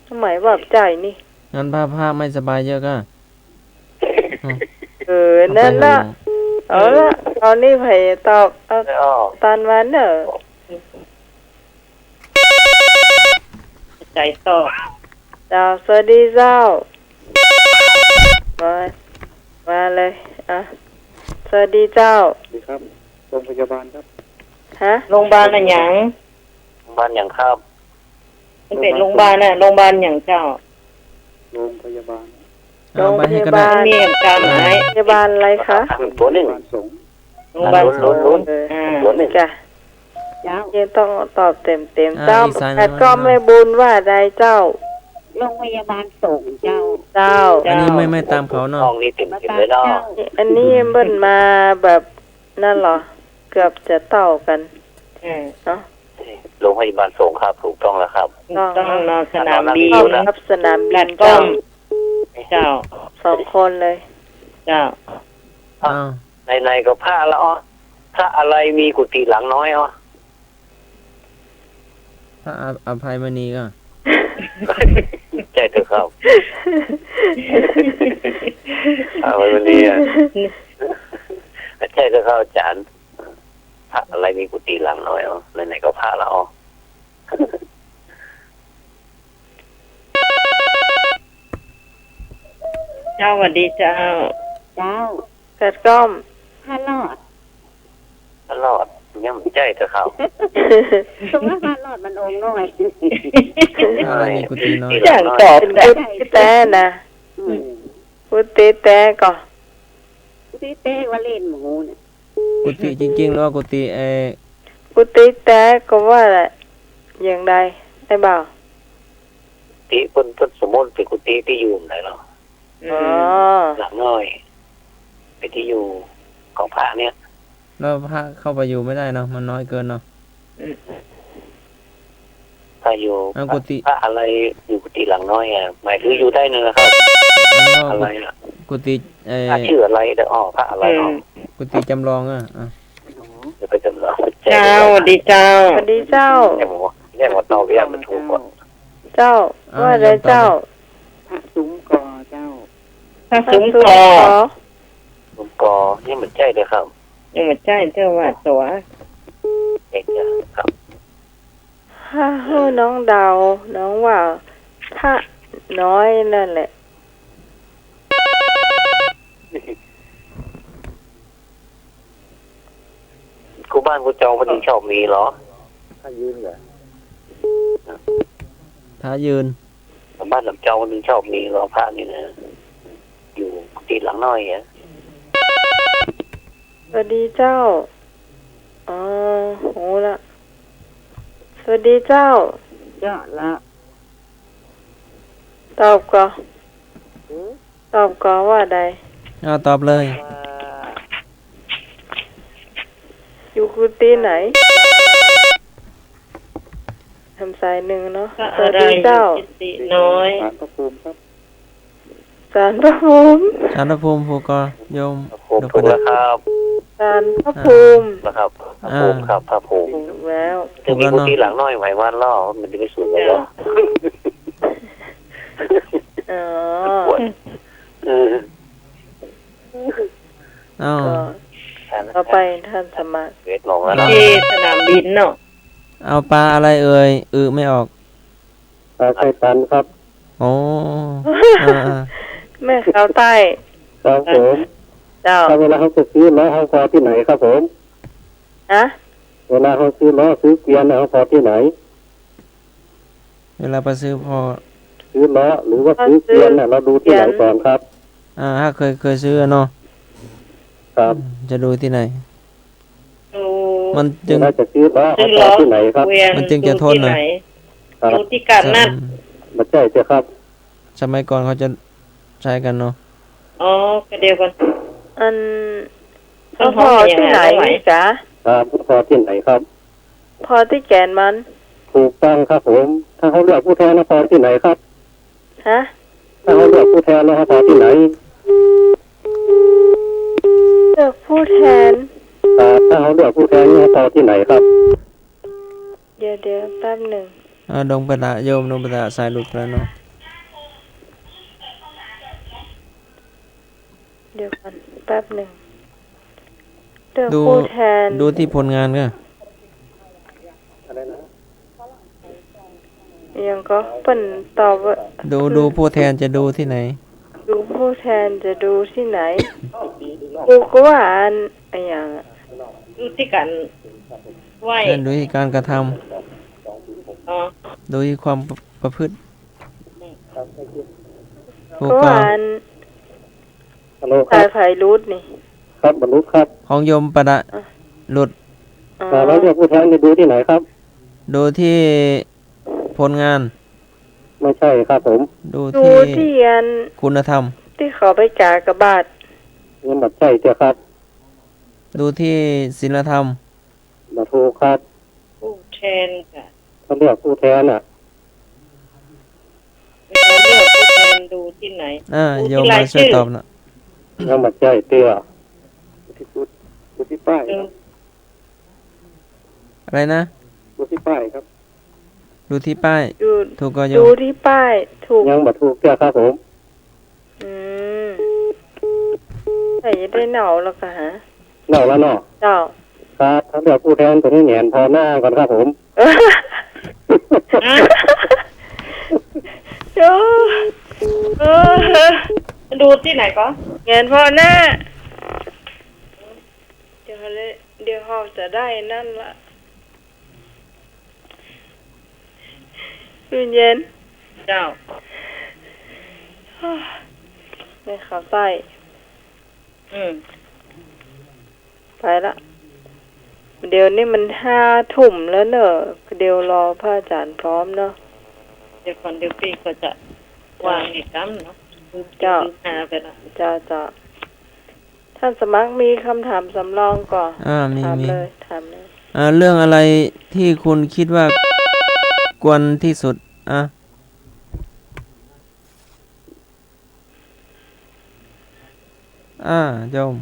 ทำไมว่าจ่ายนี่ งั้นภาพไม่สบายเยอะก็ นั่นละเอาละเอานี่ไผตอบเอาตอนวันเนอะ ใจต่อ เจ้าสวัสดีเจ้ามาเลยสวัสดีเจ้า ดีครับโรงพยาบาลครับ ฮะ โรงพยาบาลอะไรอย่าง บ้านอย่างครับ มันเป็นโรงพยาบาลน่ะโรงพยาบาลอย่างเจ้า โรงพยาบาล โรงพยาบาล มีเหตุการณ์ไหม พยาบาลอะไรคะ ตัวหนึ่ง สงฆ์ โรงพยาบาล ลุ้น ตัวหนึ่ง จ้ะ เจ้า ยังต้องตอบเต็มเจ้า อีสาน แต่ก็ไม่บุญว่าใดเจ้า โรงพยาบาลส่งเจ้า เจ้า อันนี้ไม่ตามเขาเนาะ ห้องนี้เต็มเลยเนาะ อันนี้เบิ่นมาแบบนั่นเหรอ เกือบจะเต่ากันเนาะ โรงพยาบาลสงฆ์ครับถูกต้องแล้วครับ ต้องนอนสนามบิน ครับสนามบิน ก็ เจ้า เจ้า 2 คนเลย เจ้า อ้าว ในก็ผ้าละอ๋อพระอะไรมีกุฏิหลังน้อยอ๋อ พระอภัยมณีก็ ใจเถอะครับวันนี้ใจเถอะครับอาจารย์พระอะไรมีกุฏิหลังน้อยอ๋อไหนก็ผ้าละอ๋อ เจ้าสวัสดีเจ้า เจ้า เกิดก้อม ถ้ารอด ตลอดยังใจเถอะครับ ตรงนั้นถ้ารอดมันองค์น้อย อะไรมีกุฏิน้อย อย่างตอบเป็นกุฏิแต่นะกุฏิแต่ก็ ที่เต้ว่าเล่นหมูเนี่ย กุฏิจริงๆแล้วกุฏิกุฏิแต่ก็ว่าแหละอย่างใดได้บ่าว ที่คนสมมติเป็นกุฏิที่อยู่ไหนหรอ อ๋อ หลังน้อยเป็นที่อยู่ของพระเนี่ย แล้วพระเข้าไปอยู่ไม่ได้เนาะมันน้อยเกินเนาะ ถ้าอยู่ กุฏิ พระอะไรอยู่กุฏิหลังน้อยอ่ะหมายถึงอยู่ได้นึงนะครับอะไรล่ะ กุฏิพระชื่ออะไรเด้ออ๋อพระอะไรอ๋อ กุฏิจำลองอ่ะ เดี๋ยวไปจำลอง เจ้าสวัสดีเจ้า สวัสดีเจ้า แย่หมดนอกเรียกมันถูกกว่า เจ้าว่าอะไรเจ้า พระซุ้มกอเจ้า ถ้าซุ้มกอ ซุ้มกอนี่มันใจเลยครับ ยังไม่ใช่เจ้าว่าตัว เอกครับ ถ้าให้น้องดาวน้องว่าถ้าน้อยนั่นแหละ กูบ้านกูเจ้ามันชอบมีเหรอ ถ้ายืนเหรอ ถ้ายืน บ้านหลังเจ้ามันชอบมีเหรอพระนี่นะอยู่กุฏิหลังน้อยอ่ะ สวัสดีเจ้าอ๋อโหละสวัสดีเจ้า เจ้าละ ตอบก่อนตอบก่อนว่าใด ตอบเลย อยู่กุฏิไหนทำสายหนึ่งเนาะสวัสดีเจ้า น้อย สารพระภูมิครับ สารพระภูมิ สารภูมิภูกรโยม ผมถูกแล้วครับ สารพระภูมิ นะครับพระภูมิครับพระภูมิ ถูกแล้ว จะมีกุฏิหลังน้อยไหมว่าล่อมันจะไม่สูงเลยหรอ อ๋อ อ้าว ต่อไปท่านสมัคร เวทมองแล้ว ที่สนามบินเนาะ เอาปลาอะไรเอ่ยไม่ออก ไข่ตันครับ โอ้ แม่สาวใต้ ครับผม เจ้า ถ้าเวลาเขาจะซื้อล้อเขาพอที่ไหนครับผม ฮะ เวลาเขาซื้อล้อซื้อเกวียนเขาพอที่ไหน เวลาไปซื้อพอ ซื้อล้อหรือว่าซื้อเกวียนเนี่ยเราดูที่ไหนก่อนครับ ถ้าเคยซื้อเนาะ ครับ จะดูที่ไหน ดู มันจึง เราจะซื้อล้อเขาพอที่ไหนครับ มันจึงจะทน ไห นะ ครับ ดูที่การนัด มาใจเจ้าครับ สมัยก่อนเขาจะใช้กันเนาะ อ๋อก็เดียวกัน อัน ต้อง พอที่ไหนจ๊ะ ครับพอที่ไหนครับ พอที่แกนมัน ถูกต้องครับผม ถ้าเขาเลือกผู้แทนแล้วพอที่ไหนครับ ฮะ ถ้าเขาเลือกผู้แทนแล้วพอที่ไหน เลือกผู้แทน ถ้าเขาเลือกผู้แทนแล้วพอที่ไหนครับ เดี๋ยวแป๊บหนึ่ง ดงประดาโยมดงประดาสายหลุดแล้วเนาะ เดี๋ยวก่อนแป๊บหนึ่งเลือก ดู ผู้แทน ดูที่ผลงานก็ ยังก็เปิ้นตอบว่า ดูผู้แทนจะดูที่ไหน ดูผู้แทนจะดูที่ไหนกูก็ว่าอันอะไรอย่างอะ ดูที่การไหว ดูที่การกระทำ อ๋อ ดูที่ความประพฤติผู้ ก็ ก ว่า อง อัน ฮัลโหลค สา รั ย บ ไฟรูดนี่ ครับบรรลุครับ ของโยมประดาหลุด อ๋อ เราเลือกผู้แทนจะดูที่ไหนครับ ดูที่ผลงาน ม ไม่ใช่ครับผม ดู ดู ที่ ที่อัน คุณธรรม ที่เขาไปกากบาท ยังบัดใช่เจ้าครับ ดูที่ศีลธรรม บัดถูกครับ ผู้แทนค่ะ เขาเรียกผู้แทนอ่ะ เวลาเลือกผู้แทนดูที่ไหน โยมมาช่วยตอบนะ ยังบัดใช่เตี้ยที่สุดดูที่ป้ายครับ อะไรนะ ดูที่ป้ายครับ ดูที่ป้าย ดู ถูกก็โย ดู ม ที่ป้ายถูก ยังบัดถูกเตี้ยครับผม อืมใส่ได้เหนาแล้วก็ฮะ เล่าแล้วเนาะ เจ้า ครับเขาเรียกผู้แทนตัวนี้แหนพอหน้าก่อนครับผม โอ้ดูที่ไหนก็ เงินพ่อหน้าเดี๋ยวเขาจะได้นั่นละเย็น เจ้า ในข่าวใต้ ไปละเดี๋ยวนี้มัน5 ทุ่มแล้วเนอะเดี๋ยวรอพระอาจารย์พร้อมเนาะ เดี๋ยวก่อนเดี๋ยวพี่ก็จะวางอีกคำเนาะ เจ้า หาไปละ จ้าท่านสมัครมีคำถามสำรองก่อน มี ถาม มี เลยถามเลย เรื่องอะไรที่คุณคิดว่ากวนที่สุดโยม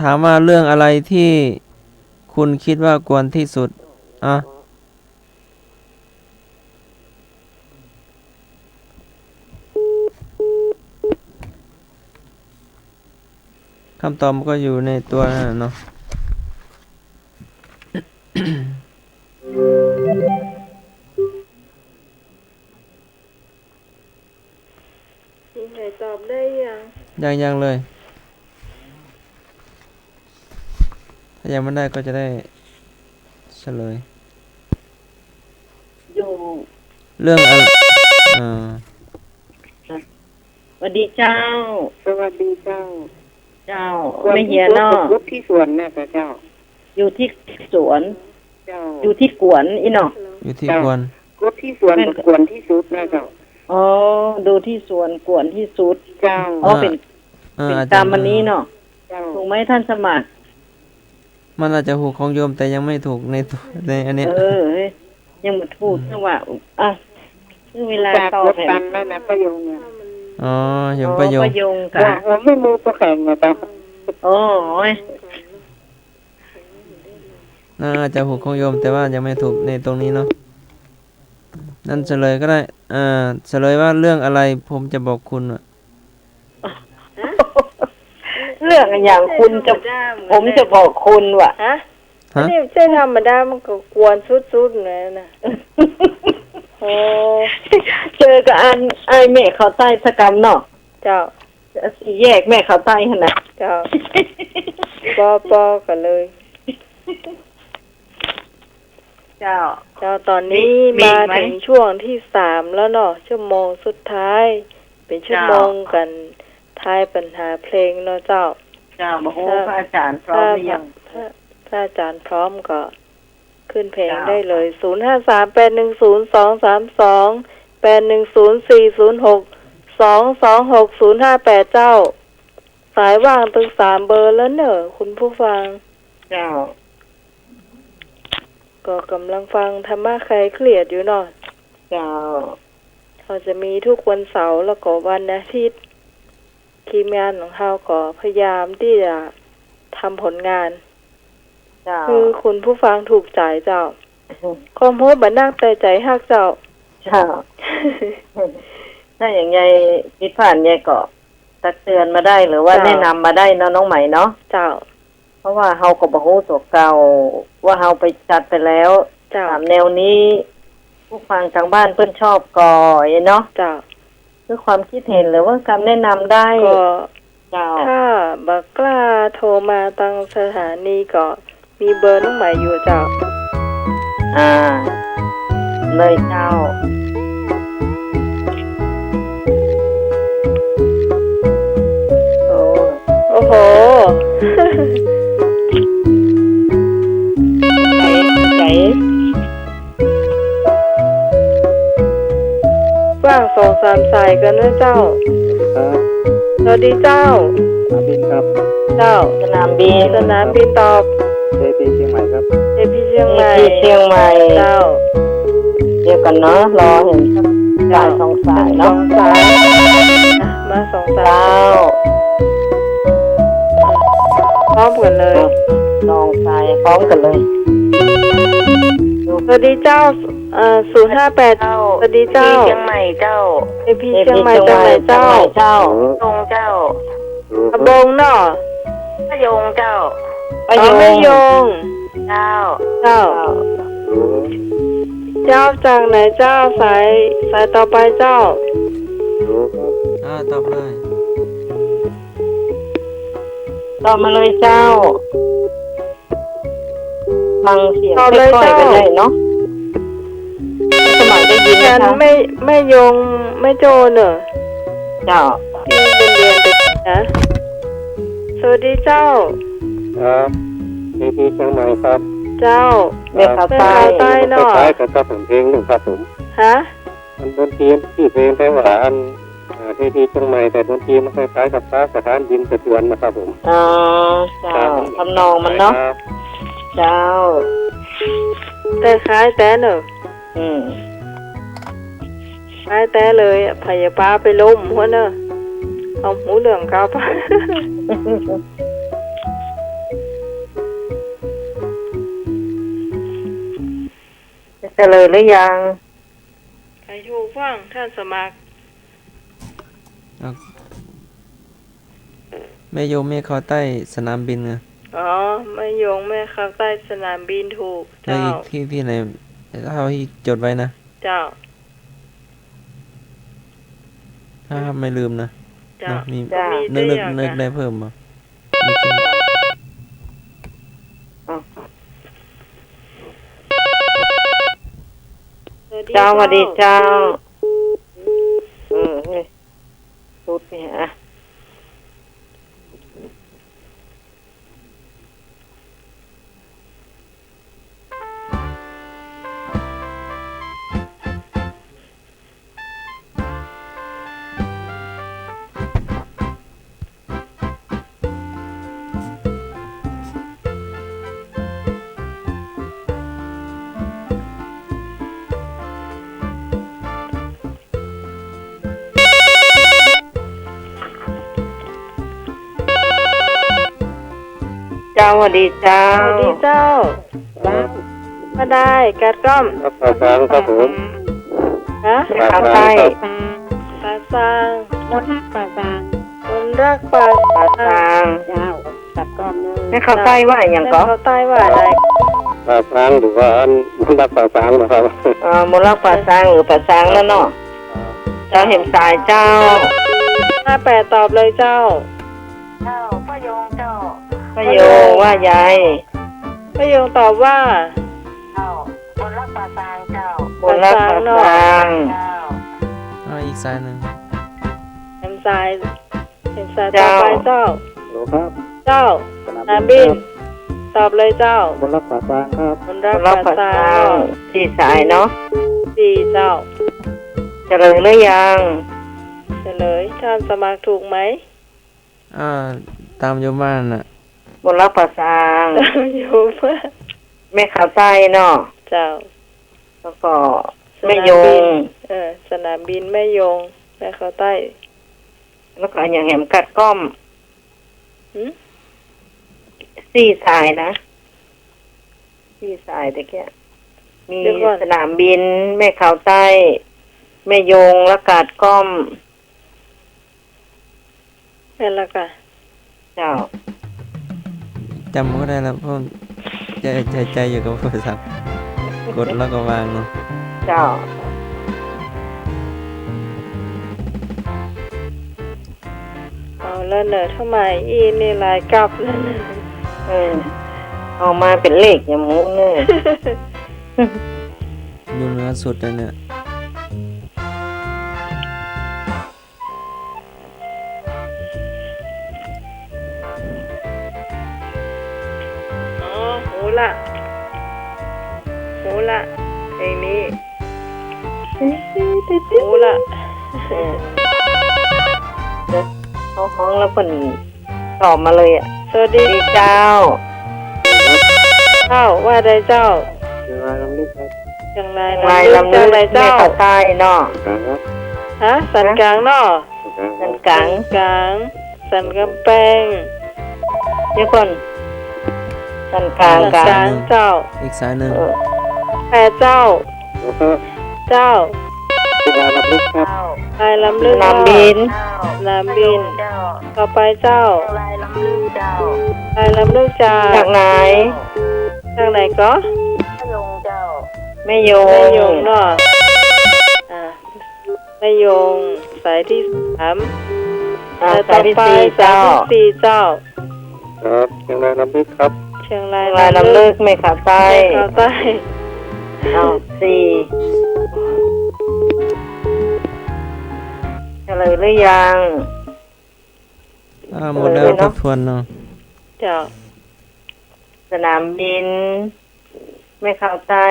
ถามว่าเรื่องอะไรที่คุณคิดว่ากวนที่สุดคำตอบก็อยู่ในตัวนั่นเนาะ มีใครตอบได้ยัง ยังเลย ถ้ายังไม่ได้ก็จะได้เฉลย อยู่ เรื่องอะไรสวัสดีเจ้า สวัสดีเจ้า เจ้าไม่เหียเนาะ รถที่สวนนะเจ้า อยู่ที่สวน เจ้า อยู่ที่กวนอีเนาะ อยู่ที่กวน รถที่สวนกวนที่สุดนะเจ้า อ๋อดูที่สวนกวนที่สุด เจ้า อ๋อเป็นตามวันนี้เนาะ เจ้า ถูกไหมท่านสมัคร มันอาจจะถูกของโยมแต่ยังไม่ถูกในอันเนี้ย เฮ้ยยังมาถูกจังหวะคือเวลา จาก ต่อ รถ แผ่ ตั น นนั่นนะประโยงเนี่ย โยมประโยค ประโยง ว่า ค่ะ ผมไม่รู้ประแข่งนะเจ้า โอ้ย น่าจะถูกของโยมแต่ว่ายังไม่ถูกในตรงนี้เนาะนั่นเฉลยก็ได้เฉลยว่าเรื่องอะไรผมจะบอกคุณ เรื่องอย่างคุณจะผมจะบอกคุณว่ะ ฮะนี่ใช่ธรรมดามันก็กวนสุดๆเลยนะโอ้ เจอกับไอ้แม่เขาใต้สกรรมเนาะ เจ้า สี่แยกแม่เขาใต้ขนาด เจ้าปอกันเลย เจ้า ตอนนี้มาถึงช่วงที่3แล้วเนาะชั่วโมงสุดท้าย เป็นชั่วโมงกันทายปัญหาเพลงเนาะเจ้า บอกพระอาจารย์พร้อมหรือยัง พระอาจารย์พร้อมก็ขึ้นเพลง จ้า ได้เลย0538102232810406226058เจ้า สายว่างตึง3 เบอร์แล้วเนอะคุณผู้ฟัง เจ้า ก็กำลังฟังธรรมะใครเครียดอยู่เนาะ เจ้า เราจะมีทุกวันเสาร์แล้วก็วันอาทิตย์ทีมงานของเราก็พยายามที่จะทำผลงาน เจ้า คือคุณผู้ฟังถูกใจเจ้าคอมโพสบันนักแต่ใจฮักเจ้า เจ้า ถ้าอย่างไงพิพานยายก็ตักเตือนมาได้หรือว่าแนะนำมาได้เนาะน้องใหม่เนาะ เจ้า เพราะว่าเฮาก็บ่ฮู้ตัวเก่าว่าเฮาไปจัดไปแล้ว เจ้า ตามแนวนี้ ผู้ฟังทางบ้านเพิ่นชอบก่อยเนาะ เจ้า คือความคิดเห็นหรือว่าคำแนะนำได้ ก็ เจ้า ถ้าบักกล้าโทรมาตั้งสถานีก็มีเบอร์น้องใหม่อยู่เจ้า เลยเจ้า โอ้โห ใจ สายกันนะเจ้า ครับ สวัสดีเจ้า สนามบินครับ เจ้า สนามบิน สนามบินตอบ เจพีเชียงใหม่ครับ เอพีเชียงใหม่ ที่เชียงใหม่ เจ้า เดียวกันเนาะรอเห็นสายสองสาย สอ เนาะ งสายอ่ะมาสองสา เจ้าย พร้อมกันเลย สองสายพร้อมกันเลย สวัสดีเจ้า058สวัสดีเจ้า เชียงใหม่เจ้า เอพีเชียงใหม่จังไหนเจ้า เจ้าตรงเจ้า ตะบงเนาะ พะยงเจ้า ไม่ยง เจ้า เจ้า เจ้าจากไหนเจ้าสายต่อไปเจ้า ตอบเลย ต่อมาเลยเจ้าฟังเสียง ต่อเลย ค่อย เจ้า ๆกันเลยเนาะสมัครได้ยินไหม ฉัน คะ ไม่ยงไม่โจเนอะ เจ้า ที่เรียนไปนะสวัสดีเจ้า ครับเจพีเชียงใหม่ครับ เจ้า เรียกเขา เป็น ใต้ ข่าวใต้เนาะ คล้ายๆกับครับผมเพลงหนึ่งครับผม ฮะ มันดนตรีที่เพลงแต่ว่าอันเจพีเชียงใหม่แต่ดนตรีมันคล้ายๆกับฟ้าสถานบินสะเทือนนะครับผม อ๋อเจ้าทำนองมันเนาะ ครับ เจ้า แต่คล้ายแต่เนอะ อืม คล้ายแต่เลยอะพยาป้าไปล้มหัวเนอะเอาหมูเหลืองเขาไป เฉลยหรือยัง ใครถูกฟังท่านสมัคร แม่โยมแม่เขาใต้สนามบินไง อ๋อไม่ยงไม่เข้าใต้สนามบินถูก แล้ว เจ้า อีกพี่ไหนถ้าพี่จดไว้นะ เจ้า ถ้าไม่ลืมนะ เจ้า นะมี จ้า นึก ได้อย่าง นึก จ้ะ ได้เพิ่มมามีคิด เจ้าสวัสดีเจ้าเฮ้ยพูดเนี่ยอะเจ้าสวัสดีเจ้า สวัสดีเจ้ามาได้กัดก้อม ครับปากกลางครับผม ฮะ ไม่เข้าใต้ ปาซาง มดปากกลาง คนรักปา ปากกลาง เจ้าตัดก้อนนึง ไม่เข้าใต้ว่าอย่างก็ เขาใต้ว่าอะไร ปากกลางหรือว่าอันมันรักปากกลางนะครับ มลรักปากกลางหรือปากกลางแล้วเนาะเจ้าเห็นสายเจ้า 58ตอบเลยเจ้า เจ้าพะโยงเจ้าพะโยงว่ายาย พยงตอบว่า บนรักปากกลางเจ้าบนรักปากกลาง อีกสายหนึ่ง เห็นสายต่อไปเจ้า โหลครับ เจ้าสนามบิน ตอบเลยเจ้า บนรักปากกลางครับ คน บ รัก นรัก ปา ปาก ซาก ลาง ง ที่สายเนาะ สี่เจ้า เฉลยหรือยัง เฉลยท่านสมัครถูกไหม ตามโยมบ้านน่ะ บนรักปากกลาง อยู่เพื่อ แม่ขาวใต้เนาะ เจ้า แล้วก็แม่โยง สนามบินแม่ยงแม่เขาใต้ แล้วก็อย่างแหมกัดก้อม หืม สี่สายนะสี่สายตะเกียมี เดี๋ยวก่อน สนามบิน แม่ขาวใต้ แม่โยงและกัดก้อม แม่นละค่ะ เจ้า จำก็ได้แล้วเพราะใจอยู่กับโทรศัพท์กดแล้วก็วางเนาะ เจ้า เอาแล้วเนอะทำไมอีนี่ลายกลับแล้วเนอะ ออกมาเป็นเลขอย่างมู้เนี่ย อยู่เหนือสุดเลยเนี่ย อ๋อหูละเพลงนี้หูละ เขาห้องแล้วเพิ่นตอบมาเลยอ่ะ สวัสดี เจ้า เจ้าว่าใดเจ้า คือว่าลำลึกครับ จังไร ลายลำลึก ไร แม่ เจ้า ขาใต้เนาะ กลางครับ ฮะสันกลางเนาะ สันกลาง กลางสันกำแพง เดี๋ยวก่อนสันกลาง สัน กลาก ลาง ง เจ้า อีกสายหนึ่ง แปรเจ้า แล้วก็ เจ้า คือว่าลำลึกครับ ลายลำลึก นำบิน นามบิน ต่อไปเจ้าลายลำลึกจาก จากไหน จากไหนก็ ไม่โย แม่ ง ยงเนาะแม่ยงสายที่3 อ่า แล้ว สา ต่ ย อ ที่ ไป สี่ สา เจ้าย ที่4เจ้า ครับยังไงลำลึกครับ เชียงราย ลายลำลึกไม่ขาใต้ ข้าวใต้ เอาสี่เฉลยหรือยัง หมดแล้วทบทวนเนาะ เจ้า สนามบิน ไม่เข้าใต้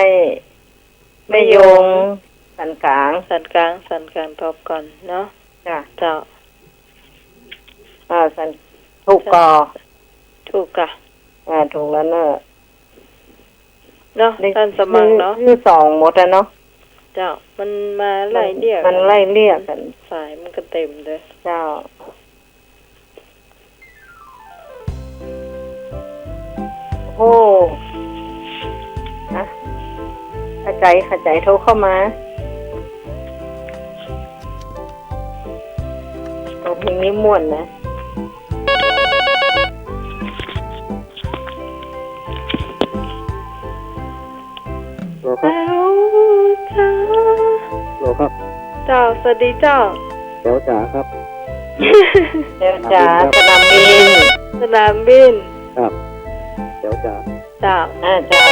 ไม่ยง สันกลาง สันกลางตอบก่อนเนาะ จ้ะ เจ้า สันถูกกอ ถูกกะ ถูกแล้วเนอะ เนาะท่านสมัครเนาะ คือสองหมดแล้วเนาะ เจ้ามันมาไล่เรียก มันไล่เรียกกัน สายมันก็เต็มเลย เจ้า โอ้นะขจายโทรเข้ามาเอาเพลงนี้ม่วนนะ รอครับ จ้าร อครับ เจ้าสวัสดีเจ้า เดี๋ยวจ๋าครับ เดี๋ยวจ๋าสนามบิน สนามบิน ครับเดี๋ยวจ๋า เจ้า เจ้า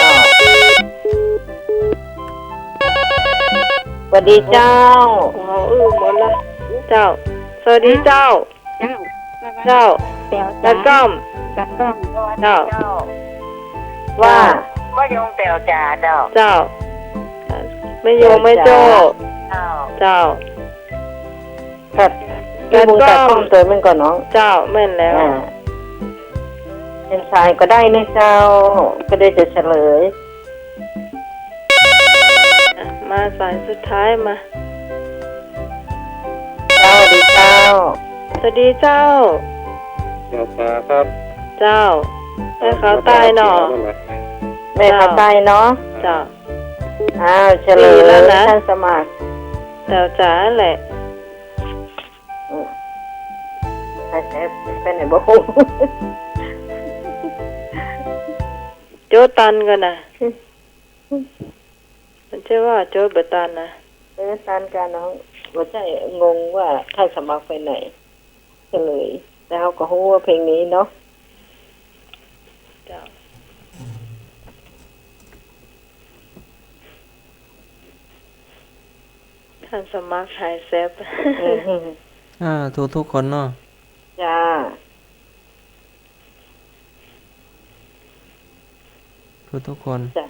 สวัสดีเจ้า เขาหมดละเจ้าสวัสดีเจ้า เจ้าตะก้อมเจ้า ว่า เจ้าไม่โยไม่โจเจ้า ขัดพี่บุญกัดข้อมตัวมันก่อนน้อง เจ้าแม่นแล้ว เป็นชายก็ได้นะเจ้า ก็ได้จะเฉลย มาสายสุดท้ายมา เจ้าดีเจ้า สวัสดีเจ้า เดี๋ยวจ๋าครับ เจ้าให้เขาตายหนอ แม่เขาตายเนาะ เจ้า เฉลย ดีแล้วนะ ท่านสมัคร เจ้าจ๋าแหละ ไปไหนบ่ฮู้ โจตันกันนะมันใช่ว่าโจเบตันนะ ตันการน้องหัวใจงงว่าท่านสมัครไปไหนเฉลยแล้วก็ฮู้ว่าเพลงนี้เนาะ เจ้าท่านสมัครไฮเซฟ ถูกทุกคนเนาะ จ้า ถูกทุกคน จ้ะ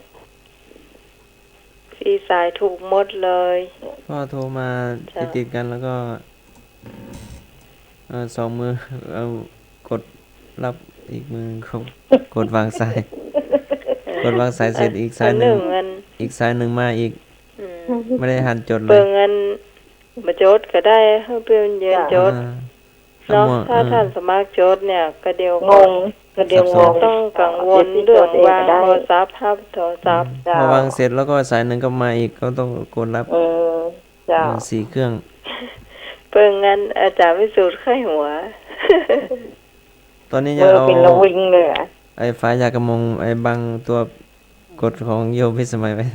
พี่สายถูกหมดเลย ก็โทรมาติดกันแล้วก็สองมือเอากดรับอีกมือกดวางสาย กดวางสายเสร็จอีกสายหนึ่งอีกสายหนึ่งมาอีก ไม่ได้หันจดเลย เปิงเงินมาโจทย์ก็ได้ให้เพื่อนเย็นโจทย์เนาะถ้าท่านสมัครโจทย์เนี่ยก็เดียว งงก็เดียวงง ต้องกังวลเรื่องวางโทรศัพท์ภาพโทรศัพท์ พอวางเสร็จแล้วก็สายหนึ่งก็มาอีกก็ต้องกดรับ จ้า 4 เครื่อง เปิงเงินอาจารย์วิสูตรไข้หัว ตอนนี้ยังเอา เป็นระวิงเลยอ่ะ ไอ้ฝายากระมงไอ้บังตัวกดของโยมพิสมัยไว้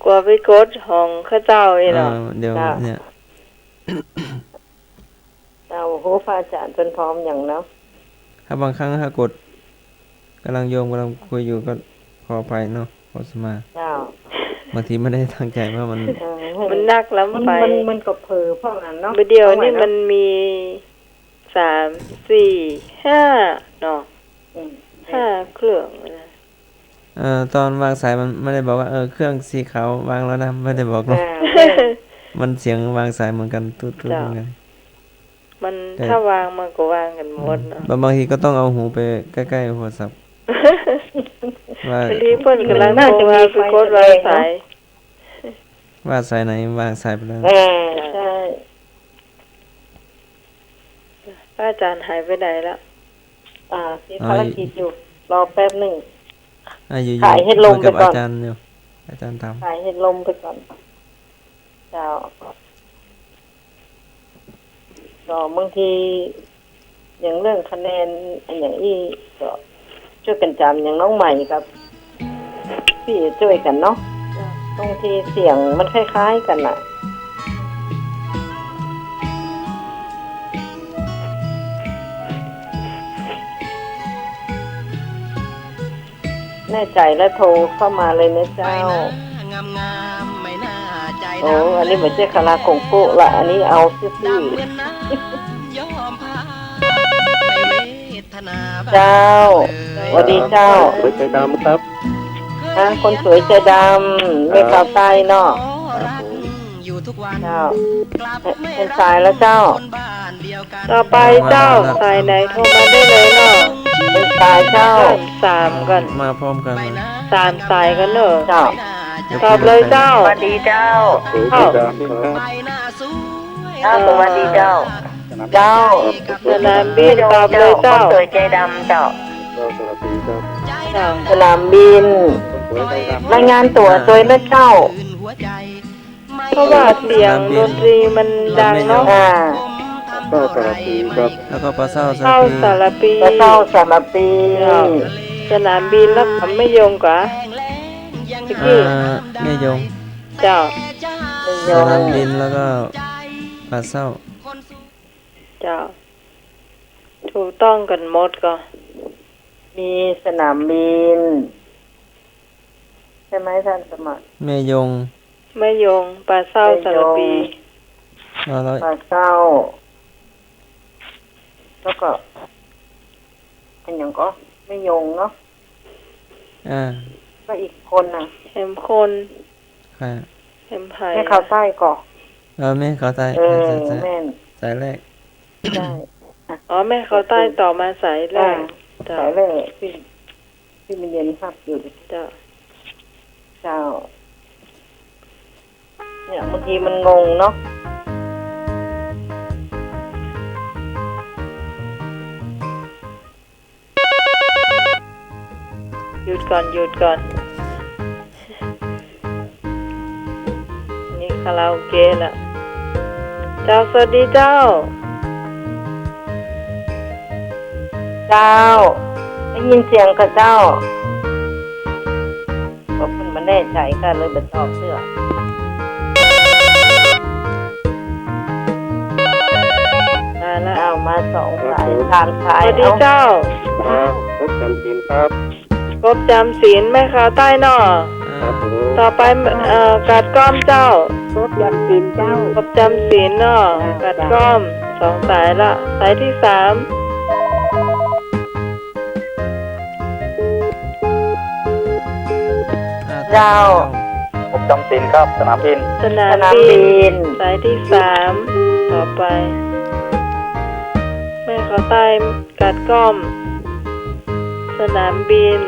กลัวไปกดห้องข้าเจ้าอีหรอ เดี๋ยวเนี่ย เราโหพระอาจารย์จนพร้อมอย่างเนาะ ถ้าบางครั้งถ้ากดกำลังโยมกำลังคุยอยู่ก็ขออภัยเนาะขอสมา เจ้า บางทีไม่ได้ตั้งใจว่ามัน มันนักล้ำไป มันก็เผลอเพราะนั้นเนาะ เดียวนี่มันมี3 4 5เนาะ5เครื่องนะ ตอนวางสายมันไม่ได้บอกว่าเครื่องสีขาววางแล้วนะไม่ได้บอกเนาะ มันเสียงวางสายเหมือนกันตุ๊ดๆเหมือนกัน มันถ้าวางมันก็วางกันหมดเนาะ บางทีก็ต้องเอาหูไปใกล้ๆโทรศัพท์ว่า บางทีเพิ่นกำลังโทรมาคือกดวางสาย ว่าสายไหนวางสายไปแล้ว ใช่ พระอาจารย์หายไปไหนแล้ว มีภารกิจอยู่รอแป๊บหนึ่ง อยู่ ขายให้ลมไป กับ ก่อน อาจารย์อยู่อาจารย์ทำ ขายให้ลมไปก่อนเจ้าก็บางทีอย่างเรื่องคะแนนอย่างนี้ก็ช่วยกันจำอย่างน้องใหม่กับพี่ช่วยกันเนาะบางทีเสียงมันคล้ายๆกันน่ะแน่ใจแล้วโทรเข้ามาเลยนะเจ้าโอ้อันนี้เหมือนเจ้าคาราโกงโก้ละอันนี้เอาซื่อๆเจ้าสวัสดีเจ้า สวยใจดำครับ คนสวยใจดำไม่ข่าวใต้เนาะเจ้าเป็นสายแล้วเจ้า ต่อไปเจ้าสายไหนโทรมาได้เลยเนาะ เป็นสายเจ้า 3กัน มาพร้อมกัน 3สายกันเนอะ เจ้า ตอบเลยเจ้า สวัสดีเจ้า สวยใจดำครับ สวัสดีเจ้า เจ้า สนามบินตอบเลยเจ้า สวยใจดำเจ้า สวัสดีครับ เจ้า สนามบิน สวยใจดำ รายงานตัวสวยนะเจ้า เพราะว่าเสียงดนตรีมันดังเนาะ ก็สวัสดีครับ แล้วก็ปลาเศร้า เข้าสารปี กระเจ้าสารปี สนามบินแล้วผมไม่ยงกว่าพี่กี้ แม่ยง เจ้า สนามบินแล้วก็ปลาเศร้า เจ้า ถูกต้องกันหมดก็ มีสนามบินใช่ไหมท่านสมัคร แม่ยง ไม่ยงปลาเศร้าสารปี แล้ว ปลาเศร้าแล้วก็เป็นอย่างก็ไม่ยงเนาะก็อีกคนน่ะ เข็มคน ใคร เข็มไผ่ ให้เขาใต้ก่อน แม่เขาใต้ แม่น สายแรก ได้ อ๋อแม่เขาใต้ต่อมาสายแรก สายแรกที่มันเย็นพักอยู่ เจ้า เจ้าเนี่ยบางทีมันงงเนาะ หยุดก่อนนี่คาราโอเกะละเจ้าสวัสดีเจ้า เจ้าได้ยินเสียงกับเจ้าก็เพิ่นมาแน่ใจกันเลยไปตอบเสื้อมาแล้วเอามา2 สาย3 สาย สวัสดีเจ้า พบกันกินครับ กบจำศีลแม่ขาวใต้นอ ครับผม ต่อไปกัดก้อมเจ้า ครบยันกินเจ้าก บจำศีลนอกัดก้อม2 สายละสายที่ 3 เจ้า ผมจำสินครับสนามบิน สนามบินสายที่ 3 ต่อไป แม่ขาวใต้กัดก้อม สนามบิน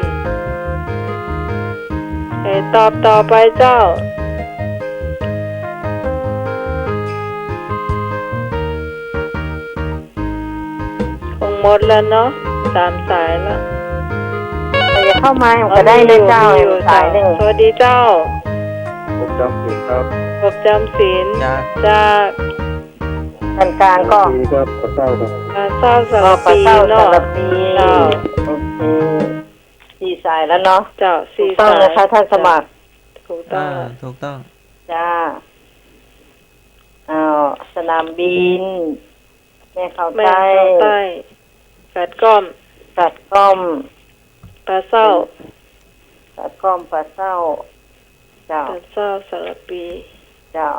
ตอบต่อไปเจ้า คงหมดแล้วเนาะ3 สายแล้ว แต่จะเข้ามาก็ได้เลยเจ้าสายหนึ่ง สวัสดีเจ้า ผมจำสินครับ กบจำศีล จาก จาก กลางก็ ดีครับกระเจ้าครับ ปลาเศร้าสาร ปลา ปี เศร้า เนาะ สารปี เจ้า โอเค4 สายแล้วเนาะ เจ้า ถูก 4 ต้อง สาย นะคะท่านสมัคร ถูกต้อง ถูกต้อง จ้าสนามบินแม่เขา แม่ ใต้ เข้าใต้กัดก้อม กัดก้อม ปลาเศร้า กัดก้อมปลาเศร้าเจ้า ปลาเศร้าสารปี เจ้า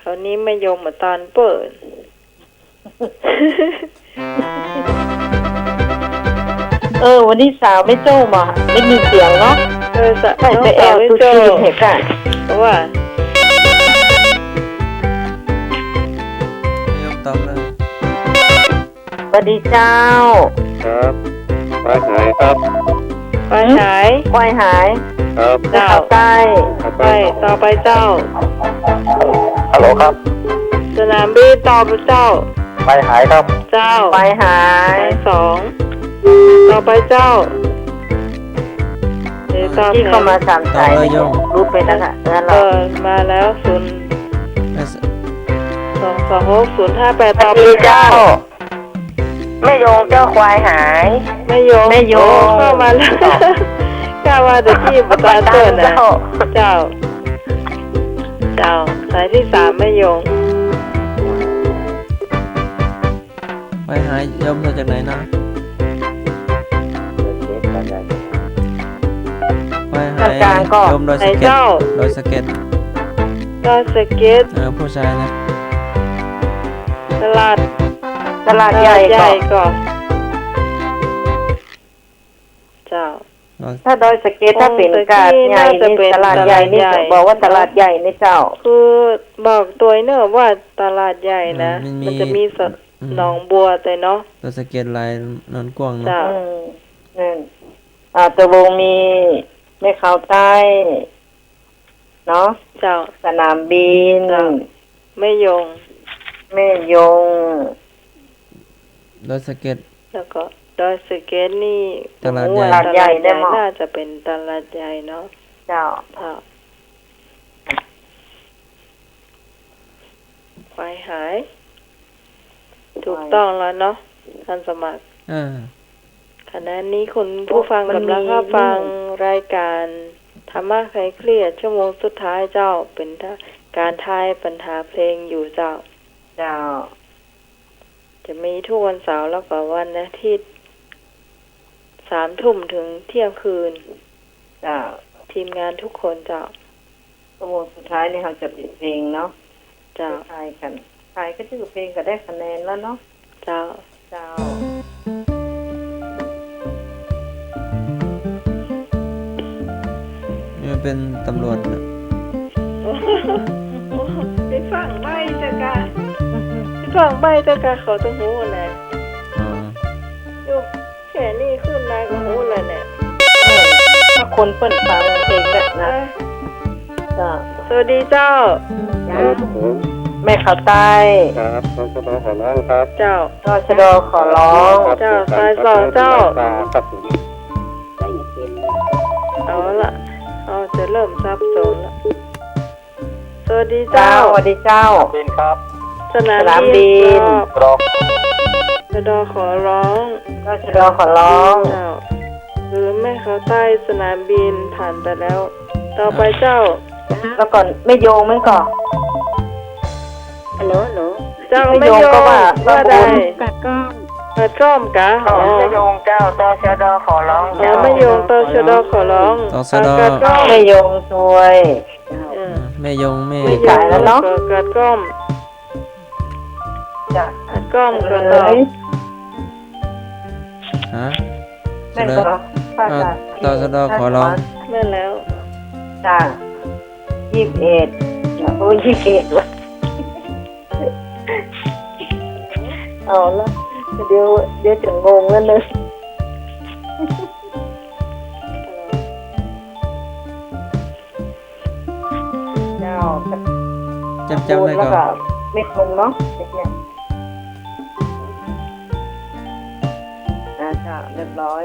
คราวนี้ไม่ยงมาตอนเปิด วันนี้สาวไม่โจ้มาไม่มีเสียงเนาะ ใส่ ใส่ น้อง ไปแอ สาว ล ไม่ ทุก โจ ทีเหตุการณ์ เพราะว่า ยกตอบเลย สวัสดีเจ้า ครับไปหายครับ ไปหาย ควายหาย ครับ เจ้าใต้ ไปต่อไปเจ้า ฮัลโหลครับ สนามบินต่อไปเจ้า ไปหายครับ เจ้า ควายหาย สองต่อไปเจ้าเดี๋ยวต่อ ที่เข้ามาสาม ต่อ สาย เลยโยง รูปไปนะคะงั้นเรา มาแล้ว0 แล้ว 226 058ต่อไป เจ้า เจ้า แม่โยงเจ้าควายหาย ไม่โยง ไม่โยง เข้ามาแล้วกล้าว่าจะที่ประตาเตือนนะเจ้า เจ้าสายที่3ไม่โยง ไปหายยมมาจากไหนนะไปหาย กลางๆก็ ยมโดย ไหน สะเก็ต เจ้า โดยสะเก็ต ก็สเก็ต ผู้ชายนะ ตลาด ตลาดใหญ่ ให ก็ ญ่ก่อนเจ้า ถ้าดอยสะเก็ตถ้าเป็นกาดใหญ่นี่ตลาดใหญ่นี่บอกว่าตลาดใหญ่นี่เจ้า คือบอกตัวเนอะว่าตลาดใหญ่นะ มันจะมีหนองบัวแต่เนาะ ตัวสะเก็ตลายนอนกว้างเนาะ เจ้า นั่นตะวงมีแม่ขาวใต้เนาะ เจ้า สนามบิน ไม่ยง แม่ยง โดยสะเก็ต แล้วก็ดอยสเก็ตนี่ ตลาดใหญ่ ตลาดใหญ่น่าจะเป็นตลาดใหญ่เนาะ เจ้า เจ้าไปหาย ถูกต้องแล้วเนาะท่านสมัคร ขณะนี้คุณผู้ฟังกำลังรับฟังรายการธรรมะคลายเครียดชั่วโมงสุดท้ายเจ้าเป็นการทายปัญหาเพลงอยู่เจ้า เจ้า จะมีทุกวันเสาร์แล้วก็วันอาทิตย์3 ทุ่มถึงเที่ยงคืน เจ้า ทีมงานทุกคนเจ้า ชั่วโมงสุดท้ายนี่เราจะปิดเพลงเนาะ เจ้า ทายกันทายก็ชื่อเพลงก็ได้คะแนนแล้วเนาะ เจ้า เจ้า นี่มันเป็นตำรวจนะ ไปฟังใบเจ้ากะไปฟังใบเจ้ากะเขาต้องหูนะ อ๋อ อยู่แค่นี้ขึ้นมาก็หูแล้วเนี่ย ถ้าคนเปิดฟังเพลงแบบนะจ้า สวัสดีเจ้า แม่ขาวใต้ ครับตชดขอร้องครับ เจ้า ตชดขอร้อง เจ้าสายสองเจ้า ครับ เอาละเอาจะเริ่มซับซ้อนละสวัสดี เจ้า เจ้า สวัสดีเจ้า บินครับ สนาม สนามบิ บิ น กรอก จะดอขอร้อง ตชดขอร้อง เจ้าหรือแม่เขาใต้สนามบินผ่านไปแล้ว ต่อไปเจ้า แล้วก่อนไม่โยงมั้งก่อน ฮัลโหลฮัลโหล เจ้า ไม่ ไม่ โย โย ง ง ก็ว่า ว่าใด กัดกล้อง เปิดกล้อมกะอ๋อ ไม่โยงเจ้าตชดขอร้อง อ๋อไม่โยงต่อชดอขอร้อง ต่อชด กัดกล้อม ไม่โยงซวย เออ แม่ยงแม่ ไม่โย จ่าง ยแล้วเนาะ ก็กัดกล้อม จ้ะ กัดกล้อมก็ เล ต่อย ฮะ แม่ เลย ก็ภาษา ต่อชดขอร้อง แม่แล้ว จ้า21โอ้21วะเอาละเดี๋ยวจะงงแล้วเนอะเจ้า จำได้ แล้ว ก่อ ก็ น ไม่ตรงเนาะเนี่ยจ้าเรียบร้อย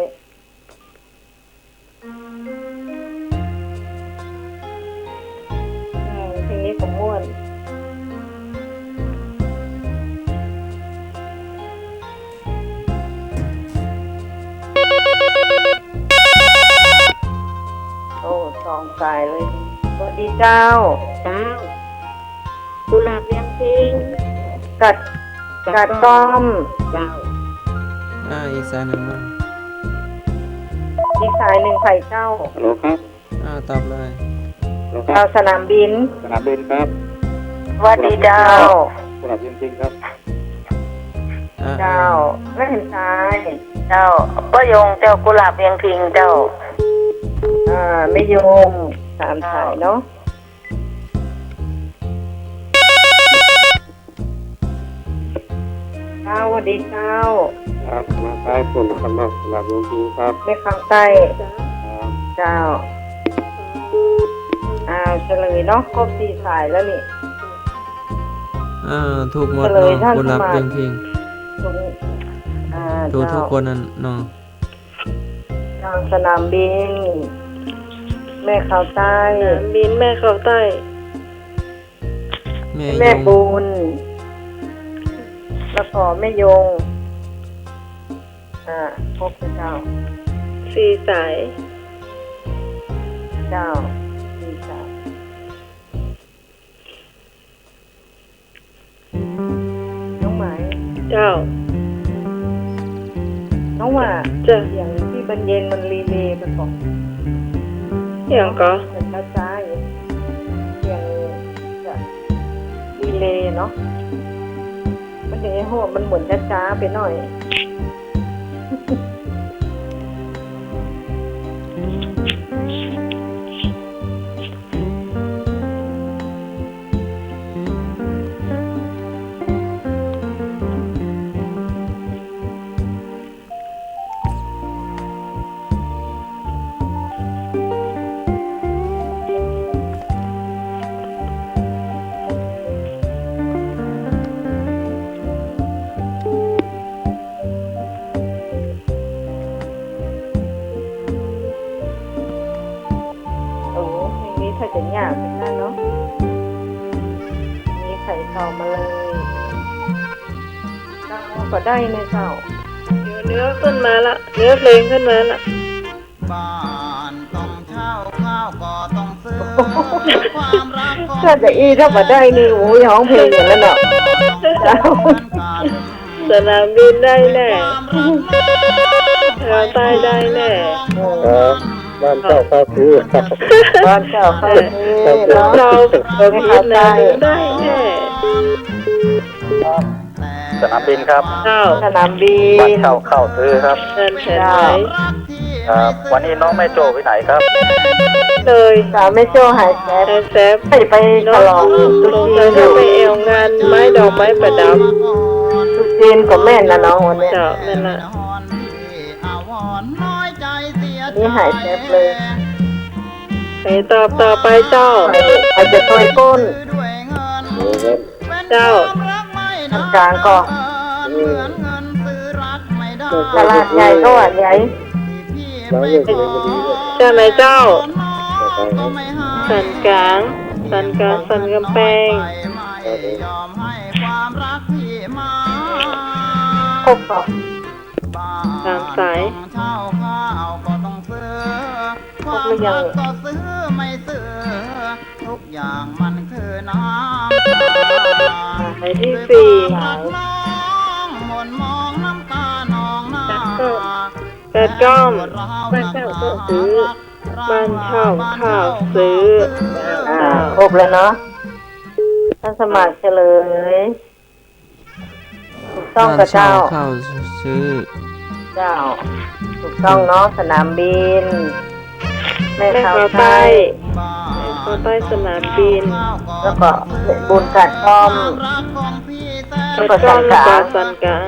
เพลงนี้ผมม่วนโอ้สองสายเลยสวัสดีเจ้า เจ้ากุหลาบยังจริง กัดก้อม เจ้า อีกสายหนึ่งมั้ง อีกสายหนึ่งไข่เจ้า ฮัลโหลครับ ตอบเลย ฮัลโหลครั เจ้า บ สนามบิน สนามบินครับ สวัสดีเจ้า กุหลาบจริงๆครับ เจ้าแล้วเห็นซ้ายเจ้าป้ายงเจ้ากุหลาบเวียงพิงเจ้าไม่ยง3สายเนาะ จ้าสวัสดีเจ้า ครับมาใต้ฝุ่นคำบอกสำหรับหลวงปู่ครับ แม่ข้างใต้เจ้าเฉลยเนาะครบ4 สายแล้วนี่ ถูกหมด เฉลย เนาะ ท่าน บุญรับ สมัคร เพียงเพียง ตรง ถูกทุกคนนั่นเนาะ ทางสนามบิน แม่ข่าวใต้ บินแม่เข้าใต้ แม่ แม่ ยง บุญแล้วก็แม่ยงพบเจ้า 4 สาย เจ้า4 สายน้องหมาย เจ้า น้องว่า จ้ะ อย่างที่บรรเย็นมันรีเลย์ไปก่อน อย่างก็ เหมือนช้าๆอย่างจะรีเลย์เนาะมันอย่างนี้โหมันเหมือนช้าๆไปหน่อย โอ้เพลงนี้ถ้าจะยากเป็นได้เนาะนี้ใส่ต่อมาเลยเจ้าก็ได้ไหมเจ้า เนื้อขึ้นมาละเนื้อเพลงขึ้นมาละ บ้านต้องเช่าข้าวก็ต้องซื้อความรักก็ ถ้าจะถ้ามาได้นี่โอ้ยร้องเพลงอย่างนั้นเนาะเจ้า สนามบินได้แน่เราใต้ได้แน่ บ้านเจ้าข้าวซื้อครับ บ้านเจ้าเขาเนาะ เราบินได้แน่ สนามบินครับ เจ้า สนามบิ บ้าน น เช่าเข้าซื้อครับ เงินแสนไหน วันนี้น้องแม่โจไปไหนครับ เลย สาวไม่โจ้หายแซ่ แซฟ ไปฉลองตุ๊ ลง จี ใจ นอ จะ ยู่ ไปเอวงานไม้ดอกไม้ประดับ ตุ๊จีนกับแม่นะน้องวันนี้ เจ้าแม่นละ นี่หายแซ่เลย ไปต่อไปเจ้า ไปจะต้อยก้น เจ้า ทางกลางก็ตลาดใหญ่ก็ว่าใหญ่ เจ้าไหนเจ้า สันกลางสันกำแพง ครบก็ 3 สาย ครบหรือยัง ทุกอย่างมันคือน้ำ สายที่ มนมองน้ำตาน้องหน้า 4แต่ก้อมบ้านเช่าก็ซื้อบ้านเช่าข้าวซื้อ ครบแล้วเนาะท่านสมัครเฉลยถูกต้องกับเจ้า เข้าซื้อ เจ้า ถูกต้องเนาะสนามบิน แม่ แม่ ข่าว เขา ใต้ ใต้สนามบิน แล้วก็บุญกัดป้อม แล้วก็สันกลาง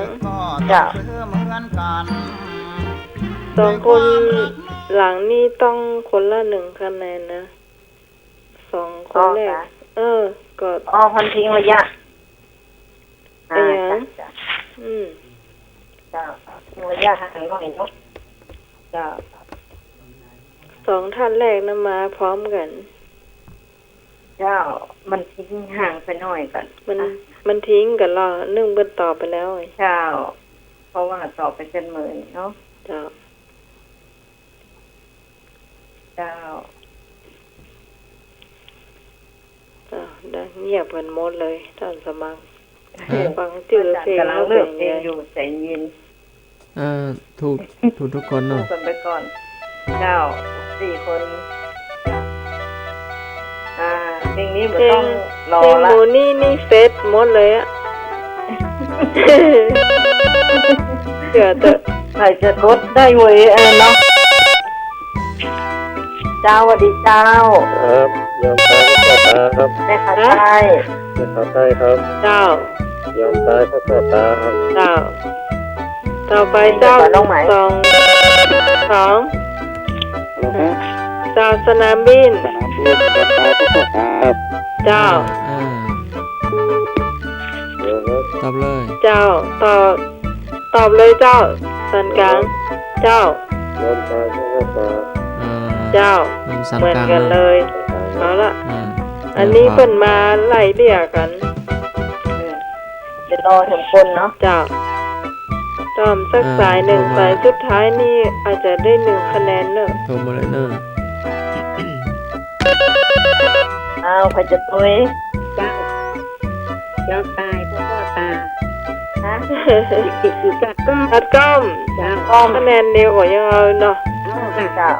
เจ้า 2 คนหลังนี่ต้องคนละ1 คะแนนนะ 2 คนแรกก็ พันทิ้งระยะจ้ะ จ้ะ เจ้าทิ้งระยะห่างหน่อยเนาะเจ้า 2 ท่านแรกนะมาพร้อมกัน เจ้า มันทิ้งห่างไปหน่อยก่อน มันทิ้งกันแล้วนึ่งเบิ้ลต่อไปแล้วไง เจ้า เพราะว่าต่อไปเป็นหมื่นเนาะ เจ้า เจ้า ได้เงียบกันหมดเลยท่านสมัครฟังจื่อเพลง กำลั แล้ ง ว เลื เป็ อก น เพล ไง งอยู่ใจเย็น ถูกทุกคนเนาะ กันไปก่อน เจ้า 4 คนเพลงนี้มันต้องรอ เพลง ละ โมนี่เซตหมดเลยอะเดี๋ยวเถอะ ใครจะกดได้เว้ยเนาะเจ้าสวัสดีเจ้า ครับยอมตายก็ครับ แม่ค้าใต้ เป็นขาวใต้ครับ เจ้า ยอมตายเพราะพ่อตาครับ เจ้าต่อไปเจ้าสองเจ้าสนามบิน สนามบินยอมตายเพราะพ่อตาครับ เจ้า ตอบเลย เจ้าตอบเลยเจ้าสันกลางเจ้าย อมตายเพราะพ่อตา เจ้า สัน เหมือน กลาง กันเลยเอาละ อ่า อันนี้เพิ่นมาไล่เลี่ยกัน เดี๋ยวรอถึงคนเนาะ เจ้าตอมสักสายหนึ่งสายสุดท้ายนี่อาจจะได้1คะแนนเนอะ โทรมาเลยเนอะ เอาใครจะตุย เจ้าตายเพราะพ่อตา ฮะ กัดก็ อัดก้อม เจ้า คะแนนเดียวกว่ายังเอาเนาะ เจ้า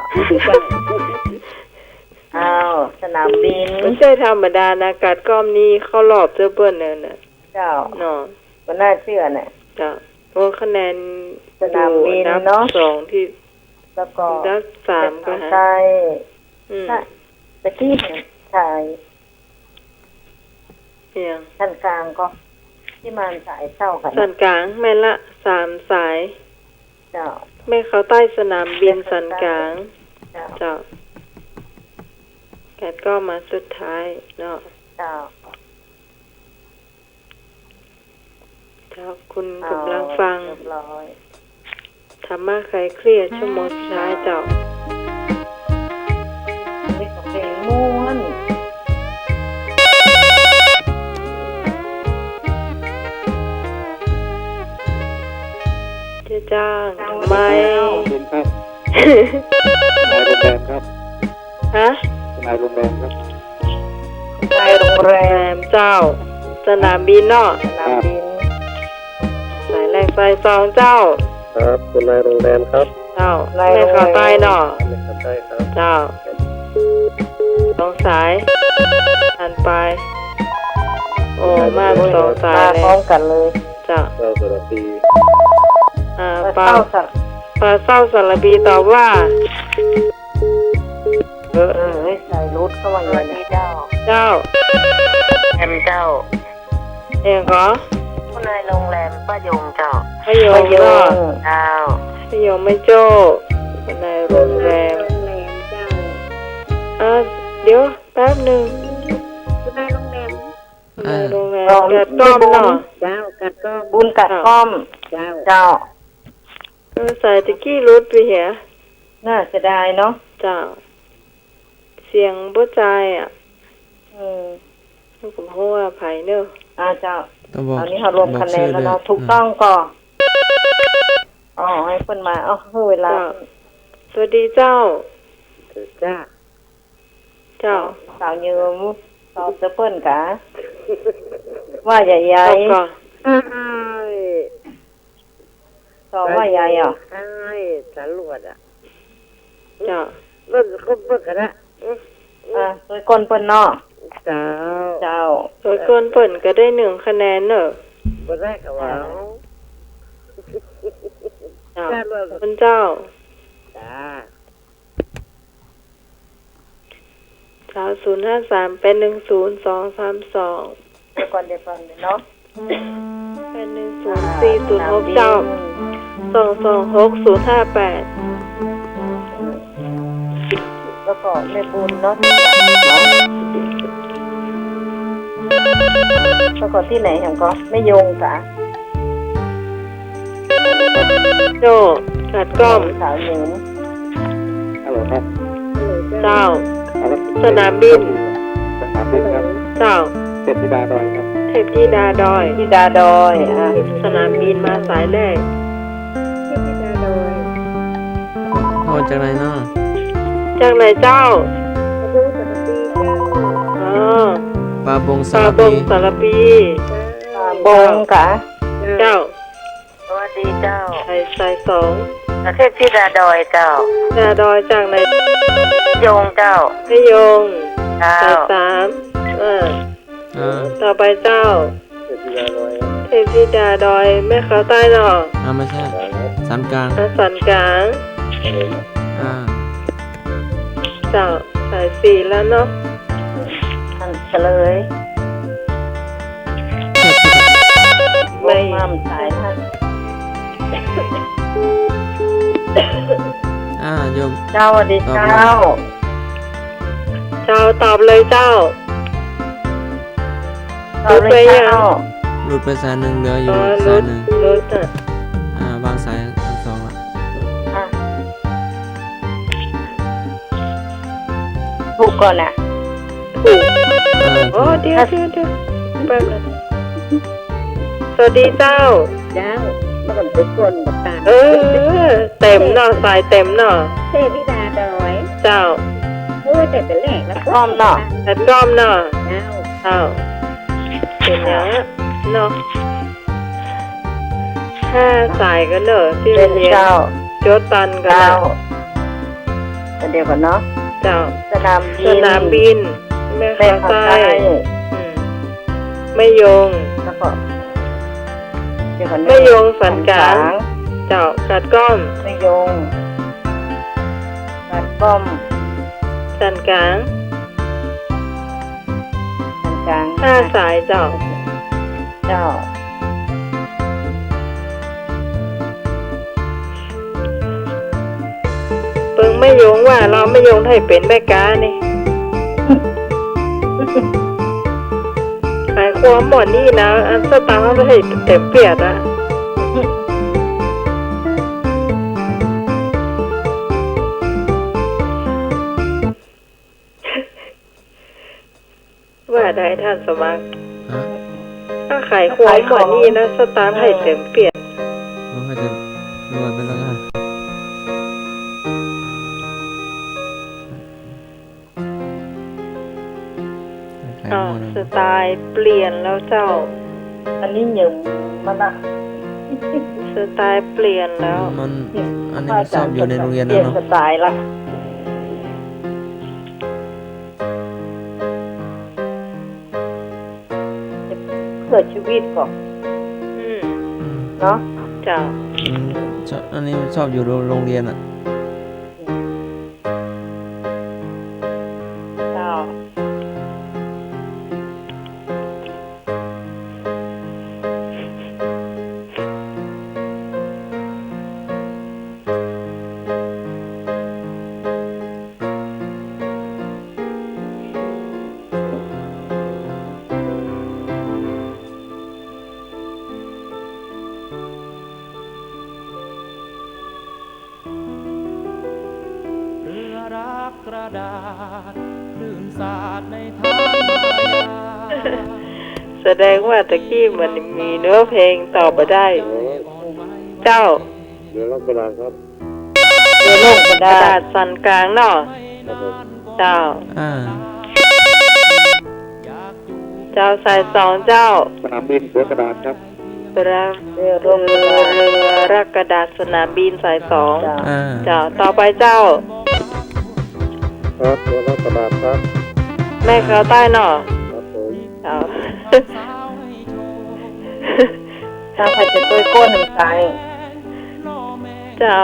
เอาสนามบิน ไม่ใช่ธรรมดานะกัดก้อมนี่เข้ารอบเจ้าเปิ้นเนี่ยนะ เจ้า เนาะ มันน่าเชื่อเนี่ย เจ้าเพราะคะแนน สนามบิน นับ เนาะ 2ที่ แล้วก็ นับ3ก็หา ใช่ อืม ตะกี้เนี่ยชาย เอียง ชั้นกลางก็ที่มันสายเศร้ากัน สันกลางแม่นละ3สาย เจ้า แม่เขาใต้สนามบินสันกลาง เจ้า เจ้าแกดก็มาสุดท้ายเนาะ เจ้า เจ้าคุณกำลังฟัง เรียบร้อย ธรรมะใครเครียดชั่วโมงสุดท้ายเจ้า นี่ก็เพลงม้วน เจ้าจ้างไม่ เป็นครับนายโรงแรมครับ ฮะ นายโรงแรมครับ ในโรงแร แร ม มเจ้า สนามบินเนาะ สนามบิน สายแรกสายสองเจ้า ครับคุณนายโรงแรมครับ เจ้าแม่ข่าวใต้เนาะ ไม่ทำได้ครับ เจ้า2สายหันไป โอ้มาก2สาย มา เล พร้อย มกันเลย เจ้า เราสระปี ปลา เศร้าสัตว์ ปลาเศร้าสารบีตอบว่าใส่รุดเข้ามาอย่างนี้เจ้า เจ้า แอมเจ้า เองก็ ผู้นายโรงแรมป้ายงเจ้า พยงก็ เจ้า พยงไม่โจ้ในโรงแรม โรงแรมเจ้า เดี๋ยวแป๊บหนึ่ง คุณนายโรงแรม ในโรงแรมกัดก้อมเนาะ เจ้ากัดก็ บุญกัดก้อม เจ้า เจ้า ใส่ตะกี้รถไปเหีย น่าเสียดายเนาะ เจ้า เสียงบ่ใจอ่ะ ผมพูดว่าไผเนอะ เจ้า ต้องบอก อันนี้เขารวมคะแนนแล้วเนาะ ถูกต้องก่อนให้คนมาเวลา สวัสดีเจ้า จ้า เจ้า สาวยืมสาวเซเปิ้ลกะว่าใหญ่ ตอบก่อน สาวว่าใหญ่อ่ะ ไอ้สารวดอ่ะ เจ้า รุ่นก็เปิดกันนะ โดยคนเปิ้นเนาะ เจ้า เจ้า โดยคนเปิ่นก็ได้1คะแนนเนอะ บนแรกกับว่า เจ้าคุณเจ้า จ้า เจ้า053เป็น10232 เดี๋ยวก่อนเนาะ เป็น10406เจ้า226058 แล้วก็แม่บุญเนาะแล้วก็ที่ไหนแห่งก็ไม่ยงกะ โจกัดก้อม สาวหญิง ฮัลโหลครับ เจ้า เอาละ สนามบิน สนามบินครับ เจ้า เทพธิดาดอยครับ เทพธิดาดอย ธิดาดอย สนามบินมาสายแรก โทรจากไหนเนาะ จากไหนเจ้าอ๋อ ปลาบง ป สา ลาร บ ปี งสารปี บงกะ เจ้า สวัสดีเจ้า สายสอง เทพธิดาดอยเจ้า ดาดอยจากไหน ยงเจ้า พยง เจ้า สายสามต่อไปเจ้า เทพธิดาดอย เทพธิดาดอยแม่เขาใต้เนาะ ไม่ใช่สันกลาง สันกลาง เจ้าสายสี่แล้วเนาะ เฉลย ำสายท่าน โยม เจ้าสวัสดีเจ้า เจ้าตอบเลยเจ้า รู้ไปยัง หลุดไปสายหนึ่งเหลืออยู่สายหนึ่ง รู้จ้ะ บางสายทั้งสองละ ถูกก่อนอ่ะ โอ้เดี๋ยวแป๊บนึงสวัสดีเจ้า เจ้าเมื่อก่อนเป็นคนแบบตา เต็มเนาะสายเต็มเนาะ เทพิดาดอย เจ้า แต่เป็นแรกแล้ว พร้อมเนาะ แต่ก้อมเนาะ เจ้า เจ้าเป็นยังเนาะ5 สายกันเนอะที่ เป็น เรียน เจ้า โจตันกัน เจ้า เนาะ เดี๋ยวก่อนเนาะ เจ้า สนาม สนามบินแม่ แม่ ค้า ข้าว ใต้ ใต้ ไม่ยง แล้วก็เดี๋ยวก่อน ไม่ยงสันกลางเจ้ากัดก้อม ไม่ยงการก้อม สันกลาง กลาง 5 สายเจ้า เจ้า เปิงไม่ยงว่าเราไม่ยงให้เป็นแม่กานี่ขายความหมดนี่นะอันสตางค์เขาจะให้เต็มเปียดอะว่าได้ท่านสมัครถ้าขายความหมดนี่นะสตางค์ให้เต็มเปียด ก็จะรวยไปแล้วกันสไตล์เปลี่ยนแล้วเจ้า อันนี้หยิ่งมันอะ สไตล์เปลี่ยนแล้ว อันนี้มันชอบอยู่ในโรงเรียน เปลี่ แล้ ยน วเนาะ สไตล์ละเพื่อชีวิตก่อนเนาะ เจ้า อันนี้มันชอบอยู่โรงเรียนอ่ะ เจ้า เรือรักกระดาษคลื่นสาดในทางมายา แสดงว่าตะกี้มันมีเนื้อเพลงตอบมาได้ เจ้า เดี๋ยวรับกระดาษครับ เรือลงกระดาษสันกลางเนาะเจ้า เจ้าสาย2เจ้า สนามบินเสือกระดาษครับ เรือรักกระดาษสนามบินสาย2เจ้าต่อไปเจ้า ครับเสือรับกระดาษครับ แม่เขาใต้เนาะ ครับผม เจ้า ถ้าใครจะตัวก้นหนึ่งสาย เจ้า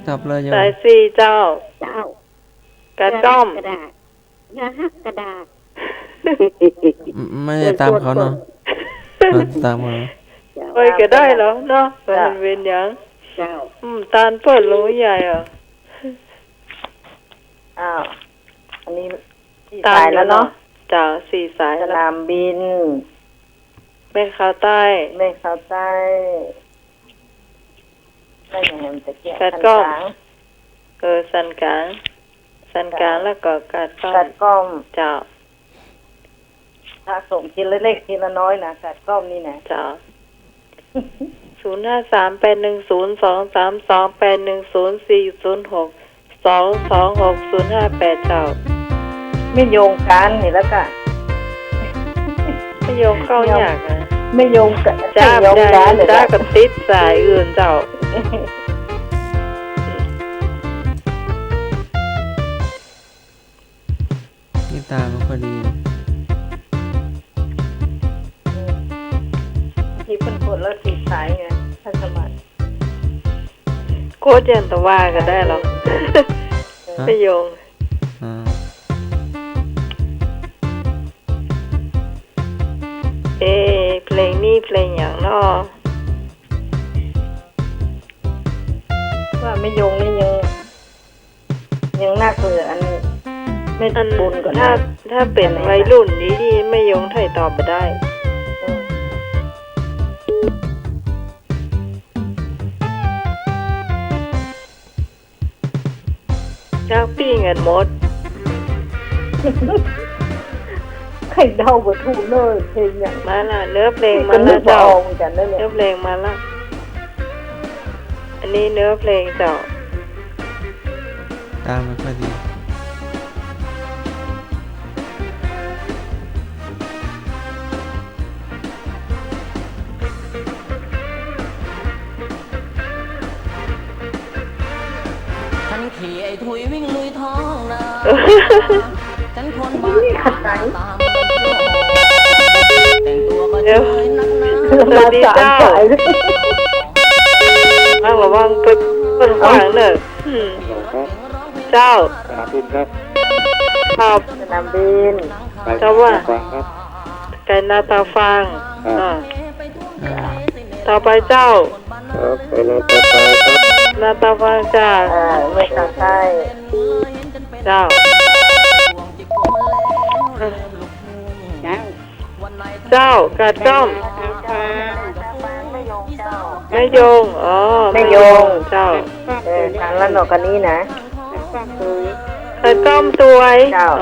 จับเลยโยม สาย4เจ้า เจ้า กัดก้อม กระดาษอย่าหักกระดาษ ไม่ได้ตามเขาเนาะตามเขา เอ้ยก็ได้เหรอเนาะมันเป็นอย่าง เจ้า ตาลเปิดรู้ใหญ่อ่ะ อ้าวอันนี้สี่ ตา สาย ล แล้วเนาะ จ้า4 สาย สนามบิน แม่เขาใต้ แม่ข้าวใต้ไม่อย่างนั้นตะเกียบ กัดก้อม กลาง สันกลางแล้วก็กัดก้อ กั ม ดก้อม เจ้า ถ้าส่งทีละเล็กทีละน้อยนะกัดก้อมนี่นะ เจ้า 053810232810406226058เจ้า ไม่โยงกันนี่แล้วก็ ไม่โยงเข้ายากนะ ไม่โยงกัน จ้า ไม่โยง ได้ กันเลย ได้ นะ กับติดสายอื่นเจ้า นี่ตาไม่ค่อยดี ที่เพิ่นกดแล้วสี่สายไงท่านสมัคร โคตรยันตะว่าก็ได้หรอก ไม่โยง เพลงนี้เพลงอย่างเนาะ ว่าไม่ยงนี่ยังน่าเกลืออันไม่บุญก่อนถ้าเป็นวัยรุ่นดีๆไม่ยงไทยตอบไปได้จากปีเงินหมดใครเดาบ่ถูกเลยเพลงอย่างมาละเนื้อเพลงมาละเจ้าเนื้อเพลงมาละอันนี้เนื้อเพลงเจ้าตามไม่ค่อยดีฉันขี่ไอ้ถุยวิ่งลุยท้องนาฉันคนบ้าตามแต่งตัวก็ช่วยนักหนาสวัสดีเจ้าระวังเป็นขวางเนอะเจ้าสนามบินครับ ครับสนามบินเจ้าว่าไก่นาตาฟังต่อไปเจ้าไปนาตาฟังครับนาตาฟังจ้าไม่ตาใต้เจ้าเจ้ากัดก้อมไม่ยงอ๋อไม่ยงเจ้าทางละหนอกกันนี้นะกัดก้อมตัว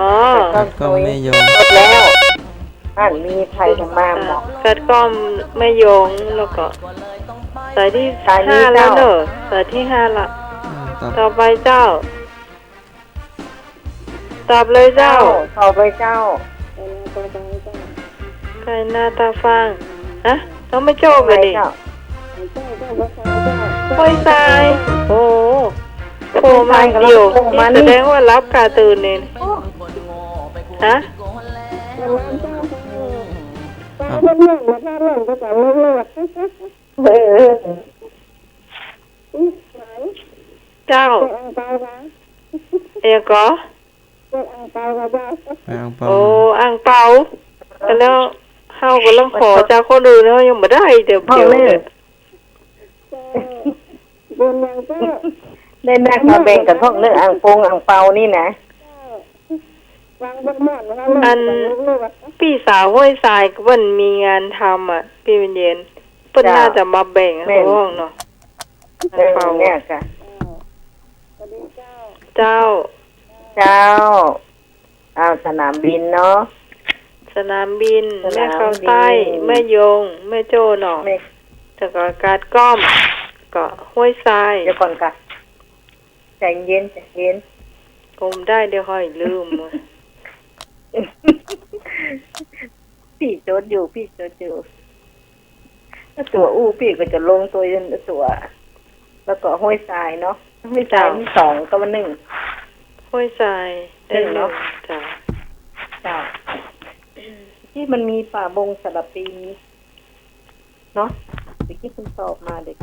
อ๋อกัดก้อมไม่ยงหมดแล้วมีใครทำมาหมอกัดก้อมไม่ยงแล้วก็สายที่5แล้วเนอะสายที่5ละต่อไปเจ้าตอบเลยเจ้าต่อไปเจ้าไก่นาตาฟังฮะต้องไม่โจกเลยดิห้วยทรายโอ้โผล่มาเดียวแสดงว่ารับการตื่นเนี่ยฮะเจ้าเอ๋ก็โอ้อ่างเปาแล้วเฮาก็ลังขอจากคนอื่นแล้วยังไม่ได้เดี๋ยวได้นักมาแบ่งกับพวกเนื้ออ่างปงอ่างเปานี่นะอันพี่สาวห้วยทรายก็มันมีงานทำอ่ะพี่เป็นเย็นเพิ่นน่าจะมาแบ่งห้องเนาะอ่างเปาเนี่ยค่ะเจ้าเอาสนามบินเนาะสนามบินแม่เข้าใต้แม่ยงแม่โจ้หนอแต่ก็การก้อมก็ห้วยทรายเดี๋ยวก่อนค่ะใจเย็นกลมได้เดี๋ยวค่อยลืมพี่โจดอยู่ถ้าตัวอู้พี่ก็จะลงตัวยันตัวแล้วก็ห้วยทรายเนาะห้วยทรายมี2กับ1ห้วยทรายได้เนาะจ้าที่มันมีป่าบงสลับปีเนาะเมื่อกี้คุณตอบมาเด็ก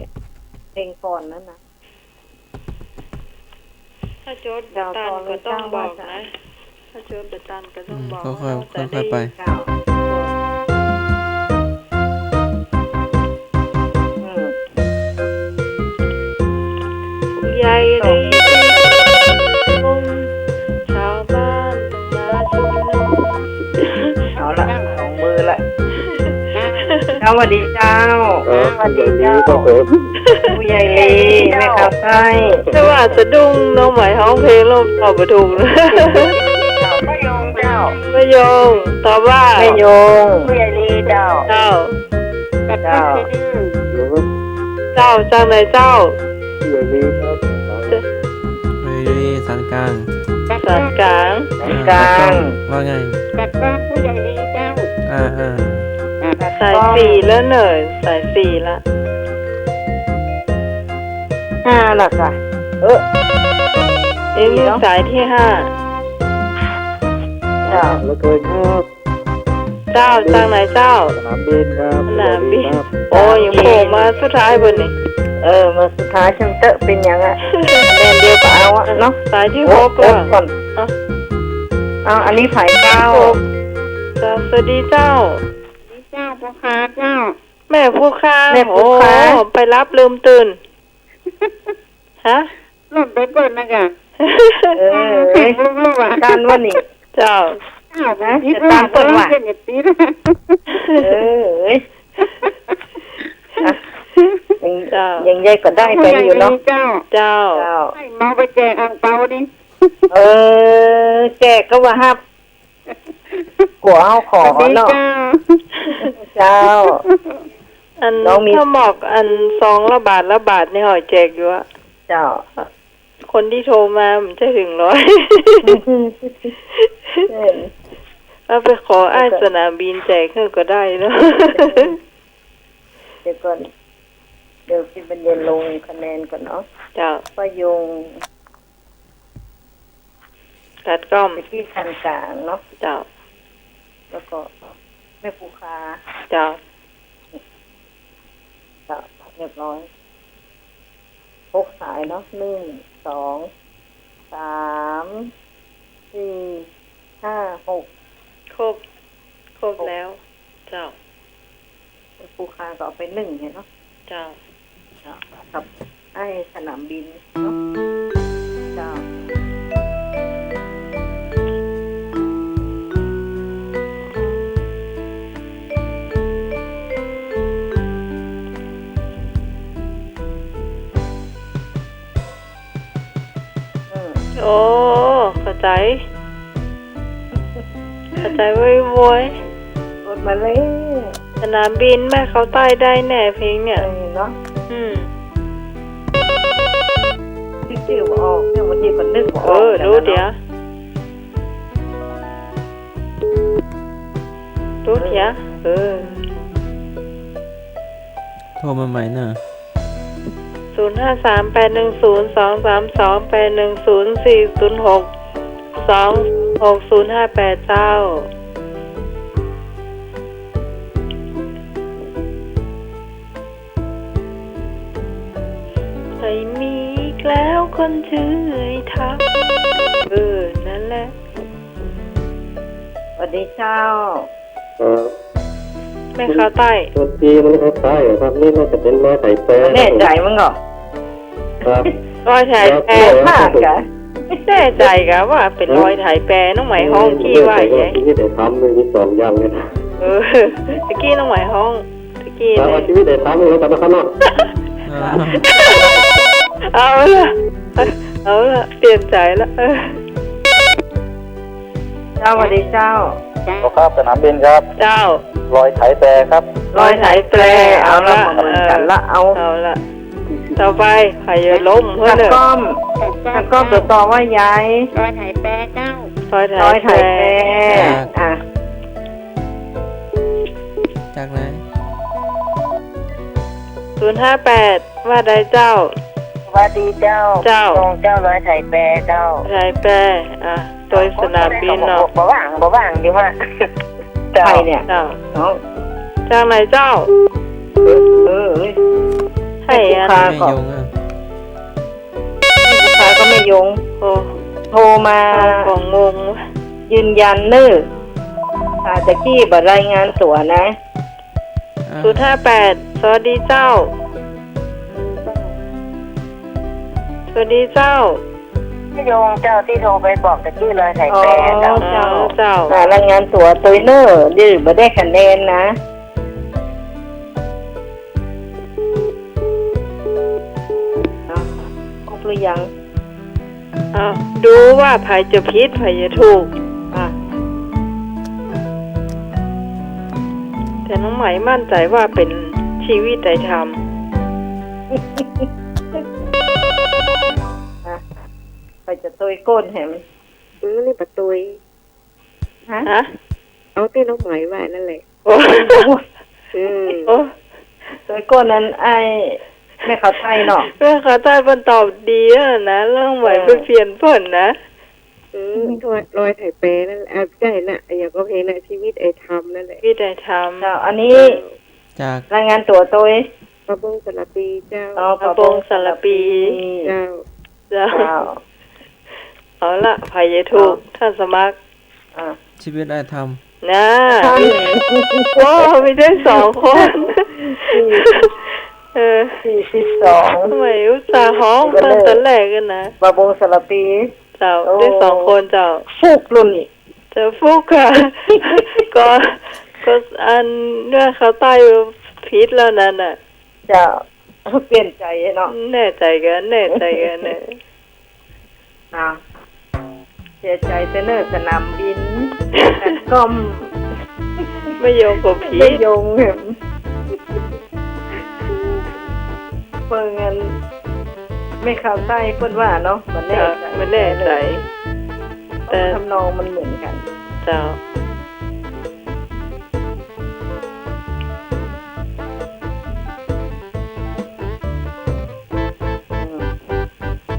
เพลงก่อนนั่นนะถ้าโจทย์ตันก็ต้องบอกนะถ้าโจทย์ตันก็ต้องบอกค่อยๆไปใหญ่ดีชาวบ้านมาชุมนุมเอาละ2มือละสวัสดีเจ้าผู้ใหญ่ลีแม่ขับไส้สวัสดุ้งน้องหมายห้องเพลงลมตอบประทุงไม่ยงเจ้าไม่ยงตอบว่าไม่ยงผู้ใหญ่ลีเจ้าจากไหนเจ้าผู้ใหญ่ลีครับไม่ดีสันกลางว่าไงผู้ใหญ่ลีเจ้าสาย4แล้วเนยสาย4ละ5ล่ะค่ะนี่สายที่5เจ้าแล้วก็ครับเจ้าจากไหนเจ้าสนามบินครับสนามบินโอ้ยโผล่มาสุดท้ายบนนี่มาสุดท้ายฉันเตะเป็นยังอ่ะแดนเดียวก็เอาเนาะสายที่6ก่อนอันนี้ฝ่ายเจ้าสวัสดีเจ้าพ่อค้าเจ้าแม่ผู้ค้าโอ้ไปรับลืมตื่นฮ ฮะ รถไปเปิดนะกะ แข่งลูกๆอ่ะการว่านี่เจ้านะจะตามเปิดว่าเป็นอย่างนี้นะยังใหญ่ก็ได้ไปอยู่เนาะเจ้าให้มาไปแจกอ่างเปาดิแจกก็ว่าฮับกัวเอาขอเนาะเจ้าอันถ้าหมอกอัน2 ละบาทในหอยแจกอยู่อะเจ้าคนที่โทรมามันจะถึง100เอาไปขออ้ายสนามบินแจกก็ได้เนาะเดี๋ยวก่อนเดี๋ยวพี่บรรยายลงคะแนนก่อนเนาะเจ้าประยงตัดก้อมไปที่คันกลางเนาะเจ้าแล้วก็แม่ปูคาเจ้าเรียบร้อย6 สายเนาะ1 2 3 4 5 6ครบแล้วเจ้าปูคาก็เอาไป1เห็นเนาะเจ้ากับไอ้สนามบินเนาะเจ้าโอ้เข้าใจไว้รถมาเลยสนามบินแม่เขาใต้ได้แน่เพลงเนี่ยเนาะชื่อออกเนี่ยวันที่คนนึกออกรู้เดี๋ยวโทรมาใหม่น่ะ0538102332810406266058เจ้าไม่มีอีกแล้วคนชื่อไอ้ทักนั่นแหละสวัสดีเจ้าแม่ข้าวใต้ตัวจีมันข้าวใต้ครับนี่น่าจะเป็นร้อยไถแปรแน่ใจมั้งเหรอครับร้อยไถแปรมากกะแน่ใจกะว่าเป็นร้อยไถแปรน้องไหมห้องกี้ว่าไงชีวิตได้ทำเลยมี2 อย่างเลยนะตะกี้น้องไหมห้องตะกี้เลยชีวิตได้ทำเลยแต่ไม่ขนาดเอาละเปลี่ยนใจละเจ้าสวัสดีเจ้าครับสนามบินครับเจ้าร้อยไถแปรครับร้อยไถแปรเอาละเหมือนกันละเอาละต่อไปใครจะล้มเพื่อนเลยแล้วก็ต่อว่ายายร้อยไถแปรเจ้าร้อยไถแปรจากไหน058ว่าได้เจ้าสวัสดีเจ้าตรงเจ้าร้อยไถแปรเจ้าไถแปรโดยสนามบินเนาะบ่ว่างดีว่าใครเนี่ยเจ้าจากไหนเจ้าให้ลูกค้าก็ไม่ยงโทรมาของงงยืนยันเน้อตะกี้บ่รายงานตัวนะ058สวัสดีเจ้าสวัสดีเจ้าพี่โยงเจ้าที่โทรไปบอกตะกี้เลยไถแปรเจ้ารายงานตัวตัวเน้อดื้อบ่ได้คะแนนนะครบหรือยังดูว่าไผจะผิดไผจะถูกแต่น้องไหมมั่นใจว่าเป็นชีวิตได้ทำไปจะตุยก้นแหมนี่ประตุยฮะเอาที่น้องไหมไว้นั่นแหละตุยก้นนั้นไอ้แม่เขาใต้เนาะแม่เขาใต้เพิ่นตอบดีนะเรื่องไหวไปเปลี่ยนเพิ่นนะรอยไถแปรนั่นแหละใช่น่ะอย่างก็เพลงนะชีวิตไอ้ธรรมนั่นแหละชีวิตไอ้ธรรมอันนี้จากรายงานตัวตัวประบงสารปีเจ้าประบงสารปีเจ้าเอาละไผจะถูกท่านสมัครชีวิตได้ทำนะว้าวไม่ได้2 คน 42ทำไมอุตส่าห์ห้องเพิ่นตอนแรกกันนะ บาบงสลับปี เจ้าได้2 คนเจ้า ฟุกรุ่นนี่ เจ้าฟุกค่ะ ก็อันเนื้อเขาใต้พิษแล้วนั่นน่ะ จะเปลี่ยนใจเนาะ แน่ใจกันเนี่ย เสียใจแต่เนอสนามบินแต่ก้ม ไม่โยงกับพิ ไม่ ษ โยงเห็นเพิ่งเงินไม่เข้าใจเพิ่นว่าเนาะมันแน่ใจ แต่ทำนองมันเหมือนกัน เจ้า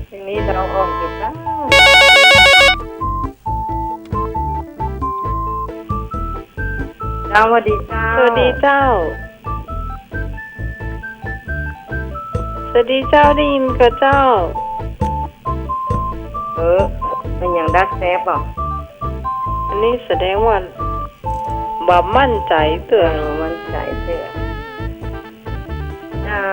ทีนี้เราออกอยู่นะสวัสดีเจ้า สวัสดีเจ้า สวัสดีเจ้าได้ยินกับเจ้า เป็นอย่างดักแซบอ่ะ อันนี้แสดงว่าบ่มั่นใจเตือน มันใจเสือเจ้า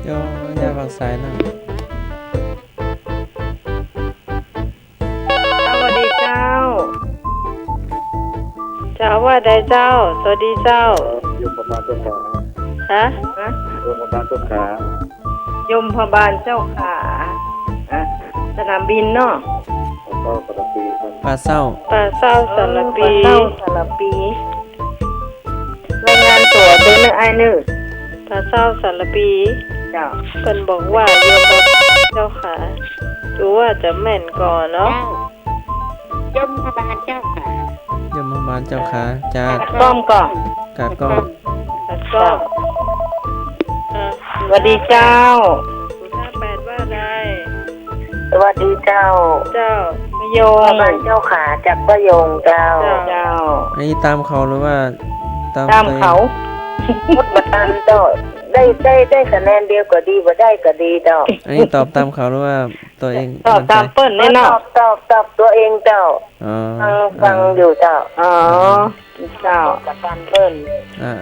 โยยาฝั่งซ้ายนั่ง สวัสดีเจ้า เจ้าว่าได้เจ้า สวัสดีเจ้า ยมพบาลเจ้าขา ฮะ ยมพบาลเจ้าขาย มพบาลเจ้าขาสนามบินเนาะ ก็ปกติครับ ปลาเศร้า ป่าเศร้าสารปี เจ้าสารปีรายงานตัวเดินไอ้เนื้อ ป่าเศร้าสารปี เจ้า เพิ่นบอกว่าโยมเจ้าขาดูว่าจะแม่นก่อนเนาะ ยมพบาลเจ้าขา ยมบาลเจ้าขาจาก ก้อมก่อน กาดก้อม แล้วก็ สวัสดีเจ้า 58ว่าไง สวัสดีเจ้า เจ้า โย พ ม บาลเจ้าขาจากประโยงเจ้า เจ้า อันนี้ตามเขาหรือว่าตาม ตาม ตัวอง เขา มดมาตามเจ้าได้คะแนนเดียวก็ดีบ่ได้ก็ดีเจ้า อันนี้ตอบตามเขาหรือว่าตัวเอง ตอบตามเปิ้นแน่เนาะ ตอบตัวเองเจ้า อ๋อ ฟังอยู่เจ้า อ๋อเจ้า จากการเปิ้น อ่า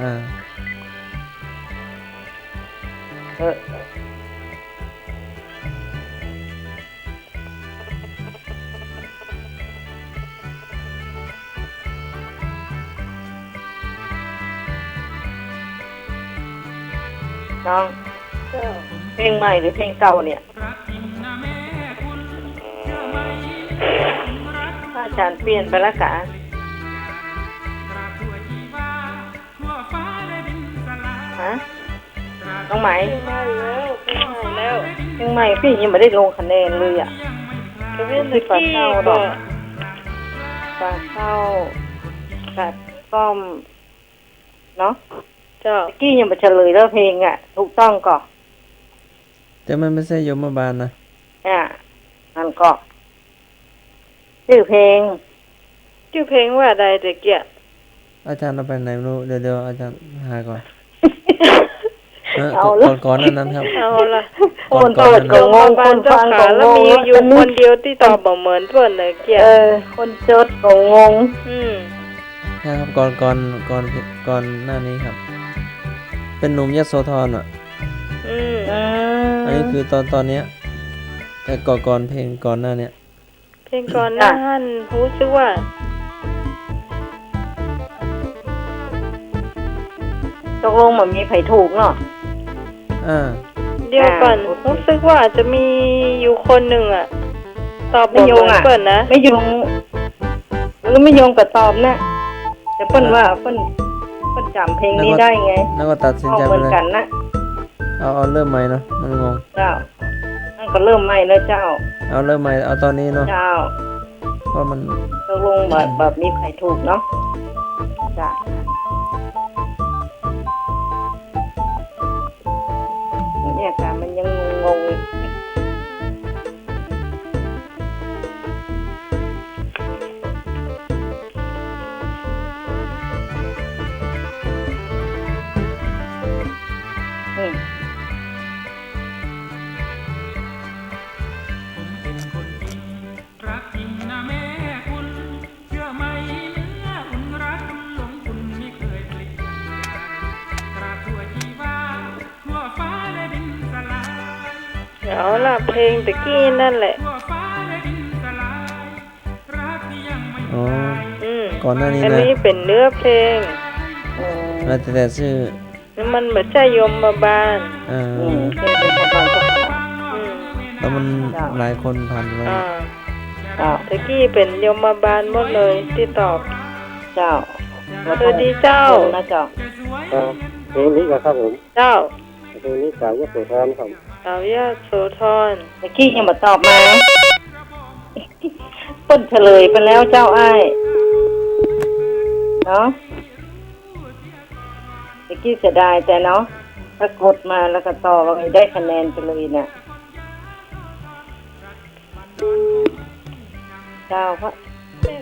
น้องเพลงใหม่หรือเพลงเก่าเนี่ยอาจารย์เปลี่ยนไปแล้วกะฮะน้องไหม แล้ว เพลงใหม่พี่ยังไม่ได้ลงคะแนนเลยอ่ะ ก็เป็น คือปลาเศร้าด ก็ อกปลาเศร้ากัดก้อมเนาะ เจ้า ตะกี้ยังไม่เฉลยแล้วเพลงอ่ะถูกต้องก่อน แต่มันไม่ใช่ยมบาลนะ นั่นก็ชื่อเพลง ชื่อเพลงว่าใดตะเกีย อาจารย์เอาไปไหนไม่รู้เดี๋ยวอาจารย์หาก่อน เอาละ ก่อนนั้นครับ เอาละ คนเปิดก็งงคนฟังก็ง แล้ว ง มีอยู่คนเดียวที่ตอบบ่เหมือนเพิ่นเลยเกีย คนจดก็งง นะครับก่อนหน้านี้ครับ เป็นหนุ่มยโสธรอ่ะอันนี้คือตอนเนี้ยแต่ก่อนเพลงก่อนหน้าเนี้ย เพลงก่อนหน้านั้นรู้สึกว่า ตกลงมันมีไผถูกเนาะ เดียวก่อนรู้สึกว่าจะมีอยู่คนหนึ่งอ่ะ ตอบบ่เหมือนเพิ่นนะ ไม่ยงหรือไม่ยงกับตอบนะแต่เพิ่นว่าเพิ่นจำเพลงนี้ได้ไง แล้วก็ตัดสินใจ เห ไป มือน เลย กันนะ เอาเริ่มใหม่เนาะมันงง เจ้านั่นก็เริ่มใหม่แล้วเจ้า เอาเริ่มใหม่เอาตอนนี้เนาะ เจ้า เพราะมัน ตกลงแบบมีใครถูกเนาะจ้าเนี่ยค่ะมันยังงง เอาล่ะเพลงตะกี้นั่นแหละ อ๋อ อืม ก่อนหน้านี้ อัน นะ นี้เป็นเนื้อเพลง แล้วแต่ชื่อ มันเหมือนใช่ยมมาบาล เพลงเป็นประมาณสัก แล้วมันหลายคนพันไว้ ตะกี้เป็นยมมาบาลหมดเลยที่ตอบ เจ้า สวัสดีเจ้า นะเจ้า เพลงนี้ครับผม เจ้า เพลงนี้สาวยโสธรครับ สาวยโสธร เมื่อกี้ยังมาตอบมาเปิ้นเฉลยไปแล้วเจ้าอ้ายเนาะเมื่อกี้เสียดายแต่เนาะถ้ากดมาแล้วก็ต่อว่าได้คะแนนไปเลยน่ะเจ้าพระ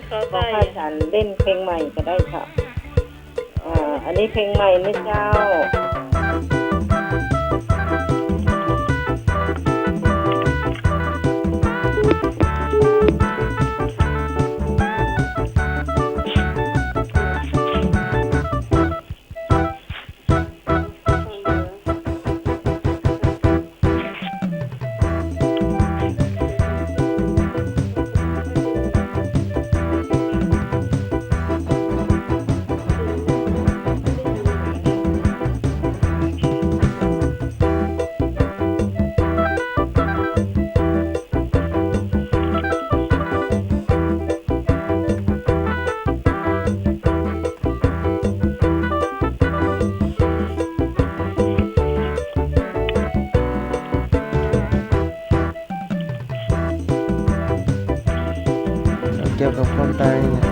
เขา พระ ได้ อาจารย์เล่นเพลงใหม่ก็ได้ครับอันนี้เพลงใหม่นะเจ้า เกี่ยวกับความตายเนี่ย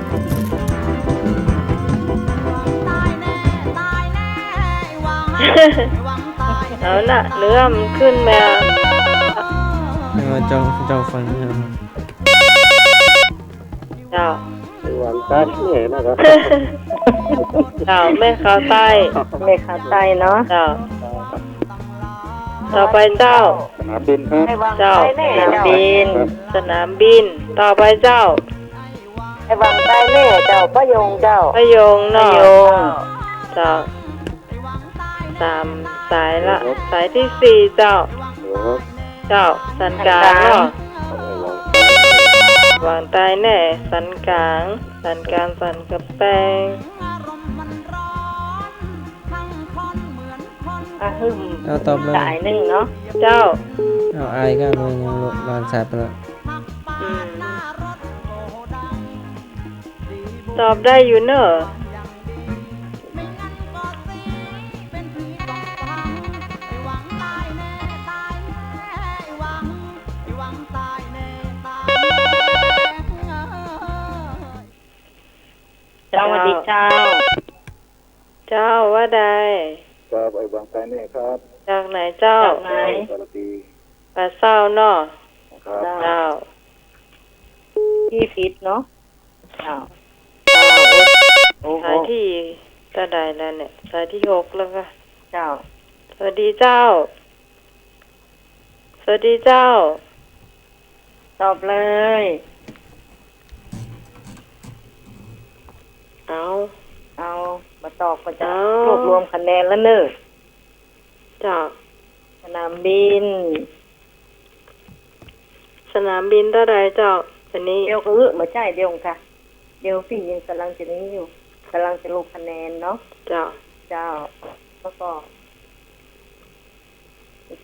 เอาล่ะเนื้อมันขึ้นมา ให้มาจ้องฟังนะครับ เจ้า หวานตาเนี่ยนะครับ เจ้าแม่ขาวใต้ เมฆาใต้เนาะ เจ้า ต่อไปเจ้า สนามบินครับ เจ้าสนามบิน สนามบิน ต่อไปเจ้า ไอ้วังใต้แน่เจ้าพระยงเจ้า พะยงเนาะเจ้าสามสายละสายที่สี่เจ้า เจ้าสันกลางเนาะวางใต้แน่สันกลางสันกระแปง หึม เอาตอบเลย สายหนึ่งเนาะ เจ้า เอาอายก็เลยยังวางสายไปแล้ว อืมตอบได้อยู่เนอะเจ้าสวัสดีเจ้า เจ้าว่าใด ครับไอ้บางไทรเนี่ยครับ จากไหนเจ้า จากไหน สารปี ปลาเศร้าเนาะ ครับ เจ้า พี่พิษเนาะเจ้าโอ้โห สายที่ตาใดแล้วเนี่ยสายที่6แล้วก็ เจ้า สวัสดีเจ้า สวัสดีเจ้า ตอบเลย เอามาตอบก็จะรวบรวมคะแนนแล้วเนอะ เจ้า สนามบิน สนามบินตาใดเจ้าวันนี้ เดี๋ยวก็มาใช่เดี๋ยวค่ะ เดี๋ยวพี่ยังกำลังจะนี้อยู่กำลังจะลงคะแนนเนาะ เจ้า เจ้าแล้วก็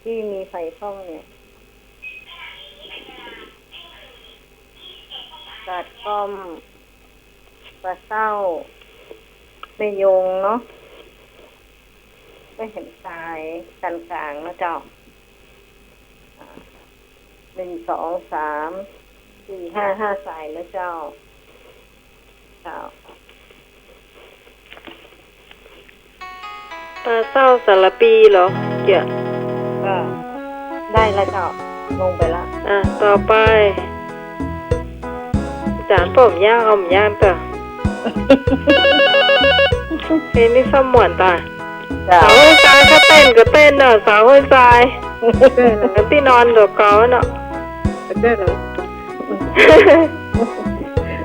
ที่มีไฟฟ้องเนี่ยกัดก้อมปลาเศร้าไม่ยงเนาะไม่เห็นสายกันกลางนะเจ้า1 2 3 4 5 สายแล้วเจ้าปลาเศร้าสารปีเหรอเกี่ย ก็ได้แล้วเจ้าลงไปละ ต่อไปจานผมย่างเอาหมูย่างต่อ เพลงนี้สมวนตาสาวห้วยทรายก็เต้นเนอะสาวห้วยทรายที่นอนตัวเก่าเนอะ ได้เหรอ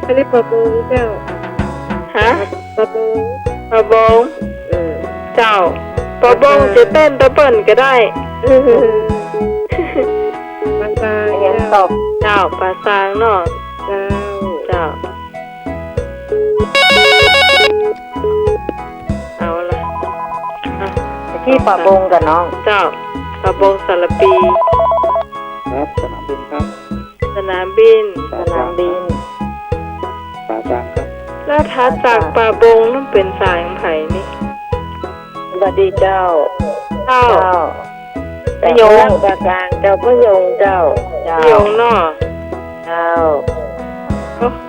อันนี้ปะบูเจ้า ฮะ ปะบู ปะบงเจ้าปะบงจะเต้นตะเปิ่นก็ได้ ตอบ เจ้าปลาซางเนาะเจ้าเอาละที่ป่าบงกับน้องเจ้าปลาบงสารปี ครับสนามบินครับ สนามบิน สนามบิน ป่าจางครับ แล้วถ้าจากปลาบงนั่นเป็นสายของไผ่นี่ สวัสดีเจ้า เจ้า พยงปากกลางเจ้าพยงเจ้า ยงเนาะ เจ้า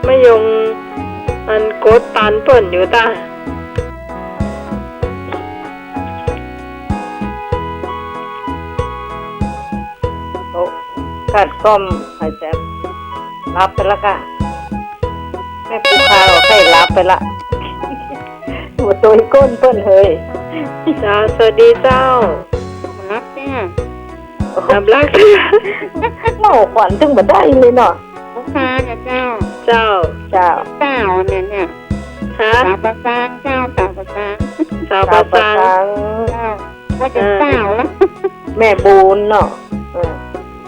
ไม่ยงอันโกดตันเปิ่นอยู่ตากัดก้มหายใจรับไปละกันแม่ผู้ค้าให้รับไปละหัวตัวก้นเปิ้นเฮย เจ้าสวัสดีเจ้า รับเนี่ย น้ำรัก เมาขวัญถึงมาได้เลยเนาะ ลูกค้ากับเจ้า เจ้า เจ้า เจ้าเนี่ย ฮะ สาวประสานเจ้าสาวประสาน สาวประสาน เจ้าว่าจะเจ้าแล้ว แม่บูนเนาะ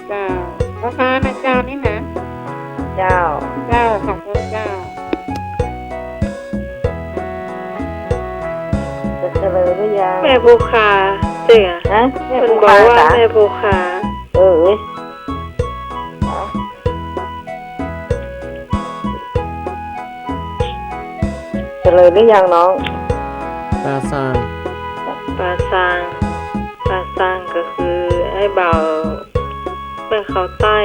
เจ้าลูกค้านะเจ้านี่นะ เจ้า เจ้าขอบคุณเจ้า จะเจริญหรือยัง แม่ภูคาจริงอ่ะ ฮะแม่ มัน ผู้ บอก ค้า ว่า จ้ะ แม่ภูคา เจริญหรือยังน้อง ปลาซาง ปลาซางปลาซางก็คือไอ้บ่าวแม่เขาใต้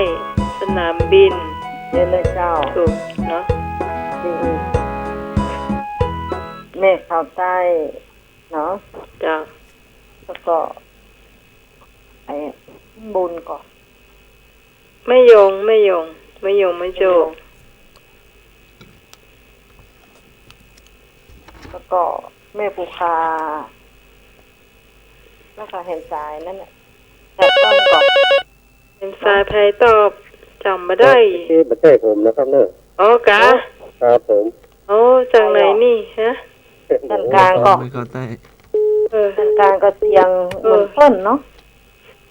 สนามบิน เรียนเลยเจ้า ถูกเนาะ แม่ข่าวใต้เนาะ จ้า แล้วก็ไอ้บุญก่อน ไม่ยงไม่โจ แล้วก็แม่ปูคาแล้วก็เห็นสายนั่นแหละแต่ต้นก่อน เป็นสายไผ่ตอบจำมาได้ ที่ประเทศผมนะครับเนอะ อ๋อกะ ครับผม โอ้จากไหนนี่ฮะ ด้านกลางก็ ไม่เข้าใต้ ด้านกลางก็เสียงเหมือนเพิ่นเนาะ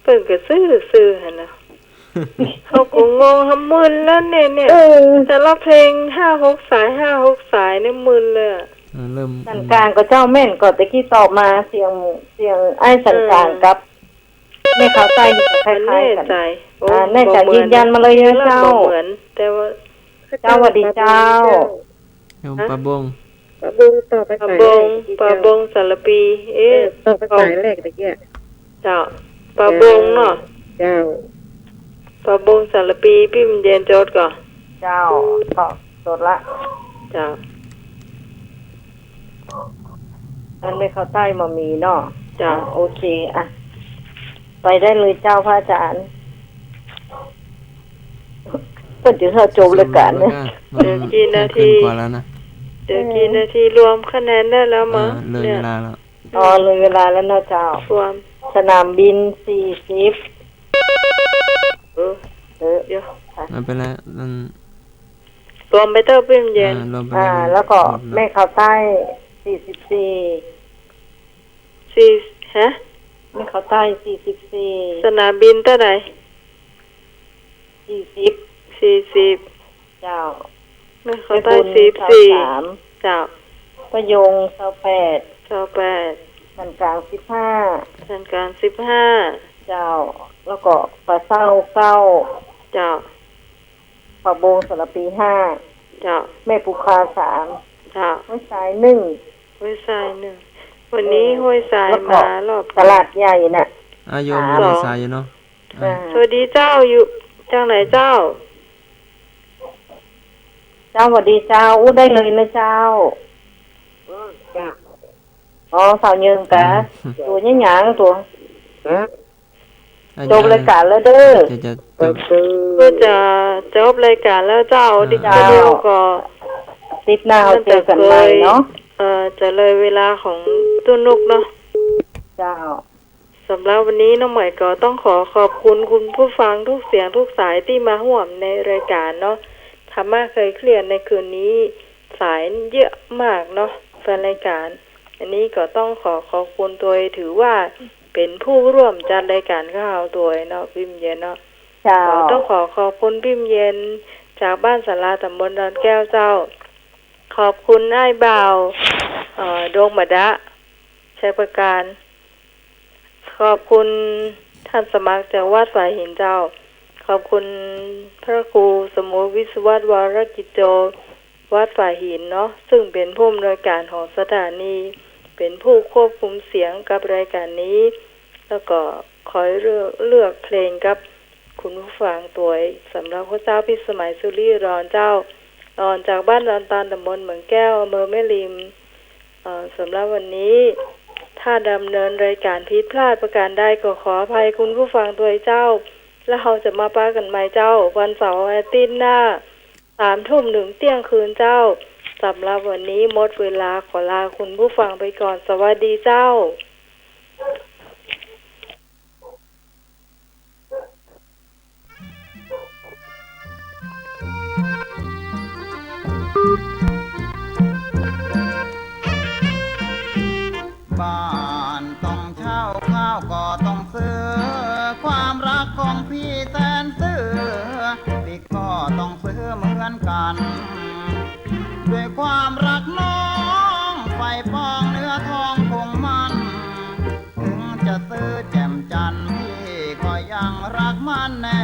เปิ่นก็ซื้อหั่นน่ะ เขาก็งงทำมึนแล้วเนี่ยแต่ละเพลง5-6 สายเนี่ยมึนเลยอะ เริ่ม ด้านกลางก็เจ้าแม่นก็ตะกี้ตอบมาเสียงไอ้สันกลางกับแม่ข่าวใต้นี่คล้ายๆกัน แน่ใจโอ้ แน่ใจยืนยันมาเลยนะเจ้า บ่เหมือนแต่ว่า เจ้าสวัสดีเจ้า ปลาบง ปลาบุงต่อไป ปลา สาย บ แรก งปลาบงสารปี ต่อไปสายแรกตะเกีย เจ้าปลาบงเนาะ เจ้า ปลาบงสารปีพี่มันเย็นโจทย์ก่อน เจ้าตอบสดละ เจ้า มันไม่เข้าใต้มามีเนาะ เจ้า โอเคอ่ะไปได้เลยเจ้าพระอาจารย์เพิ่นจะเข้าโจมเลยกันเนี่ย เดี๋ยวกี่นาที กว่าแล้วนะ เดี๋ยวกี่นาทีรวมคะแนนได้แล้วมั้ง เลยเวลาแล้ว อ๋อเลยเวลาแล้วเนาะเจ้าร วม สนามบิน40 เดี๋ยว ไม่เป็นไรนั่น รวมไปเตอร์พี่มันเย็น รวมไป แล้วก็แม่ข่าวใต้44 ฮะ แม่ข่าวใต้44 สนามบินเท่าไหร่40 เจ้า แม่เขาใต้ 43 เจ้า ประยง28 28 กันกลาง15 สันกลาง15 เจ้า แล้วก็ปลาเศร้า9 เจ้า ปลาโบงสารปี5 เจ้า แม่ปูคา3 เจ้า ห้วยสาย1 ห้วยทราย1วันนี้ห้วยทรายมารอบ ตลาดใหญ่น่ะ อายุไม่สายอยู่เนาะ สวัสดีเจ้าอยู่จังไหนเจ้า เจ้าสวัสดีเจ้าอู้ได้เลยนะเจ้าอ๋อสาวยืนกะตัวนี้หยางตัวจบรายการแล้วเด้อ จะ ก็จะจบรายการแล้วเจ้าดิฉันเดียวก็ ติดหน้าเจอกันใหม่เนาะ จะเลยเวลาของตุ้นุกเนาะ เจ้า สำหรับวันนี้น้องใหม่ก็ต้องขอบคุณคุณผู้ฟังทุกเสียงทุกสายที่มาร่วมในรายการเนาะธรรมะเคยเคลียร์ในคืนนี้สายเยอะมากเนาะแฟนรายการอันนี้ก็ต้องขอบคุณตัวถือว่าเป็นผู้ร่วมจัดรายการข้าวตัวเนาะพิมพ์เย็นเนาะ เจ้าต้องขอบคุณพิมพ์เย็นจากบ้านสาราตำบลดอนแก้วเจ้าขอบคุณอ้ายบ่าวดวงมะดะชัยประการขอบคุณท่านสมัครจากวัดฝ่ายหินเจ้าขอบคุณพระครูสมุทรวิศวัตวรกิจโจวัดฝ่ายหินเนาะซึ่งเป็นผู้อำนวยการของสถานีเป็นผู้ควบคุมเสียงกับรายการนี้แล้วก็คอยเลือกเพลงกับคุณผู้ฟังตัวสำหรับพระเจ้าพิสมัยสุริรอนเจ้ารอนจากบ้านดอนตาลตำบลเหมืองแก้วอำเภอแม่ริมสำหรับวันนี้ถ้าดำเนินรายการผิดพลาดประการใดก็ขออภัยคุณผู้ฟังตัวเจ้าแล้วเราจะมาป้ากันใหม่เจ้าวันเสาร์อาทิตย์หน้า3 ทุ่มถึงเที่ยงคืนเจ้าสำหรับวันนี้หมดเวลาขอลาคุณผู้ฟังไปก่อนสวัสดีเจ้าบ้านต้องเช่าข้าวก็ต้องซื้อความรักของพี่แสนซื้อพี่ก็ต้องซื้อเหมือนกันด้วยความรักน้องไฟปองเนื้อทองคงมันถึงจะซื้อแจ่มจันทร์พี่ก็ยังรักมันแน่